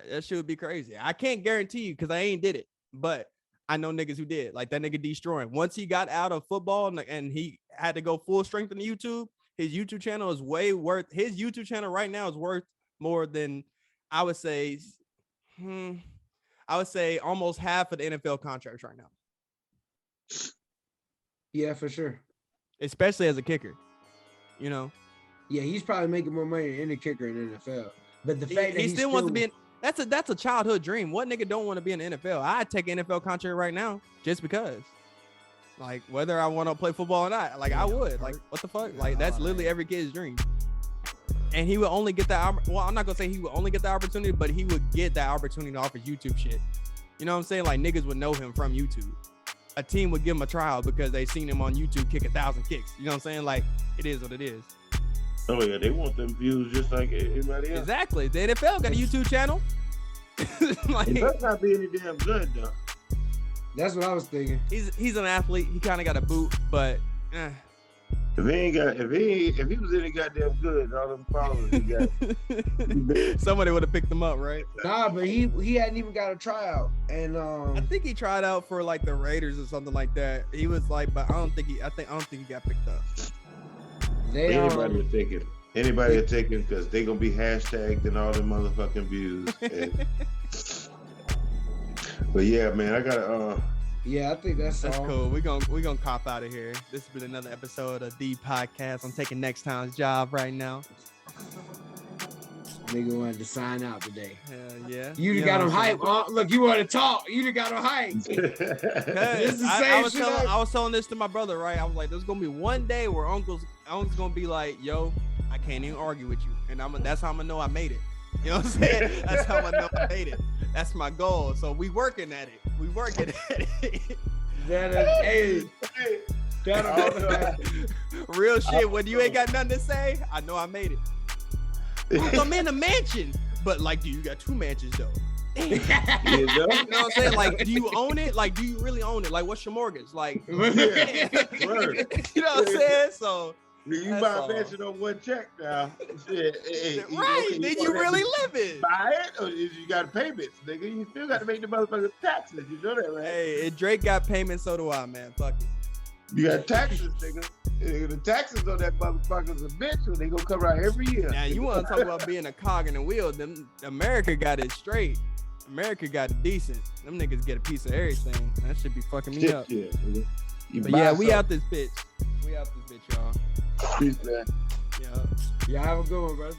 [SPEAKER 4] that should be crazy. I can't guarantee you because I ain't did it. But I know niggas who did. Like that nigga destroying. Once he got out of football and he had to go full strength on YouTube, his YouTube channel is way worth. His YouTube channel right now is worth more than I would say almost half of the NFL contracts right now.
[SPEAKER 1] Yeah, for sure.
[SPEAKER 4] Especially as a kicker, you know.
[SPEAKER 1] Yeah, he's probably making more money than any kicker in the NFL. But the fact that he still wants to be
[SPEAKER 4] That's a childhood dream. What nigga don't want to be in the NFL? I'd take an NFL contract right now just because. Like, whether I want to play football or not, like I would. Like, what the fuck? Like, that's literally every kid's dream. And he would only get that. Well, I'm not gonna say he would only get the opportunity, but he would get that opportunity off of YouTube shit. You know what I'm saying? Like, niggas would know him from YouTube. A team would give him a trial because they seen him on YouTube kick 1,000 kicks. You know what I'm saying? Like, it is what it is.
[SPEAKER 3] Oh yeah, they want them views just like everybody else.
[SPEAKER 4] Exactly. The NFL got a YouTube channel. Like,
[SPEAKER 3] It does not be any damn good though.
[SPEAKER 1] That's what I was thinking.
[SPEAKER 4] he's an athlete. He kind of got a boot, but
[SPEAKER 3] If he was any goddamn good, all them followers he got.
[SPEAKER 4] somebody would have picked him up, right?
[SPEAKER 1] Nah, but he hadn't even got a tryout, and
[SPEAKER 4] I think he tried out for like the Raiders or something like that. He was like, but I don't think he got picked up.
[SPEAKER 3] Anybody will take him because they gonna be hashtagged and all the motherfucking views. But yeah, man, I gotta
[SPEAKER 1] yeah, I think that's all.
[SPEAKER 4] Cool. We're gonna cop out of here. This has been another episode of the podcast. I'm taking next time's job right now.
[SPEAKER 1] Nigga wanted to sign out today.
[SPEAKER 4] Hell yeah.
[SPEAKER 1] You got him hyped. Look, you want to talk. You got him hyped.
[SPEAKER 4] I was telling this to my brother, right? I was like, there's gonna be one day where Uncle's gonna be like, yo, I can't even argue with you, and that's how I'm gonna know I made it. You know what I'm saying? That's how I know I made it. That's my goal. So we working at it. Real shit. When you ain't got nothing to say, I know I made it. I'm in a mansion, but like, do you got 2 mansions though? You know what I'm saying? Like, do you own it? Like, do you really own it? Like, what's your mortgage? Like, you know what I'm saying? So.
[SPEAKER 3] You buy a mansion on one check now. Shit,
[SPEAKER 4] right. Then you really live it.
[SPEAKER 3] Buy it or you got payments, nigga. You still got to make the motherfucking taxes. You know that, right?
[SPEAKER 4] Hey, if Drake got payments, so do I, man. Fuck it.
[SPEAKER 3] You got taxes, nigga. The taxes on that motherfucker's a bitch when they gonna come out every year.
[SPEAKER 4] Now, you want to talk about being a cog in the wheel. America got it straight. America got it decent. Them niggas get a piece of everything. That should be fucking me up.
[SPEAKER 3] Yeah, nigga.
[SPEAKER 4] But yeah, we out this bitch. Y'all.
[SPEAKER 3] Peace, man.
[SPEAKER 4] Yeah.
[SPEAKER 1] Yeah, have a good one, bro.